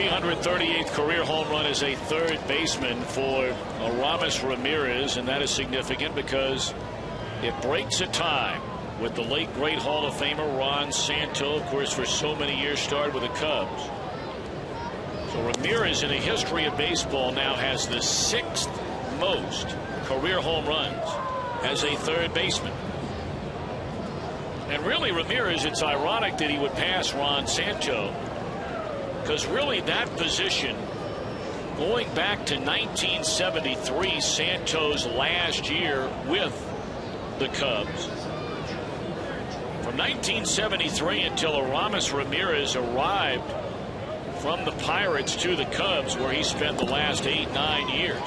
S1: 338th career home run as a third baseman for Aramis Ramirez, and that is significant because it breaks a tie with the late great Hall of Famer Ron Santo, of course, for so many years starred with the Cubs. So Ramirez in the history of baseball now has the 6th most career home runs as a third baseman. And really, Ramirez, it's ironic that he would pass Ron Santo, because really that position, going back to 1973, Santo's last year with the Cubs, from 1973 until Aramis Ramirez arrived from the Pirates to the Cubs, where he spent the last 8-9 years.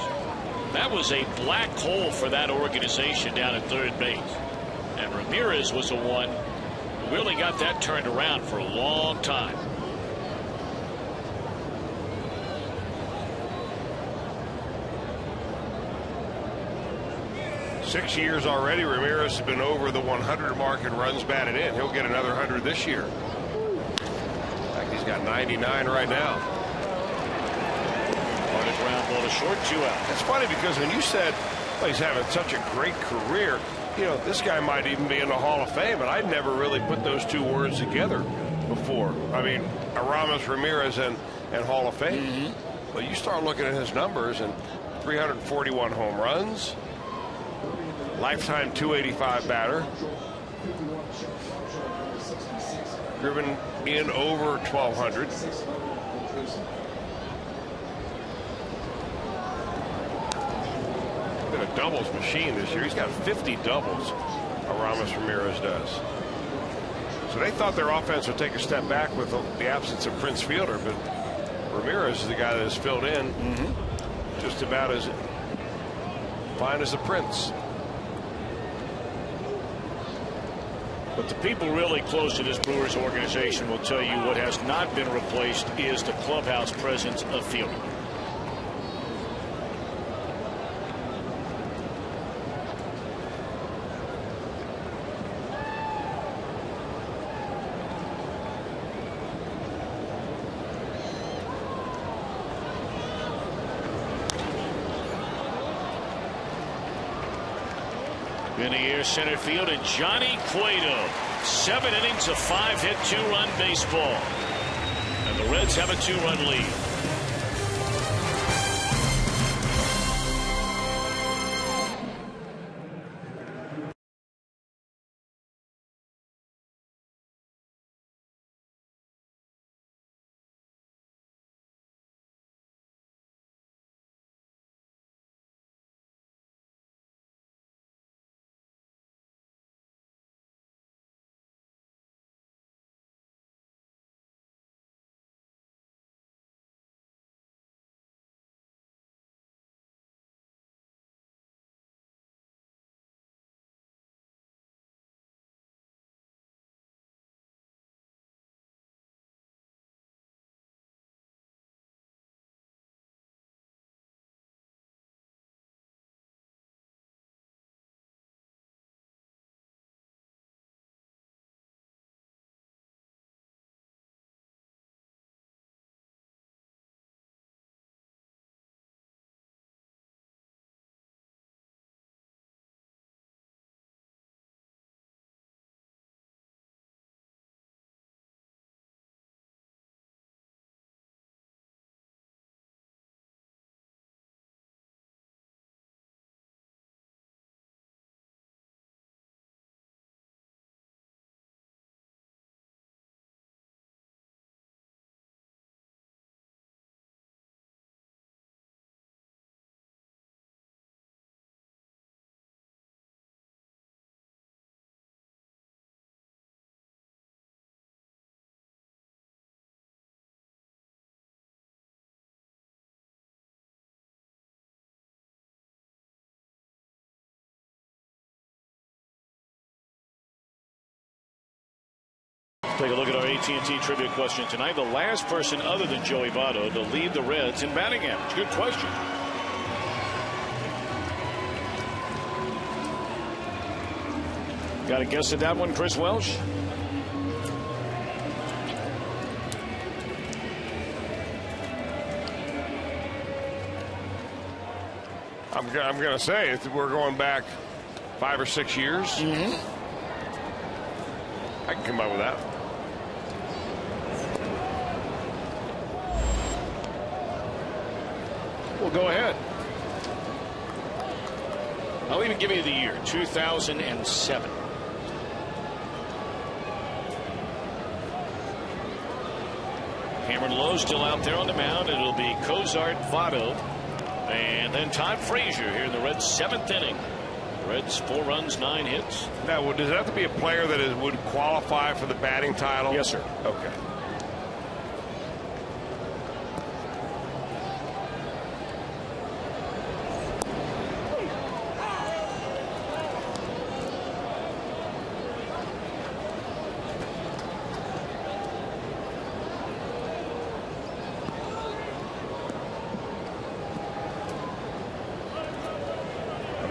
S1: That was a black hole for that organization down at third base. And Ramirez was the one who really got that turned around for a long time.
S2: Six years already, Ramirez has been over the 100 mark in runs batted in. He'll get another 100 this year. In fact, he's got 99 right now.
S1: Ground ball to short, 2 out.
S2: It's funny because when you said, well, he's having such a great career, you know, this guy might even be in the Hall of Fame, and I'd never really put those two words together before. I mean, Aramis Ramirez and Hall of Fame. But you start looking at his numbers, and 341 home runs, lifetime 285 batter, driven in over 1,200. A doubles machine this year. He's got 50 doubles, Aramis Ramirez does. So they thought their offense would take a step back with the absence of Prince Fielder, but Ramirez is the guy that has filled in just about as fine as the Prince.
S1: But the people really close to this Brewers organization will tell you what has not been replaced is the clubhouse presence of Fielder. In the air, center field, and Johnny Cueto. 7 innings of 5-hit, 2-run baseball. And the Reds have a 2-run lead. Take a look at our AT&T trivia question tonight. The last person other than Joey Votto to lead the Reds in batting average. Good question. Got a guess at that one, Chris Welsh?
S2: I'm going to say we're going back 5 or 6 years. I can come up with that.
S1: Well, go ahead. I'll even give you the year, 2007. Cameron Lowe still out there on the mound. It'll be Cozart, Votto, and then Todd Frazier here in the Reds' 7th inning. Reds 4 runs, 9 hits.
S2: Now, does it have to be a player that would qualify for the batting title?
S1: Yes, sir.
S2: Okay.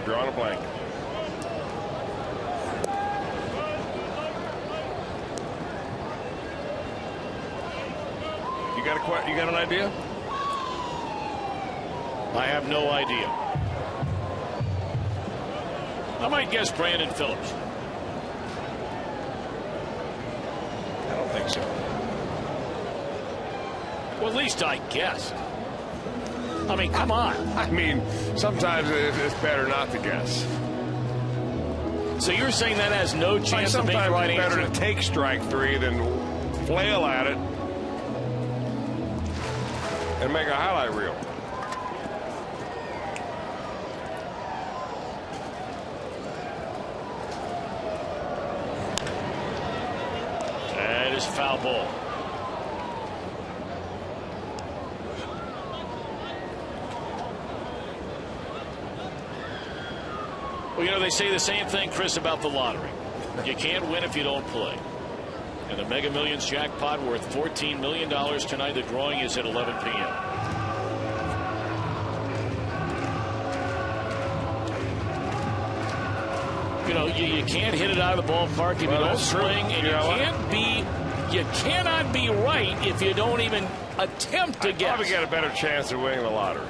S2: Drawing a blank. You got an idea?
S1: I have no idea. I might guess Brandon Phillips.
S2: I don't think so.
S1: Well, at least I guessed. I mean, come on.
S2: I mean, sometimes it's better not to guess.
S1: So you're saying that has no chance of being the right
S2: answer? Sometimes it's better to take strike 3 than flail at it and make a highlight reel.
S1: That is foul ball. Well, you know, they say the same thing, Chris, about the lottery. You can't win if you don't play. And the Mega Millions jackpot worth $14 million tonight. The drawing is at 11 p.m. You know, you can't hit it out of the ballpark if you don't swing, and you cannot be right if you don't even attempt to guess.
S2: Probably got a better chance of winning the lottery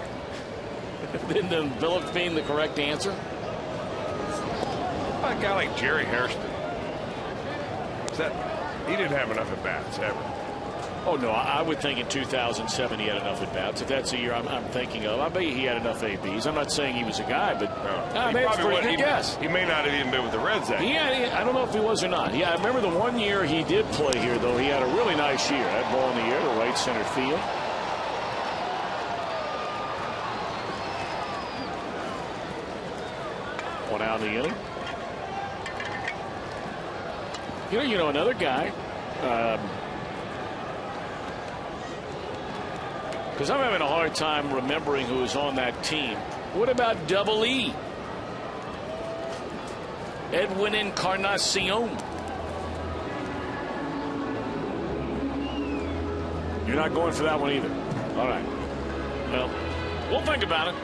S1: than Phillips being the correct answer.
S2: A guy like Jerry Hairston. He didn't have enough at bats ever.
S1: Oh no, I would think in 2007 he had enough at bats. If that's the year I'm thinking of, I bet he had enough ABs. I'm not saying he was a guy, but that's a pretty good guess.
S2: He may not have even been with the Reds that year.
S1: I don't know if he was or not. Yeah, I remember the one year he did play here, though. He had a really nice year. That ball in the air to right center field. One out in the inning. You know another guy. Because I'm having a hard time remembering who was on that team. What about Double E? Edwin Encarnacion. You're not going for that one either. All right. Well, we'll think about it.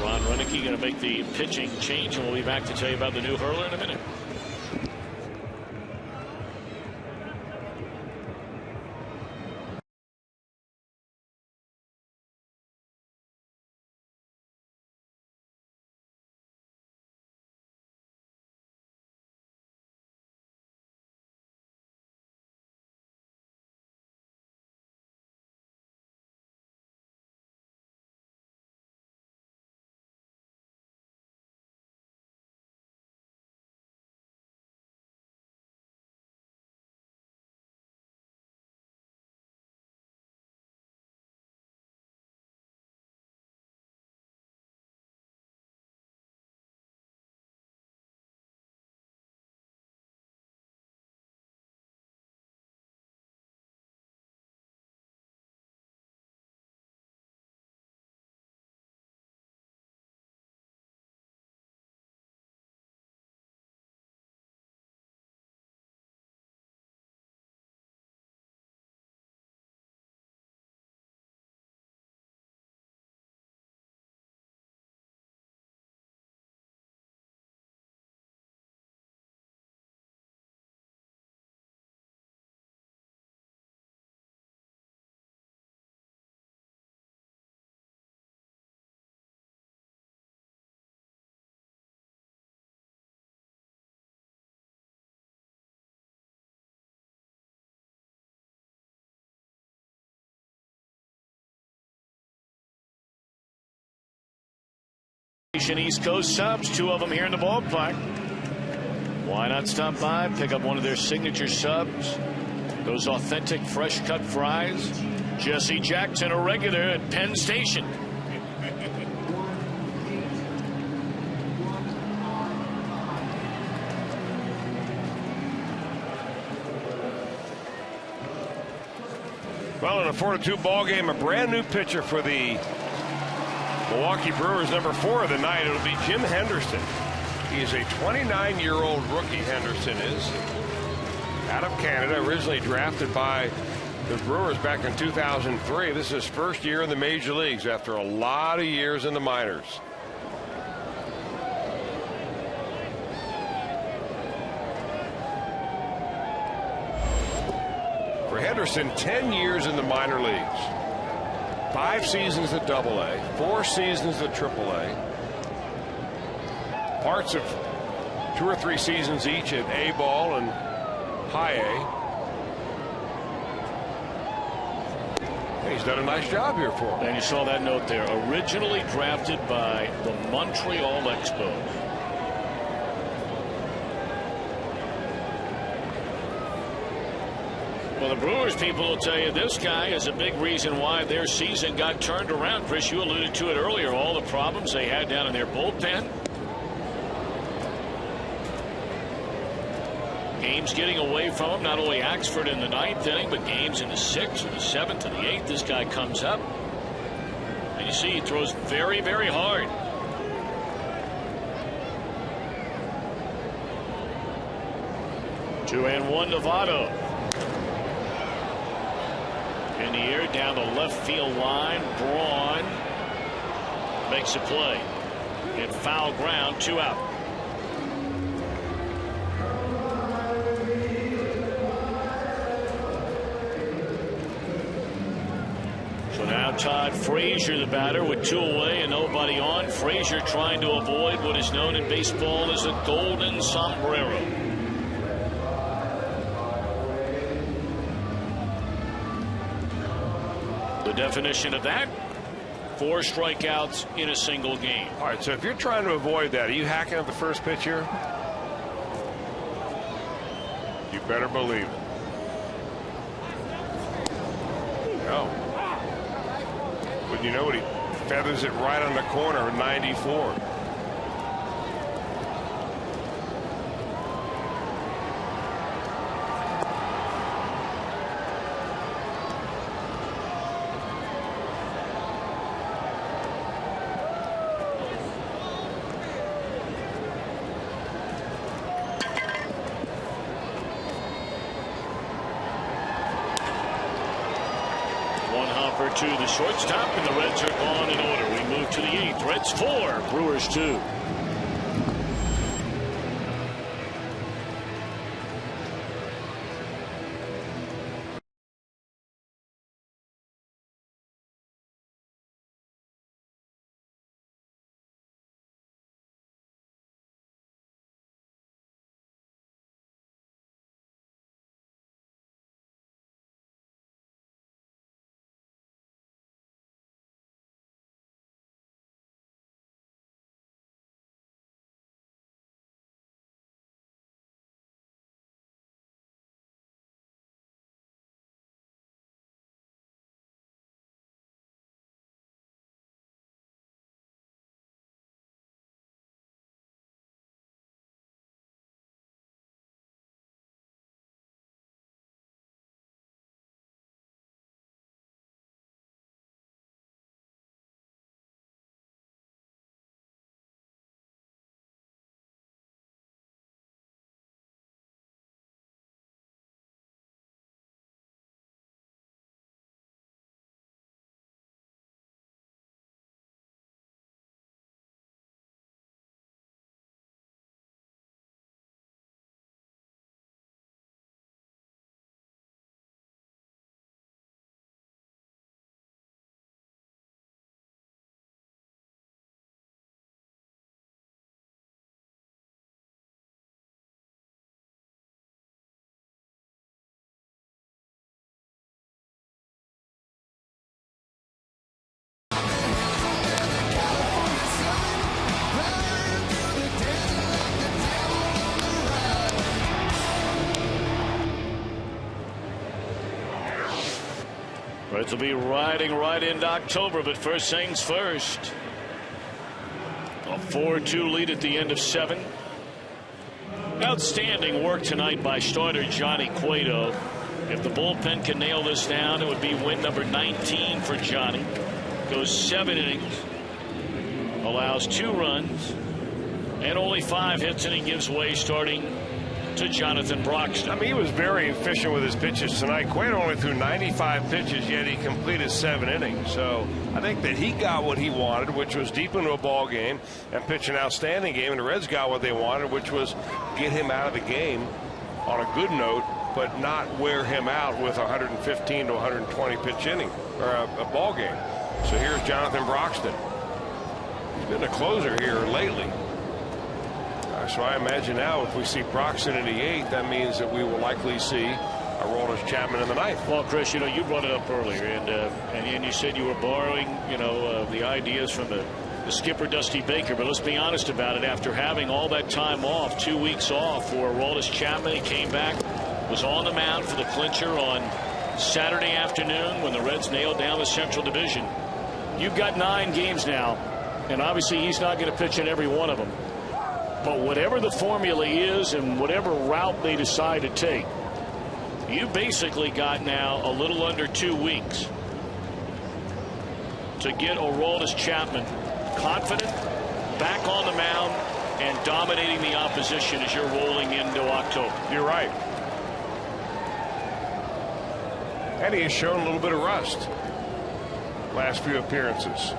S1: Ron Renicky going to make the pitching change, and we'll be back to tell you about the new hurler in a minute. East Coast subs, 2 of them here in the ballpark. Why not stop by, pick up one of their signature subs, those authentic fresh cut fries. Jesse Jackson, a regular at Penn Station.
S2: Well, in a 4-2 ball game, a brand new pitcher for the Milwaukee Brewers, number 4 of the night. It'll be Jim Henderson. He's a 29-year-old rookie. Henderson is out of Canada, originally drafted by the Brewers back in 2003. This is his first year in the major leagues after a lot of years in the minors. For Henderson, 10 years in the minor leagues. 5 seasons at AA, 4 seasons at AAA. Parts of 2 or 3 seasons each at A ball and high A. He's done a nice job here for him.
S1: And you saw that note there. Originally drafted by the Montreal Expos. Well, the Brewers people will tell you this guy is a big reason why their season got turned around. Chris, you alluded to it earlier, all the problems they had down in their bullpen. Games getting away from him, not only Axford in the 9th inning, but games in the 6th or the 7th or the 8th. This guy comes up, and you see he throws very, very hard. Two and one, Novato. In the air, down the left field line. Braun makes a play. In foul ground, 2 out. So now Todd Frazier, the batter, with 2 away and nobody on. Frazier trying to avoid what is known in baseball as a golden sombrero. The definition of that, 4 strikeouts in a single game.
S2: All right, so if you're trying to avoid that, are you hacking at the first pitch here? You better believe it. No. Wouldn't you know it, he feathers it right on the corner at 94.
S1: To the shortstop, and the Reds are gone in order. We move to the 8th. Reds 4, Brewers 2. Reds will be riding right into October, but first things first. A 4-2 lead at the end of 7. Outstanding work tonight by starter Johnny Cueto. If the bullpen can nail this down, it would be win number 19 for Johnny. Goes 7 innings, allows 2 runs, and only 5 hits, and he gives way starting to Jonathan Broxton.
S2: I mean, he was very efficient with his pitches tonight. Cueto only threw 95 pitches, yet he completed 7 innings. So I think that he got what he wanted, which was deep into a ball game and pitch an outstanding game. And the Reds got what they wanted, which was get him out of the game on a good note, but not wear him out with 115 to 120 pitch inning or a ball game. So here's Jonathan Broxton. He's been a closer here lately. So I imagine now if we see Broxton in the 8th, that means that we will likely see a Aroldis Chapman in the 9th.
S1: Well, Chris, you know, you brought it up earlier, and you said you were borrowing, the ideas from the skipper Dusty Baker. But let's be honest about it. After having all that time off, 2 weeks off for Aroldis Chapman, he came back, was on the mound for the clincher on Saturday afternoon when the Reds nailed down the Central Division. You've got 9 games now, and obviously he's not going to pitch in every one of them. But whatever the formula is and whatever route they decide to take, you basically got now a little under 2 weeks to get Aroldis Chapman confident, back on the mound, and dominating the opposition as you're rolling into October.
S2: You're right. And he has shown a little bit of rust last few appearances.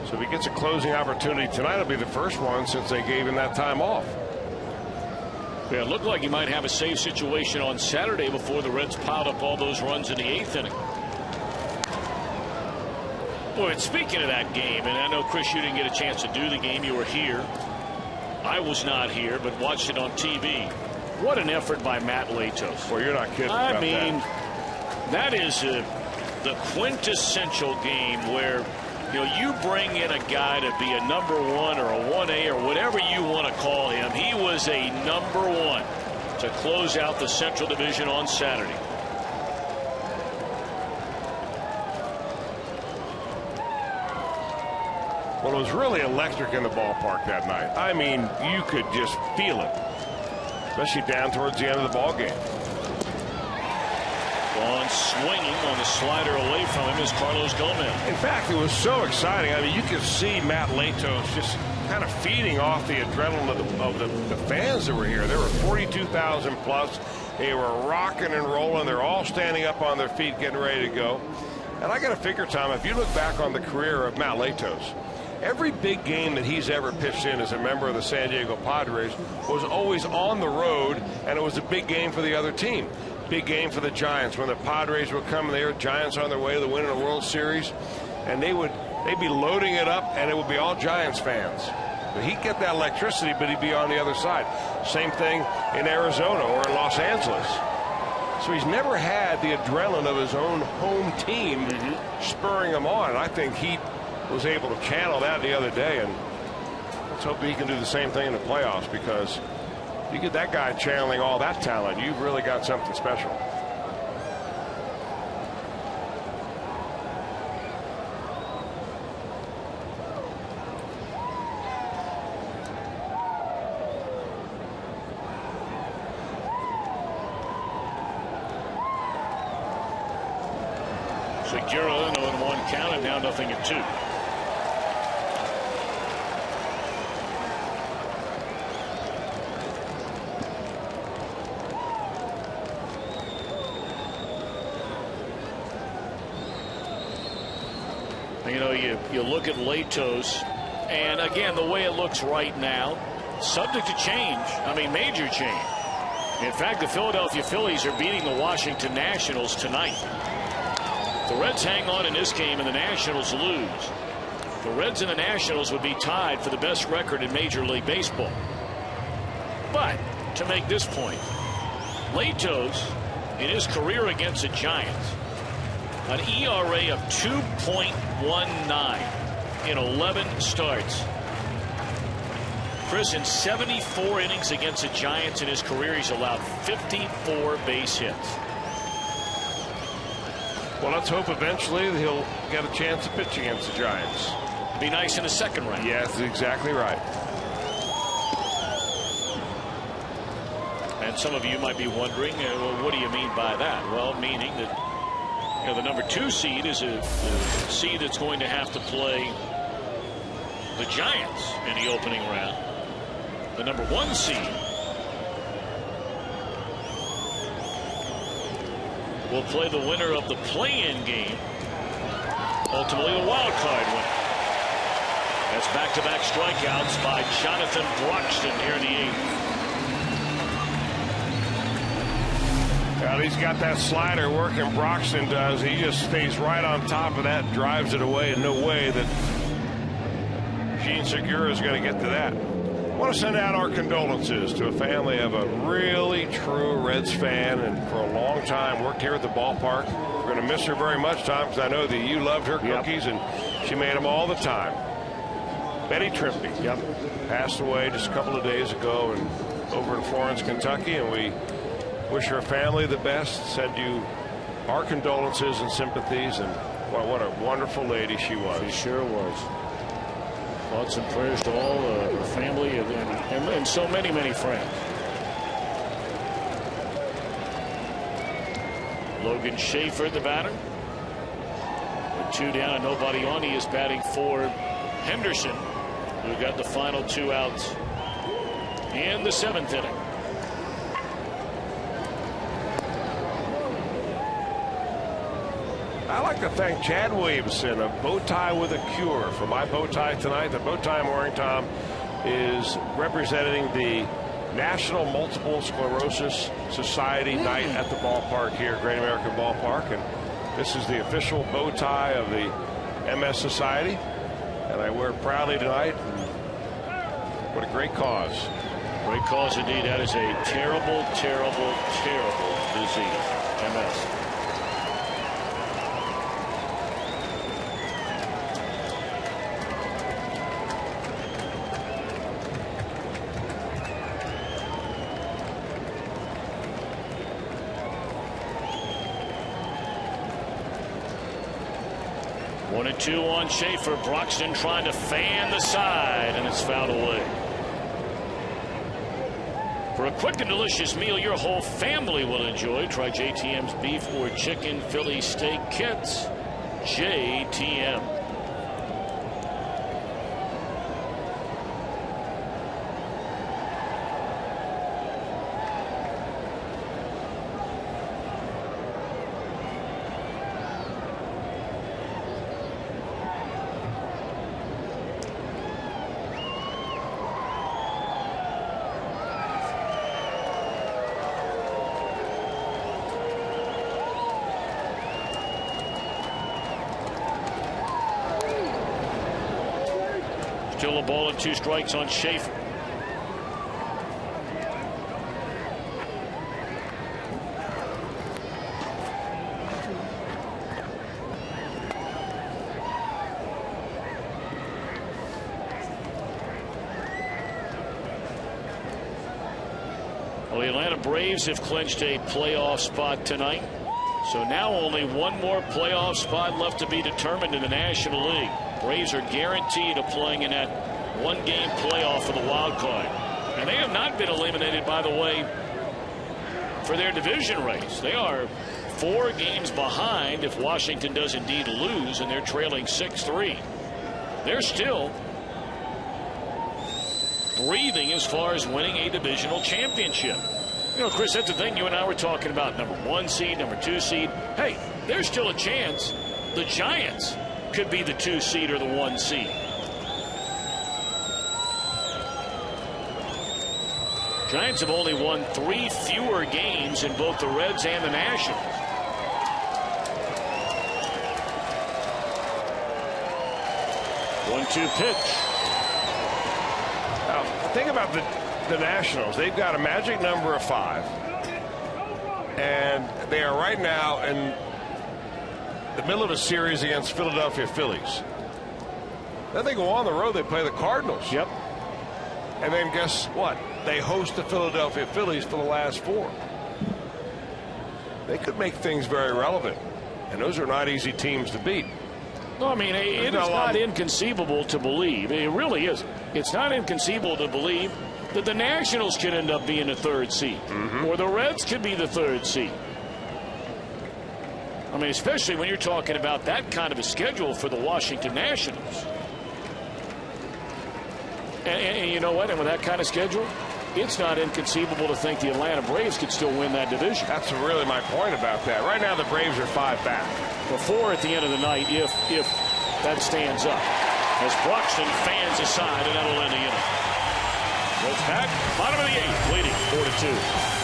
S2: So if he gets a closing opportunity tonight, it'll be the first one since they gave him that time off.
S1: Yeah, it looked like he might have a save situation on Saturday before the Reds piled up all those runs in the 8th inning. Boy, and speaking of that game, and I know, Chris, you didn't get a chance to do the game. You were here. I was not here, but watched it on TV. What an effort by Matt Latos.
S2: Well, you're not kidding about
S1: that is the quintessential game where you bring in a guy to be a number 1 or a 1A or whatever you want to call him. He was a number 1 to close out the Central Division on Saturday.
S2: Well, it was really electric in the ballpark that night. I mean, you could just feel it, especially down towards the end of the ball game.
S1: On swinging on the slider away from him is Carlos Gomez.
S2: In fact, it was so exciting. I mean, you could see Matt Latos just kind of feeding off the adrenaline of the fans that were here. There were 42,000 plus. They were rocking and rolling. They're all standing up on their feet, getting ready to go. And I got to figure, Tom, if you look back on the career of Matt Latos, every big game that he's ever pitched in as a member of the San Diego Padres was always on the road, and it was a big game for the other team. Big game for the Giants when the Padres were coming. They were Giants on their way to the win of the World Series, and they'd be loading it up, and it would be all Giants fans. But he'd get that electricity, but he'd be on the other side. Same thing in Arizona or in Los Angeles. So he's never had the adrenaline of his own home team spurring him on. And I think he was able to channel that the other day, and let's hope that he can do the same thing in the playoffs, because you get that guy channeling all that talent, you've really got something special.
S1: Segura, 0-1 count, and now 0-2. You look at Latos, and again, the way it looks right now, subject to change. I mean, major change. In fact, the Philadelphia Phillies are beating the Washington Nationals tonight. The Reds hang on in this game, and the Nationals lose. The Reds and the Nationals would be tied for the best record in Major League Baseball. But to make this point, Latos, in his career against the Giants, an ERA of 2.19 in 11 starts. Chris, in 74 innings against the Giants in his career, he's allowed 54 base hits.
S2: Well, let's hope eventually he'll get a chance to pitch against the Giants.
S1: Be nice in the second round.
S2: Yeah, that's exactly right.
S1: And some of you might be wondering, well, what do you mean by that? Well, meaning that the number 2 seed is a seed that's going to have to play the Giants in the opening round. The number 1 seed will play the winner of the play-in game, ultimately the wild card winner. That's back-to-back strikeouts by Jonathan Broxton here in the 8th.
S2: Well, he's got that slider working. Broxton does. He just stays right on top of that, drives it away, and no way that Gene Segura is going to get to that. I want to send out our condolences to a family of a really true Reds fan, and for a long time worked here at the ballpark. We're going to miss her very much, Tom, because I know that you loved her cookies, and she made them all the time. Betty Trimpe passed away just a couple of days ago and over in Florence, Kentucky, and we wish her family the best. Send you our condolences and sympathies, and what a wonderful lady she was.
S1: She sure was. Thoughts and prayers to all her family and so many, many friends. Logan Schaefer, the batter. With 2 down and nobody on, he is batting for Henderson, who got the final 2 outs in the 7th inning.
S2: I'd like to thank Chad Williamson of Bow Tie with a Cure for my bow tie tonight. The bow tie I'm wearing, Tom, is representing the National Multiple Sclerosis Society night at the ballpark here, Great American Ballpark. And this is the official bow tie of the MS Society. And I wear it proudly tonight. And what a great cause.
S1: Great cause indeed. That is a terrible, terrible, terrible disease, MS. One and 2 on Schaefer. Broxton trying to fan the side, and it's fouled away. For a quick and delicious meal your whole family will enjoy, try JTM's beef or chicken Philly steak kits. JTM. Still a ball and 2 strikes on Schaefer. Well, the Atlanta Braves have clinched a playoff spot tonight. So now only one more playoff spot left to be determined in the National League. Braves are guaranteed of playing in that one-game playoff for the wild card. And they have not been eliminated, by the way, for their division race. They are 4 games behind if Washington does indeed lose, and they're trailing 6-3. They're still breathing as far as winning a divisional championship. You know, Chris, that's the thing you and I were talking about. Number 1 seed, number 2 seed. Hey, there's still a chance the Giants could be the 2 seed or the 1 seed. Giants have only won 3 fewer games in both the Reds and the Nationals. One-two pitch.
S2: Now, think about the Nationals. They've got a magic number of 5. And they are right now in the middle of a series against Philadelphia Phillies. Then they go on the road. They play the Cardinals.
S1: Yep.
S2: And then guess what? They host the Philadelphia Phillies for the last 4. They could make things very relevant. And those are not easy teams to beat.
S1: No, I mean, it is not inconceivable to believe. It really is. It's not inconceivable to believe that the Nationals could end up being the 3rd seed. Or the Reds could be the 3rd seed. I mean, especially when you're talking about that kind of a schedule for the Washington Nationals. And you know what? And with that kind of schedule, it's not inconceivable to think the Atlanta Braves could still win that division.
S2: That's really my point about that. Right now, the Braves are 5 back.
S1: The 4 at the end of the night, if that stands up. As Broxton fans aside, and that'll end the inning. Reds back, bottom of the 8th, leading 4-2.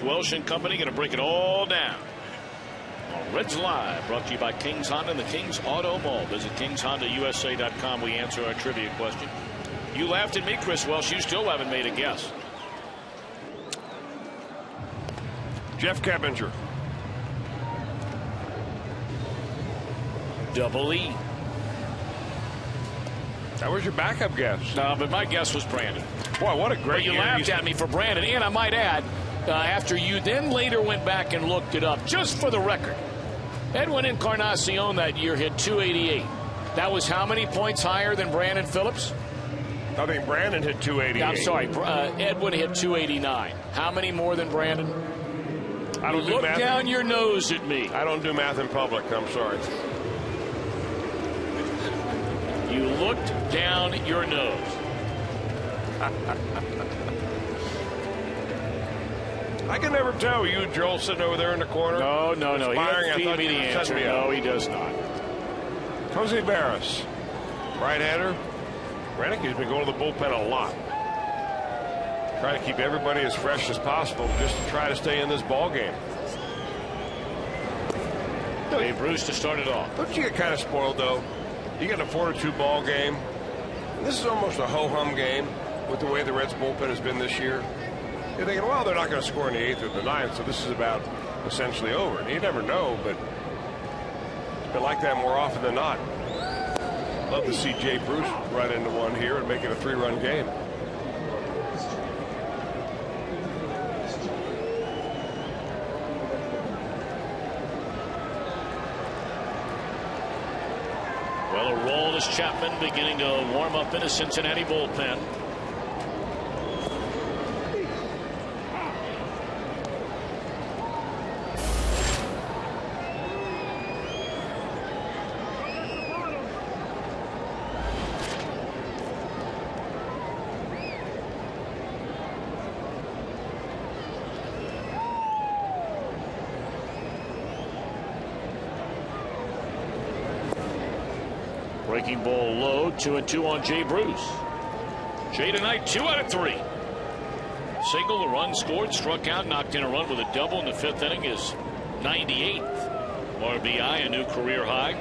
S1: Welsh and Company going to break it all down on Reds Live, brought to you by Kings Honda and the Kings Auto Mall. Visit KingsHondaUSA.com. We answer our trivia question. You laughed at me, Chris Welsh. You still haven't made a guess.
S2: Jeff Keppinger.
S1: Double E.
S2: That was your backup guess.
S1: No, but my guess was Brandon.
S2: Boy, what a great
S1: year. You laughed at me for Brandon, and I might add, after you then later went back and looked it up, just for the record, Edwin Encarnacion that year hit 288. That was how many points higher than Brandon Phillips?
S2: I think Brandon hit 288.
S1: I'm sorry, Edwin hit 289. How many more than Brandon?
S2: I don't
S1: look down your nose at me.
S2: I don't do math in public. I'm sorry.
S1: You looked down your nose.
S2: I can never tell. You, Joel, sitting over there in the corner.
S1: No. He doesn't feed me the answer. No, he does not.
S2: Jose Barris, right-hander. Renick's been going to the bullpen a lot. Trying to keep everybody as fresh as possible just to try to stay in this ball game.
S1: Dave Bruce to start it off.
S2: Don't you get kind of spoiled, though? You get a 4-2 ball game. This is almost a ho-hum game with the way the Reds bullpen has been this year. You're thinking, well, they're not going to score in the 8th or the 9th, so this is about essentially over. And you never know, but it's been like that more often than not. Love to see Jay Bruce run into one here and make it a 3-run game.
S1: Well, Aroldis Chapman beginning to warm up in a Cincinnati bullpen. Breaking ball low, 2-2 on Jay Bruce. Jay tonight, 2 out of 3. Single, a run scored, struck out, knocked in a run with a double in the 5th inning. His 98th RBI, a new career high.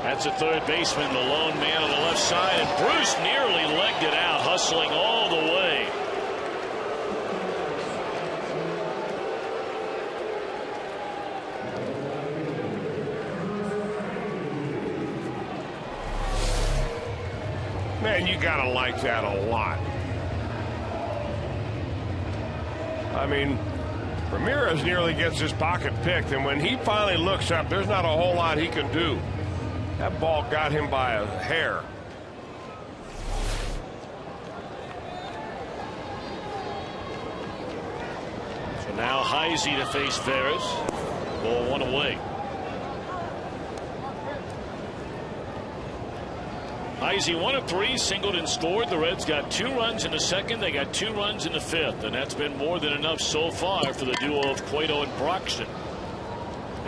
S1: That's a third baseman, the lone man on the left side, and Bruce nearly legged it out, hustling all the way.
S2: Man, you gotta like that a lot. I mean, Ramirez nearly gets his pocket picked, and when he finally looks up, there's not a whole lot he can do. That ball got him by a hair.
S1: So now Heisey to face Veras. Ball 1 away. Heisey 1 of 3, singled and scored. The Reds got 2 runs in the 2nd. They got 2 runs in the 5th, and that's been more than enough so far for the duo of Cueto and Broxton.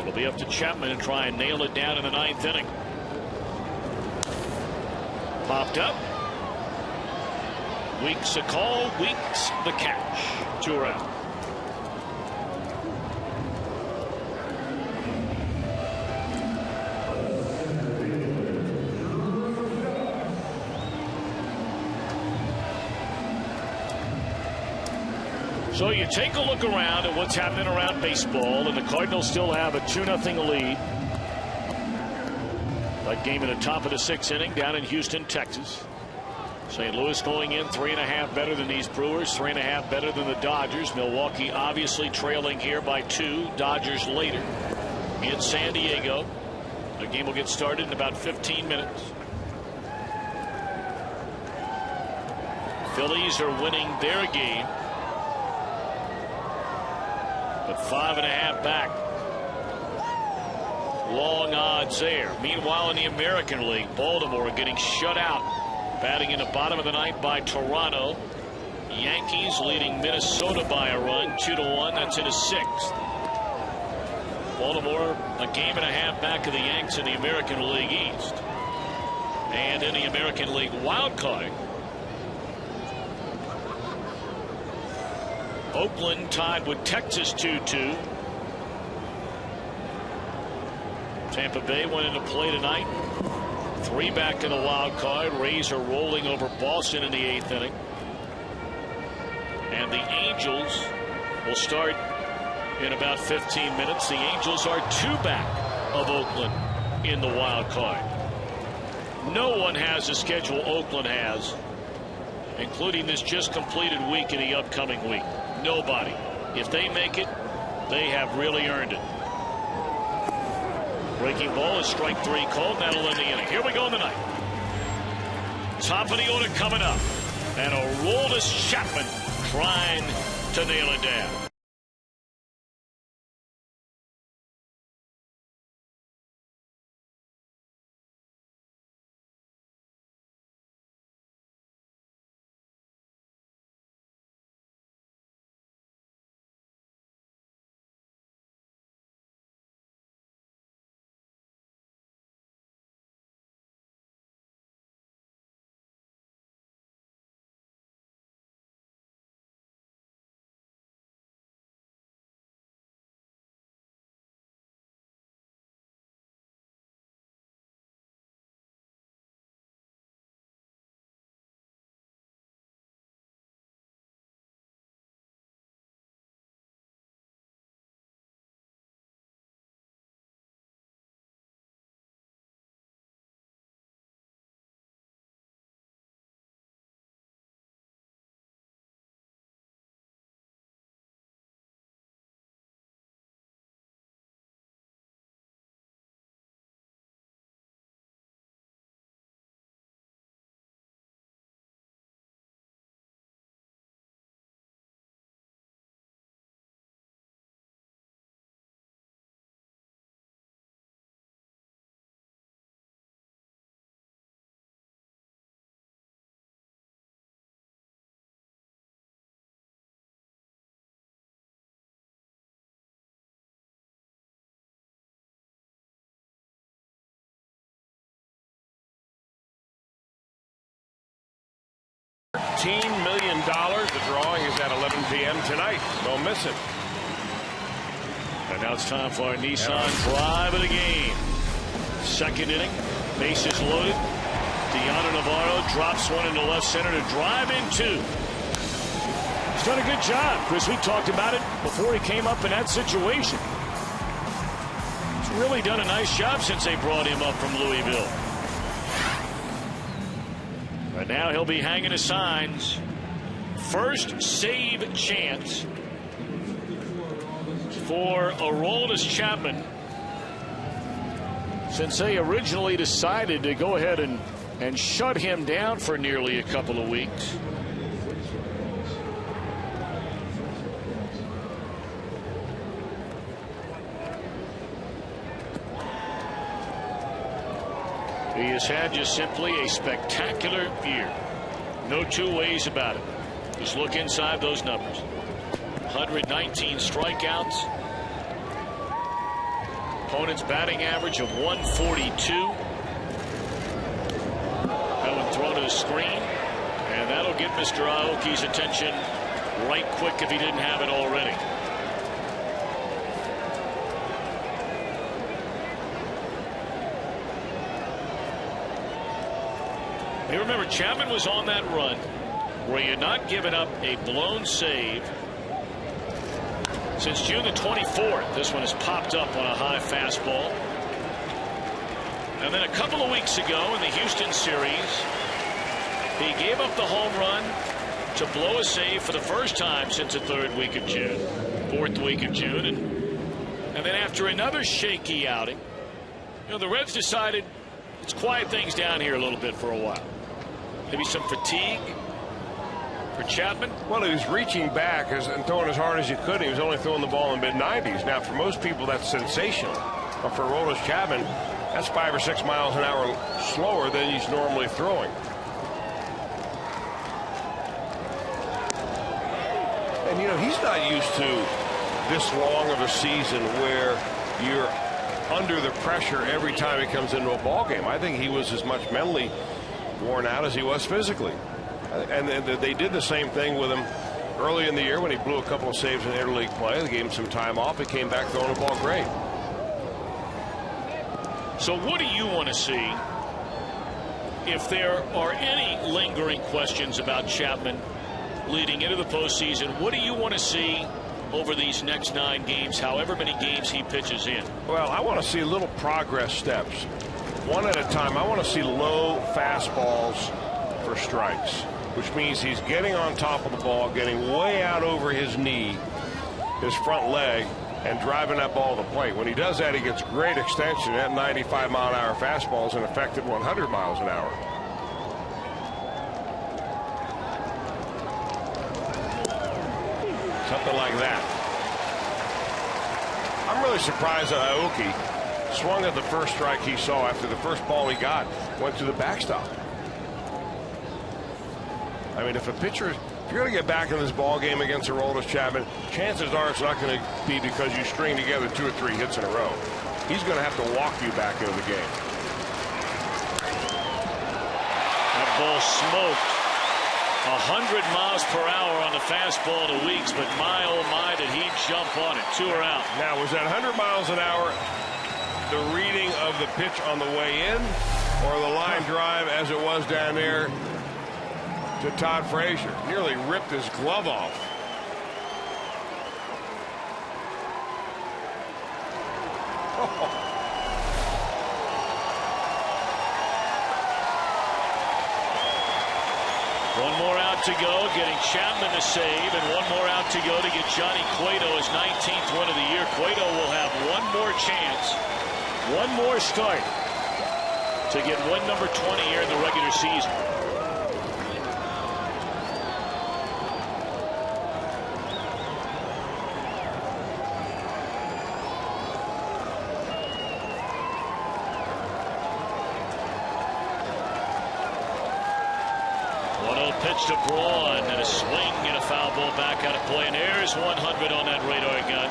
S1: It'll be up to Chapman to try and nail it down in the 9th inning. Popped up. Weeks a call, Weeks the catch. 2 out. So you take a look around at what's happening around baseball, and the Cardinals still have a 2-0 lead. That game in the top of the 6th inning down in Houston, Texas. St. Louis going in 3.5 better than these Brewers, 3.5 better than the Dodgers. Milwaukee obviously trailing here by 2. Dodgers later in San Diego. The game will get started in about 15 minutes. Phillies are winning their game, but 5.5 back. Long odds there. Meanwhile, in the American League, Baltimore getting shut out, batting in the bottom of the 9th by Toronto. Yankees leading Minnesota by a run, 2-1. That's in a 6th. Baltimore a game and a half back of the Yanks in the American League East. And in the American League wild card, Oakland tied with Texas 2-2. Tampa Bay went into play tonight. 3 back in the wild card. Rays are rolling over Boston in the 8th inning. And the Angels will start in about 15 minutes. The Angels are 2 back of Oakland in the wild card. No one has the schedule Oakland has, including this just completed week and the upcoming week. Nobody. If they make it, they have really earned it. Breaking ball is strike 3 called. That'll end the inning. Here we go in the 9th. Top of the order coming up. And Aroldis Chapman trying to nail it down.
S2: million. The drawing is at 11 p.m. tonight. Don't miss it.
S1: And now it's time for our Nissan drive of the game. Second inning, bases loaded. Deanna Navarro drops one into left center to drive in 2. He's done a good job. Chris, we talked about it before he came up in that situation. He's really done a nice job since they brought him up from Louisville. But now he'll be hanging his signs. First save chance for Aroldis Chapman since they originally decided to go ahead and shut him down for nearly a couple of weeks. He has had just simply a spectacular year. No two ways about it. Just look inside those numbers. 119 strikeouts. Opponent's batting average of 142. That one thrown to the screen. And that'll get Mr. Aoki's attention right quick if he didn't have it already. You remember Chapman was on that run where he had not given up a blown save since June the 24th. This one has popped up on a high fastball. And then a couple of weeks ago in the Houston series, he gave up the home run to blow a save for the first time since the 4th week of June. And then after another shaky outing, the Reds decided let's quiet things down here a little bit for a while. Maybe some fatigue for Chapman.
S2: Well, he was reaching back and throwing as hard as he could. He was only throwing the ball in mid-90s. Now, for most people, that's sensational. But for Aroldis Chapman, that's 5 or 6 miles an hour slower than he's normally throwing. And, he's not used to this long of a season where you're under the pressure every time he comes into a ball game. I think he was as much mentally worn out as he was physically. And they did the same thing with him early in the year when he blew a couple of saves in interleague play. They gave him some time off. He came back throwing the ball great.
S1: So what do you want to see if there are any lingering questions about Chapman leading into the postseason? What do you want to see over these next 9 games, however many games he pitches in?
S2: Well, I want to see little progress steps, one at a time. I want to see low fastballs for strikes, which means he's getting on top of the ball, getting way out over his knee, his front leg, and driving that ball to the plate. When he does that, he gets great extension. That 95-mile-an-hour fastball is an effective 100 miles an hour. Something like that. I'm really surprised that Aoki swung at the first strike he saw after the first ball he got went to the backstop. I mean, if you're going to get back in this ball game against Aroldis Chapman, chances are it's not going to be because you string together 2 or 3 hits in a row. He's going to have to walk you back into the game.
S1: That ball smoked 100 miles per hour on the fastball to Weeks, but my oh my did he jump on it. 2 are out.
S2: Now, was that 100 miles an hour the reading of the pitch on the way in, or the line drive as it was down there to Todd Frazier? Nearly ripped his glove off.
S1: One more out to go, getting Chapman to save, and one more out to go to get Johnny Cueto his 19th win of the year. Cueto will have one more chance, one more start to get win number 20 here in the regular season. Pitch to Braun and a swing and a foul ball back out of play, and there's 100 on that radar gun.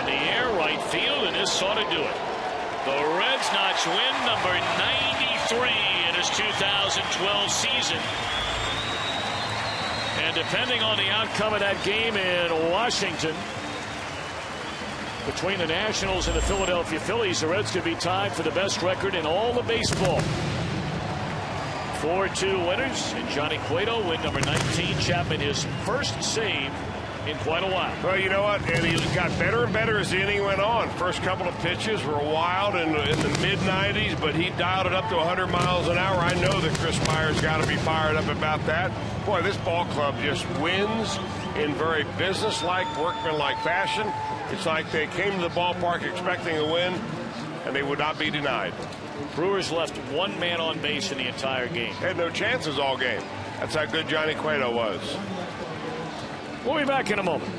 S1: in the air, right field, and this ought to do it. The Reds notch win number 93 in his 2012 season. And depending on the outcome of that game in Washington between the Nationals and the Philadelphia Phillies, the Reds could be tied for the best record in all of baseball. 4-2 winners, and Johnny Cueto win number 19. Chapman his first save in quite a while.
S2: Well, you know what? And he got better and better as the inning went on. First couple of pitches were wild in the mid-90s, but he dialed it up to 100 miles an hour. I know that Chris Myers got to be fired up about that. Boy, this ball club just wins in very business-like, workman-like fashion. It's like they came to the ballpark expecting a win, and they would not be denied.
S1: Brewers left one man on base in the entire game.
S2: Had no chances all game. That's how good Johnny Cueto was.
S1: We'll be back in a moment.